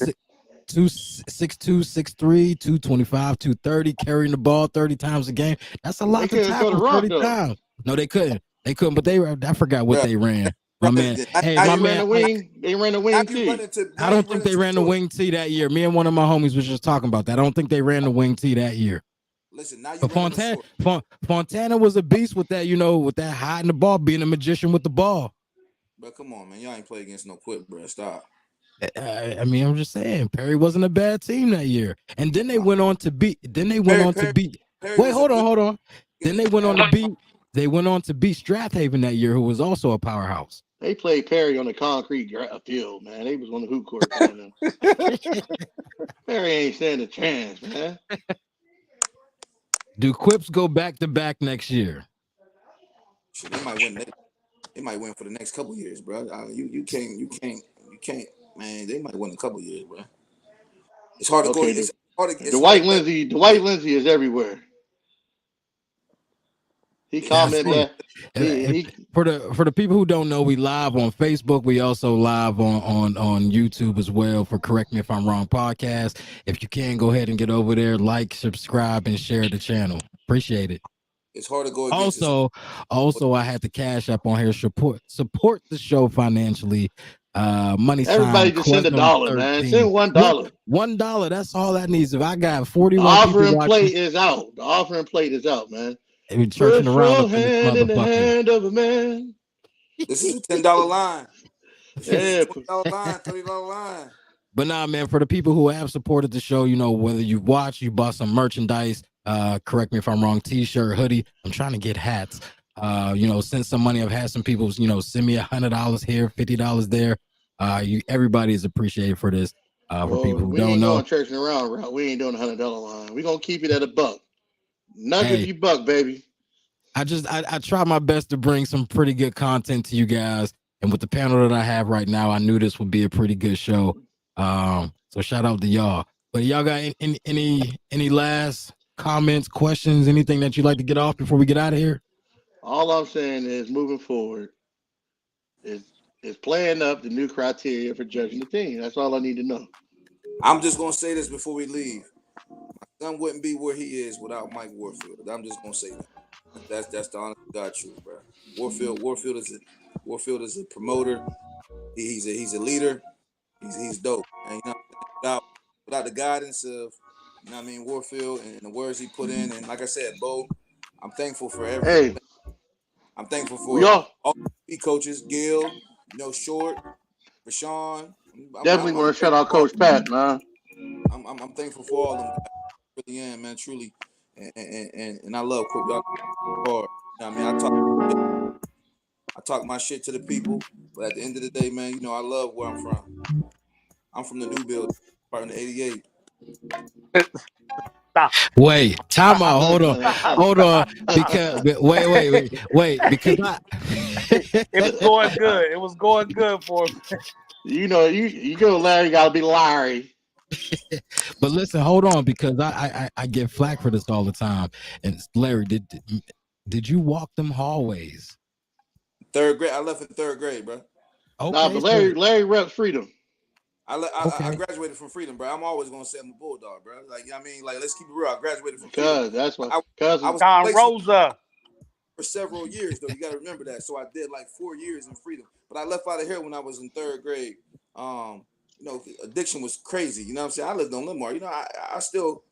6'2", 6'3", 225, 230, carrying the ball 30 times a game. That's a lot to tackle 30 times. No, they couldn't. But I forgot what they ran. My man. They ran the wing T. I don't think they ran the wing T that year. Me and one of my homies was just talking about that. I don't think they ran the wing T that year. Listen, now you but Fontana was a beast with that, with that hiding the ball, being a magician with the ball. But come on, man. Y'all ain't play against no Quip, bro. Stop. I mean, I'm just saying, Perry wasn't a bad team that year, and then they went on to beat. Then they went on to beat. Perry Wait, was a hold good on. Then they went on to beat. They went on to beat Strathaven that year, who was also a powerhouse. They played Perry on the concrete field, man. They was on the hoop court playing them. Perry ain't stand a chance, man. Do Quips go back to back next year? Shit, they might win. They might win for the next couple years, bro. You can't, man. They might win a couple years, bro. It's hard to go. Okay, It's hard to. It's hard Dwight to bet. Lindsay is everywhere. He commented that for the people who don't know, we live on Facebook. We also live on YouTube as well for Correct Me If I'm Wrong podcast. If you can, go ahead and get over there, like, subscribe, and share the channel. Appreciate it. It's hard to go against. Also, I had the cash up on here. Support the show financially. Money. Everybody just send $1, man. Send $1. $1. That's all that needs. If I got 41 the offering people watching, plate is out. The offering plate is out, man. They be churching around hand in the hand of a man. This is a $10 line. Yeah, $20 line, $30 line. But nah, man, for the people who have supported the show, you know, whether you watch, you bought some merchandise, correct me if I'm wrong, t-shirt, hoodie. I'm trying to get hats. You know, send some money. I've had some people, you know, send me $100 here, $50 there. Everybody is appreciated for this. For people who don't know, we ain't going churching around. We ain't doing a $100 line. We gonna keep it at $1. Nothing for you buck, baby. I try my best to bring some pretty good content to you guys. And with the panel that I have right now, I knew this would be a pretty good show. So shout out to y'all. But y'all got any last comments, questions, anything that you'd like to get off before we get out of here? All I'm saying is moving forward is playing up the new criteria for judging the team. That's all I need to know. I'm just gonna say this before we leave. My son wouldn't be where he is without Mike Warfield. I'm just gonna say that. That's the honest God truth, bro. Warfield is a promoter. He's a leader. He's dope. And you know, without the guidance of, you know what I mean, Warfield and the words he put in, and like I said, Bo, I'm thankful for everything. Hey, I'm thankful for all the coaches, Gil, you know, Short, Rashawn. Definitely want to shout out Coach Pat, man. I'm thankful for all of them guys. I really am, man, truly. And I love Quick Dog hard. You know what I mean, I talk my shit to the people, but at the end of the day, man, you know, I love where I'm from. I'm from the new build, part in the 88. Stop. Wait, time out. Hold on. Because wait. Because it was going good. It was going good for him. You know, you go, Larry. Gotta be Larry. But listen, hold on, because I get flack for this all the time. And Larry, did you walk them hallways? Third grade. I left in third grade, bro. Okay, nah, but Larry reps Freedom. I graduated from Freedom, bro. I'm always gonna say I'm a Bulldog, bro. Like, I mean, like, let's keep it real. I graduated from Freedom. That's what I was Don Rosa for several years, though. You got to remember that. So I did like 4 years in Freedom, but I left out of here when I was in third grade. You know, addiction was crazy. You know what I'm saying? I lived on Limar. You know,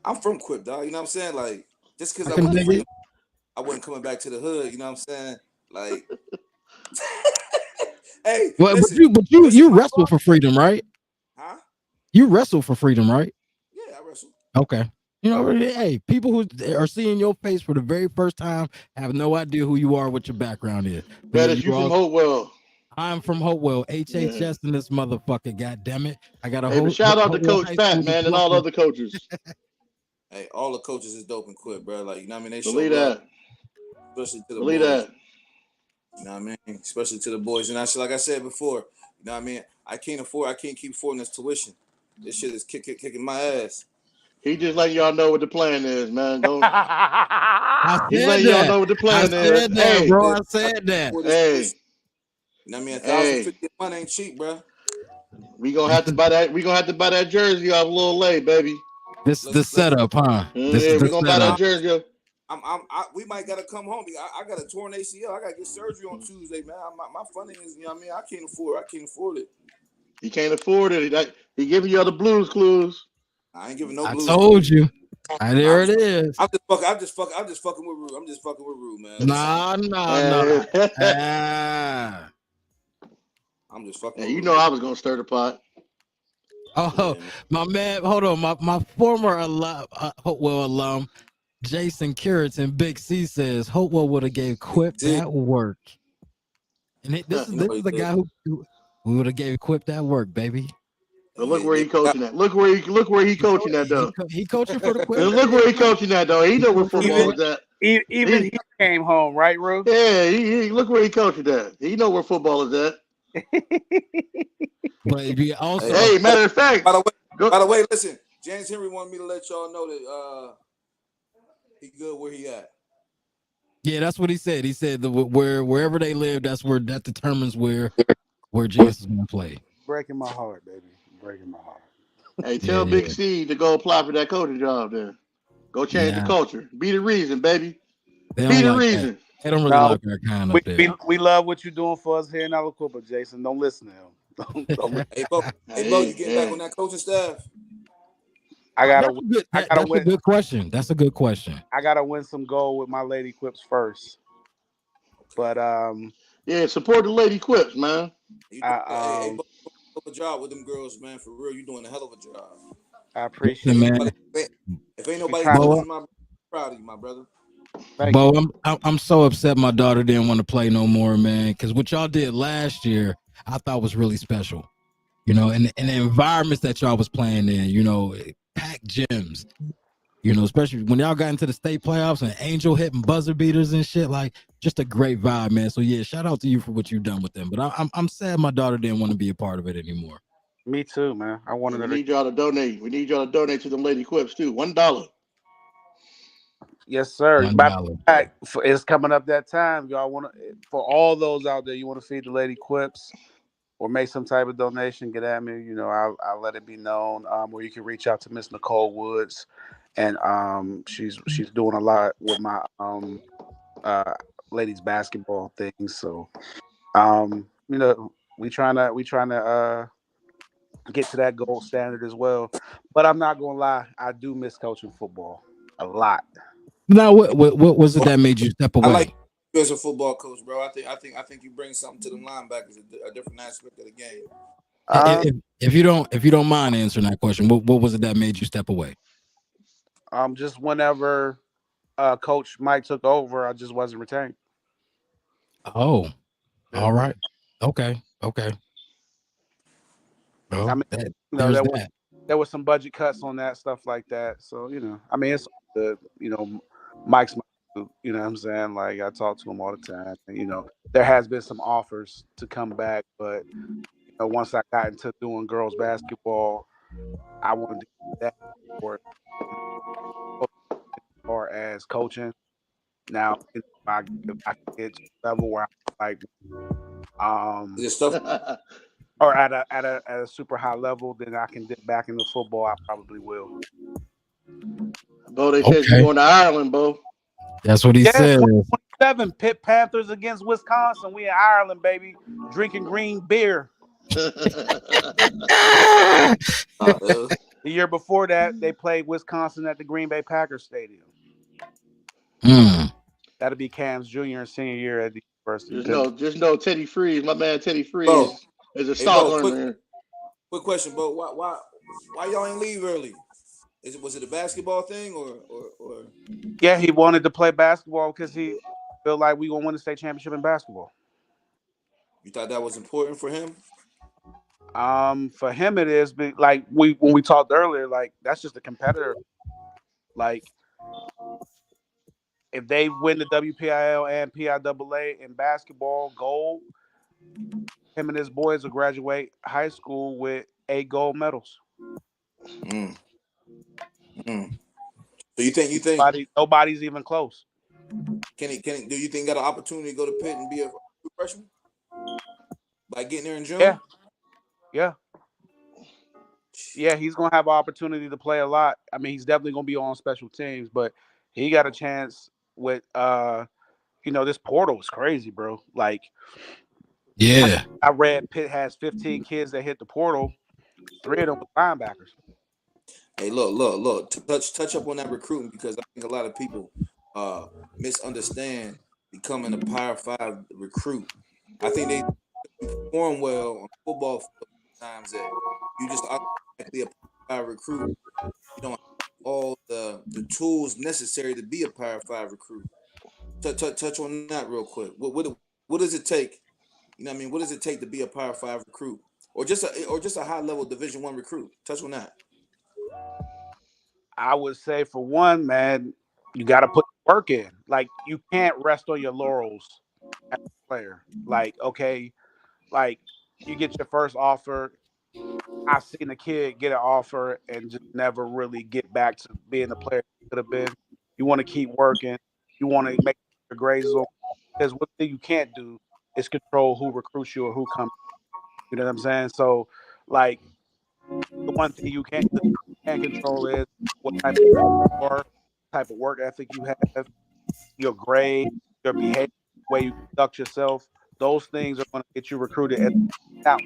I'm from Quip, dog. You know what I'm saying? Like, just because I went to Freedom, I wasn't coming back to the hood. You know what I'm saying? Like, hey, well, listen, but you wrestled for Freedom, right? Huh? You wrestled for Freedom, right? Yeah, I wrestled. Okay. You know, hey, people who are seeing your face for the very first time have no idea who you are, what your background is. Better you from Hopewell. I'm from Hopewell, HHS in this motherfucker. God damn it! I got a shout out to Coach Pat, man, and all other coaches. Hey, all the coaches is dope and Quip, bro. Like, you know what I mean? They believe show that, love, especially to the boys. That. You know what I mean? Especially to the boys. And like I said before, you know what I mean? I can't keep affording this tuition. This shit is kicking my ass. He just letting y'all know what the plan is, man. Don't. He's letting y'all know what the plan is. Hey, bro, I said that. Hey. You know what I mean? $1,050 money ain't cheap, bro. We gonna have to buy that. We gonna have to buy that jersey off Lil Lay, baby. This the setup, huh? Yeah, we're gonna buy that jersey. We might gotta come home. I got a torn ACL. I gotta get surgery on Tuesday, man. My funding is, you know what I mean? I can't afford it. He can't afford it. He giving you all the Blues Clues. I ain't giving no Blues. I told you. There it is. I'm just fucking with Rue. I'm just fucking with Rue, man. Nah. I'm just fucking. You know I was gonna stir the pot. Oh, Yeah, man. my man, hold on. My former Hopewell alum, Jason Curritz in Big C says Hopewell would have gave Big Quip C, that work. And this is you know this he is the did. guy who would have gave Quip that work, baby. But look where Yeah, he coaching at. Look where he coaching at though. He coaching for the Quip. And look where he coaching at though. He He know where coaching for the football Even Quip. is at. even He he came home, right, Ru? yeah, he look where he coaching at. He know where football is at. But you Hey, also Hey, matter of fact, by the way, go. listen, James Henry wanted me to let y'all know that he good where he at. yeah, that's what he said. He said wherever they live, that determines where James is gonna play. Breaking my heart, baby. Breaking my heart. Hey, Yeah, tell Big yeah. C to go apply for that coaching job there. Go change the Nah, culture. Be the reason, baby. they Be don't the like that. reason. They don't really No, like our kind we, up there. we, we love what you're doing for us here in Aliquippa, Jason. Don't listen to him. Don't listen. Hey, Bo, Hey, you getting back yeah. on that coaching staff? I gotta That's win. a good. I gotta That's a win. good question. That's a good question. I gotta win some gold with my lady quips first. But Yeah, support the lady quips, man. You doing hey, I Bo, you doing a hell of a job with them girls, man. For real, you doing a hell of a job. I Listen, appreciate Ain't it. man, nobody, if ain't We nobody trying. told Bo, you, my proud of you, my brother. Thank Bo, you. I'm so upset my daughter didn't want to play no more, man. Because what y'all did last year, I thought was really special. You know, and the environments that y'all was playing in, you know, packed gyms. You know, especially when y'all got into the state playoffs and Angel hitting buzzer beaters and shit, like just a great vibe, man. So yeah, shout out to you for what you've done with them. But I'm sad my daughter didn't want to be a part of it anymore. Me too, man. I And wanted we her to. need y'all to donate. We need y'all to donate to them lady quips too. $1. Yes, sir. Matter $1. of fact, it's coming up that time. Y'all want to, for all those out there, you want to feed the lady quips or make some type of donation, get at me. You know, I'll let it be known. Or you can reach out to Miss Nicole Woods, and she's doing a lot with my uh ladies basketball things. So you know, we trying to get to that gold standard as well. But I'm not gonna lie, I do miss coaching football a lot. Now, what was it that made you step I like away? you as a football coach, bro. I think you bring something to them linebackers, a different aspect of the game. Um, If you don't mind answering that question, what was it that made you step away? just whenever Coach Mike took over, I just wasn't retained. Oh, Yeah. all right, okay, okay. I Well, mean, that you know, there's that. there was some budget cuts on that stuff like that. So you know, I mean, it's good. You know, Mike's my dude, you know what I'm saying? Like I talk to him all the time. And, you know, there has been some offers to come back, but you know, once I got into doing girls basketball, I wanted to get that for as far as coaching. Now, you know, if I can get to a level where I'm like, Is um, it stuff? or at a super high level, then I can dip back into football. I probably will. Bo, they said you Okay, going to Ireland, Bo. that's what he Yeah, said. 2027 Pitt Panthers against Wisconsin. We in Ireland, baby, drinking green beer. Uh, The year before that, they played Wisconsin at the Green Bay Packers Stadium. Mm. That'll be Cam's junior and senior year at the University of just Pitt. know, just know, Teddy Freeze, my man Teddy Bo, Freeze, is a hey Bo, Stockholm here. quick question, Bo. Why y'all ain't leave early? Was it a basketball thing or Yeah, he wanted to play basketball because he felt like we gonna win the state championship in basketball. you thought that was important for him? For him it is, but like we when we talked earlier, like that's just a competitor. Like if they win the WPIL and PIAA in basketball gold, him and his boys will graduate high school with 8 gold medals. Mm, mm. So you think Nobody's even close. can he do you think he got an opportunity to go to Pitt and be a freshman by getting there in Yeah, June? yeah, yeah. He's gonna have an opportunity to play a lot. I mean, he's definitely gonna be on special teams, but he got a chance with you know, this portal is crazy, bro. Like Yeah, I read Pitt has 15 kids that hit the portal. 3 of them were linebackers. Hey, look. Touch up on that recruiting because I think a lot of people uh misunderstand becoming a Power Five recruit. I think they perform well on football field times that you just automatically exactly a Power 5 recruit. You don't have all the tools necessary to be a Power 5 recruit. Touch on that real quick. What does it take? You know what I mean? What does it take to be a Power 5 recruit, or just a high level Division 1 recruit? Touch on that. I would say for one, man, you got to put work in. Like you can't rest on your laurels as a player. Like okay, like you get your first offer. I've seen a kid get an offer and just never really get back to being the player he could have been. You want to keep working. You want to make your grades on. Because one thing you can't do is control who recruits you or who comes. You know what I'm saying? So, like the one thing you can control is what type of work, type of work ethic you have, your grade, your behavior, the way you conduct yourself. Those things are going to get you recruited as a talent.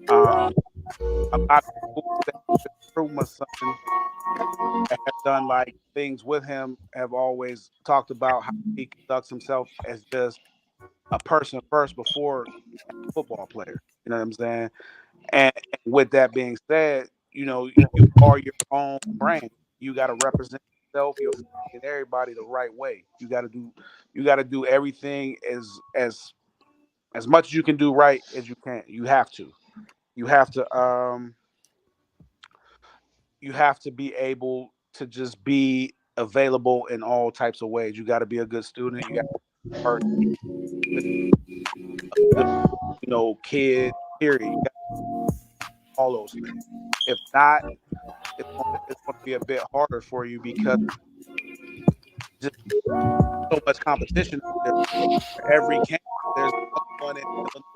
Um, a lot of schools that recruit my son that have done like things with him have always talked about how he conducts himself as just a person first before a football player. You know what I'm saying? And with that being said, you are your own brand. You got to represent yourself, your family, and everybody the right way. You got to do everything as much as you can do right as you can. You have to. You have to. You have to be able to just be available in all types of ways. You got to be a good student. You got to be a good, kid. Period. You got all those things. If not, it's going to be a bit harder for you because just so much competition out there. For every campus, there's another one in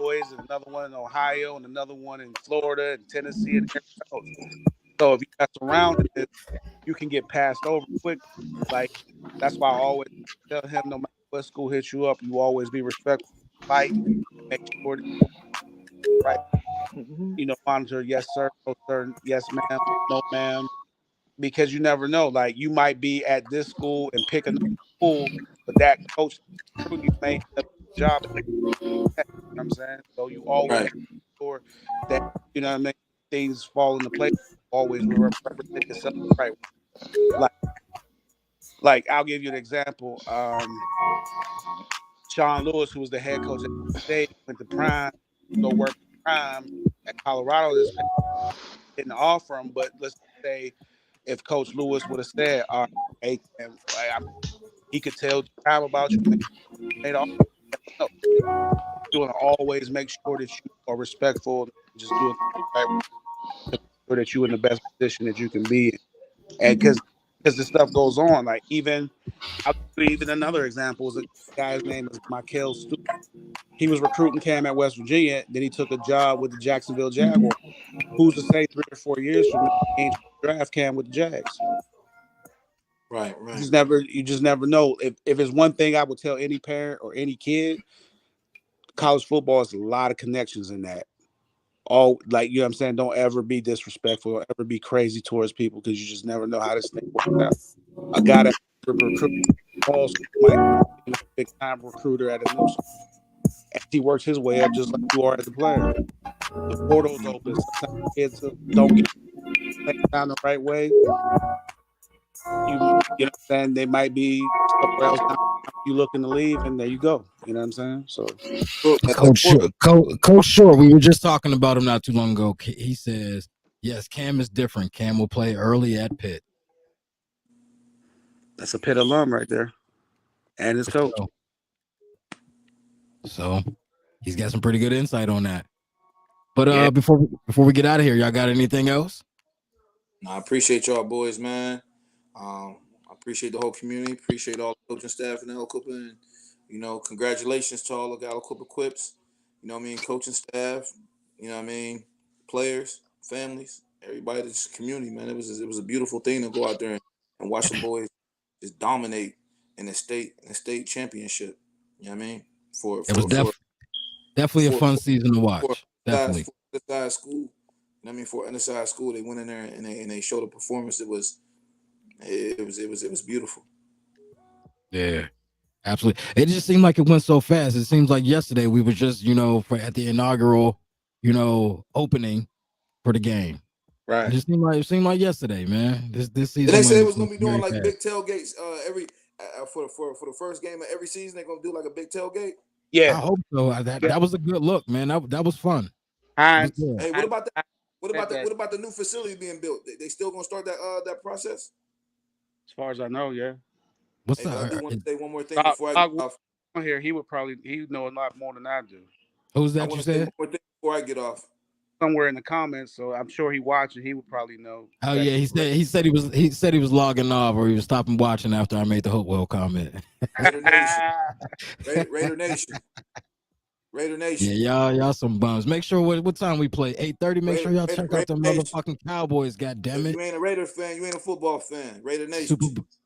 Illinois, and another one in Ohio, and another one in Florida, and Tennessee, and everywhere else. So if you mess around in this, you can get passed over quick. Like that's why I always tell him, no matter what school hits you up, you always be respectful, fight, make sure that right, monitor, yes sir, no sir, yes ma'am, no ma'am, because you never know. Like you might be at this school and pick another school, but that coach you may end up getting a job. You know what I'm saying? So you always Right. have to make sure that what I mean, things fall into place. Always represent yourself right. Like I'll give you an example. Sean Lewis, who was the head coach at State, went to Prime, go work at Prime at Colorado. This didn't offer him, but let's say if Coach Lewis would have said, "All right, hey, he could tell Prime about you," made all. No, you want to always make sure that you are respectful and just doing the right to make sure that you're in the best position that you can be in. And because this stuff goes on, like I'll give you even another example is a guy's name is Michael Stu. He was recruiting Cam at West Virginia. Then he took a job with the Jacksonville Jaguars. Who's to say 3 or 4 years from now he ain't draft Cam with the Jags? Right. You Right. just never know. If it's one thing I would tell any parent or any kid, college football has a lot of connections in that. All like what I'm saying, don't ever be disrespectful or ever be crazy towards people because you just never know how this thing works out. A guy that recruit all school might be a big time recruiter at a new school. And he works his way up just like you are as a player. The portal's open. Sometimes kids don't get down the right way. You know what I'm saying? They might be somewhere else down you looking to leave, and there you go. You know what I'm saying? So Well, Coach Short, we were just talking about him not too long ago. He says, yes, Cam is different. Cam will play early at Pitt. that's a Pitt alum right there, and his coach. So he's got some pretty good insight on that. But Yeah, before we get out of here, y'all got anything else? I appreciate y'all boys, man. I appreciate the whole community. Appreciate all the coaching staff in Aliquippa, and congratulations to all the Aliquippa Quips. You know what I mean, coaching staff. You know what I mean, players, families, everybody. This community, man. It was a beautiful thing to go out there and watch them boys just dominate in the state championship. You know what I mean? For It was for for definitely a for fun season to for watch. Definitely. for undersized school. You know what I mean, for undersized school, they went in there and they showed a performance. It was beautiful. Yeah. Absolutely. It just seemed like it went so fast. It seems like yesterday we were just, at the inaugural, opening for the game. Right. It seemed like yesterday, man. This And season they said it went was gonna be doing very like fast. big tailgates for the first game of every season. They're gonna do like a big tailgate. I Yeah. hope so. That was a good look, man. That was fun. It was Hines. good. Hey, Hines said that. what about the new facility being built? They still gonna start that process? As far as I know, yeah. What's Hey, but I do that? want to say one more thing Dog, before I get Dog off. on here, he know a lot more than I do. Who's I that you want to say said? one more thing before I get off. Somewhere in the comments, so I'm sure he watching. He would probably know. Oh Exactly. yeah, he said he was logging off or he was stopping watching after I made the Hopewell comment. Raider Nation, Raider Nation, Raider Yeah, Nation, y'all some bums. Make sure what time we play. 8:30. Make sure y'all check out Raider the Nation. motherfucking Cowboys. God damn If it, you ain't a Raider fan, you ain't a football fan. Raider Nation.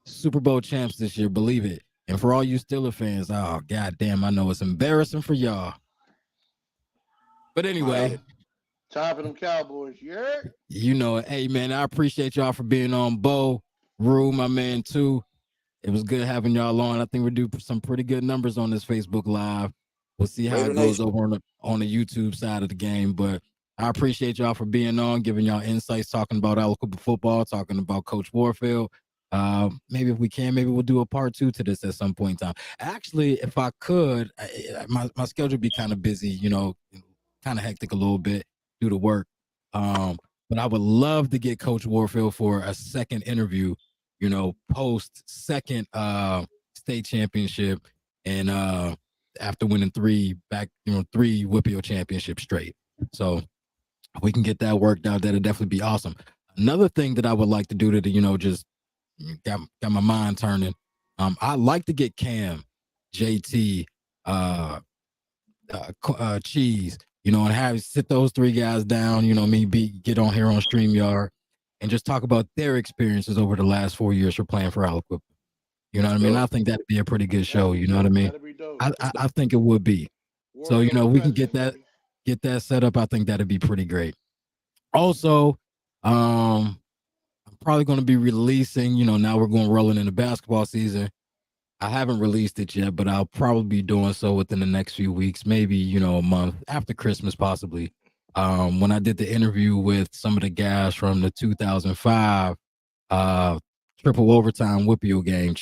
Super Bowl champs this year. Believe it. And for all you Steeler fans, oh god damn, I know it's embarrassing for y'all. But anyway, Time for them Cowboys. You heard? you know, hey man, I appreciate y'all for being on. Bo, Rue, my man too. It was good having y'all on. I think we do some pretty good numbers on this Facebook Live. We'll see how Raider it goes Nation. over on the YouTube side of the game. But I appreciate y'all for being on, giving y'all insights, talking about Alabama football, talking about Coach Warfield. Maybe if we can, maybe we'll do a part 2 to this at some point in time. Actually, if I could, my schedule would be kind of busy, you know, kind of hectic a little bit due to work. But I would love to get Coach Warfield for a second interview, you know, post second state championship and after winning 3 WPIAL championships straight. So if we can get that worked out, that'd definitely be awesome. Another thing that I would like to do to, you know, just got my mind turning. I'd like to get Cam, JT, Cheese, you know, and have sit those 3 guys down, you know, get on here on StreamYard and just talk about their experiences over the last 4 years for playing for Aliquip. You know what I mean? I think that'd be a pretty good show. You know what I mean? That'd be dope. I think it would be. So, you know, we can get that set up. I think that'd be pretty great. Also, I'm probably going to be releasing, you know, now we're going rolling in the basketball season. I haven't released it yet, but I'll probably be doing so within the next few weeks, maybe, you know, a month after Christmas, possibly. When I did the interview with some of the guys from the 2005 triple overtime WPIAL game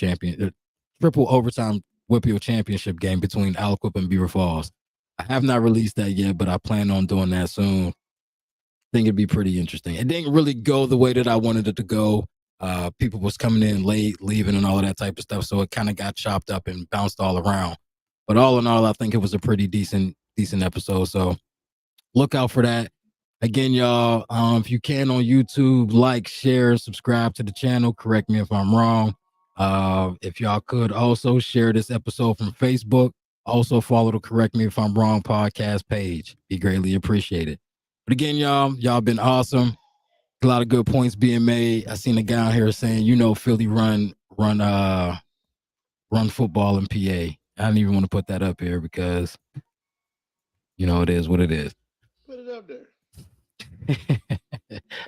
triple overtime WPIAL championship game between Aliquip and Beaver Falls. I have not released that yet, but I plan on doing that soon. I think it'd be pretty interesting. It didn't really go the way that I wanted it to go. People was coming in late, leaving, and all of that type of stuff. So it kind of got chopped up and bounced all around. But all in all, I think it was a pretty decent episode. So look out for that. Again, y'all, if you can on YouTube, like, share, subscribe to the channel. Correct me if I'm wrong. If y'all could also share this episode from Facebook. Also follow the Correct Me If I'm Wrong podcast page. Be greatly appreciated. But again, y'all been awesome. A lot of good points being made. I seen a guy out here saying, you know, Philly run football in PA. I didn't even want to put that up here because, you know, it is what it is. Put it up there.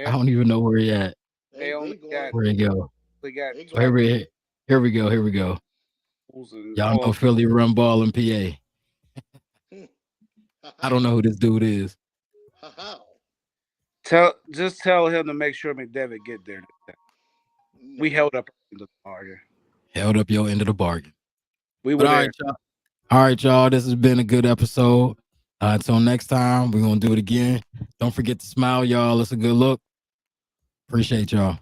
I don't even know where he at. They only got. Where he go? We got. So here we go. Y'all know Philly run ball in PA. I don't know who this dude is. Just tell him to make sure McDevitt get there. We held up the bargain. Held up your end of the bargain. We were there. All right, y'all. This has been a good episode. Until next time, we're gonna do it again. Don't forget to smile, y'all. It's a good look. Appreciate y'all.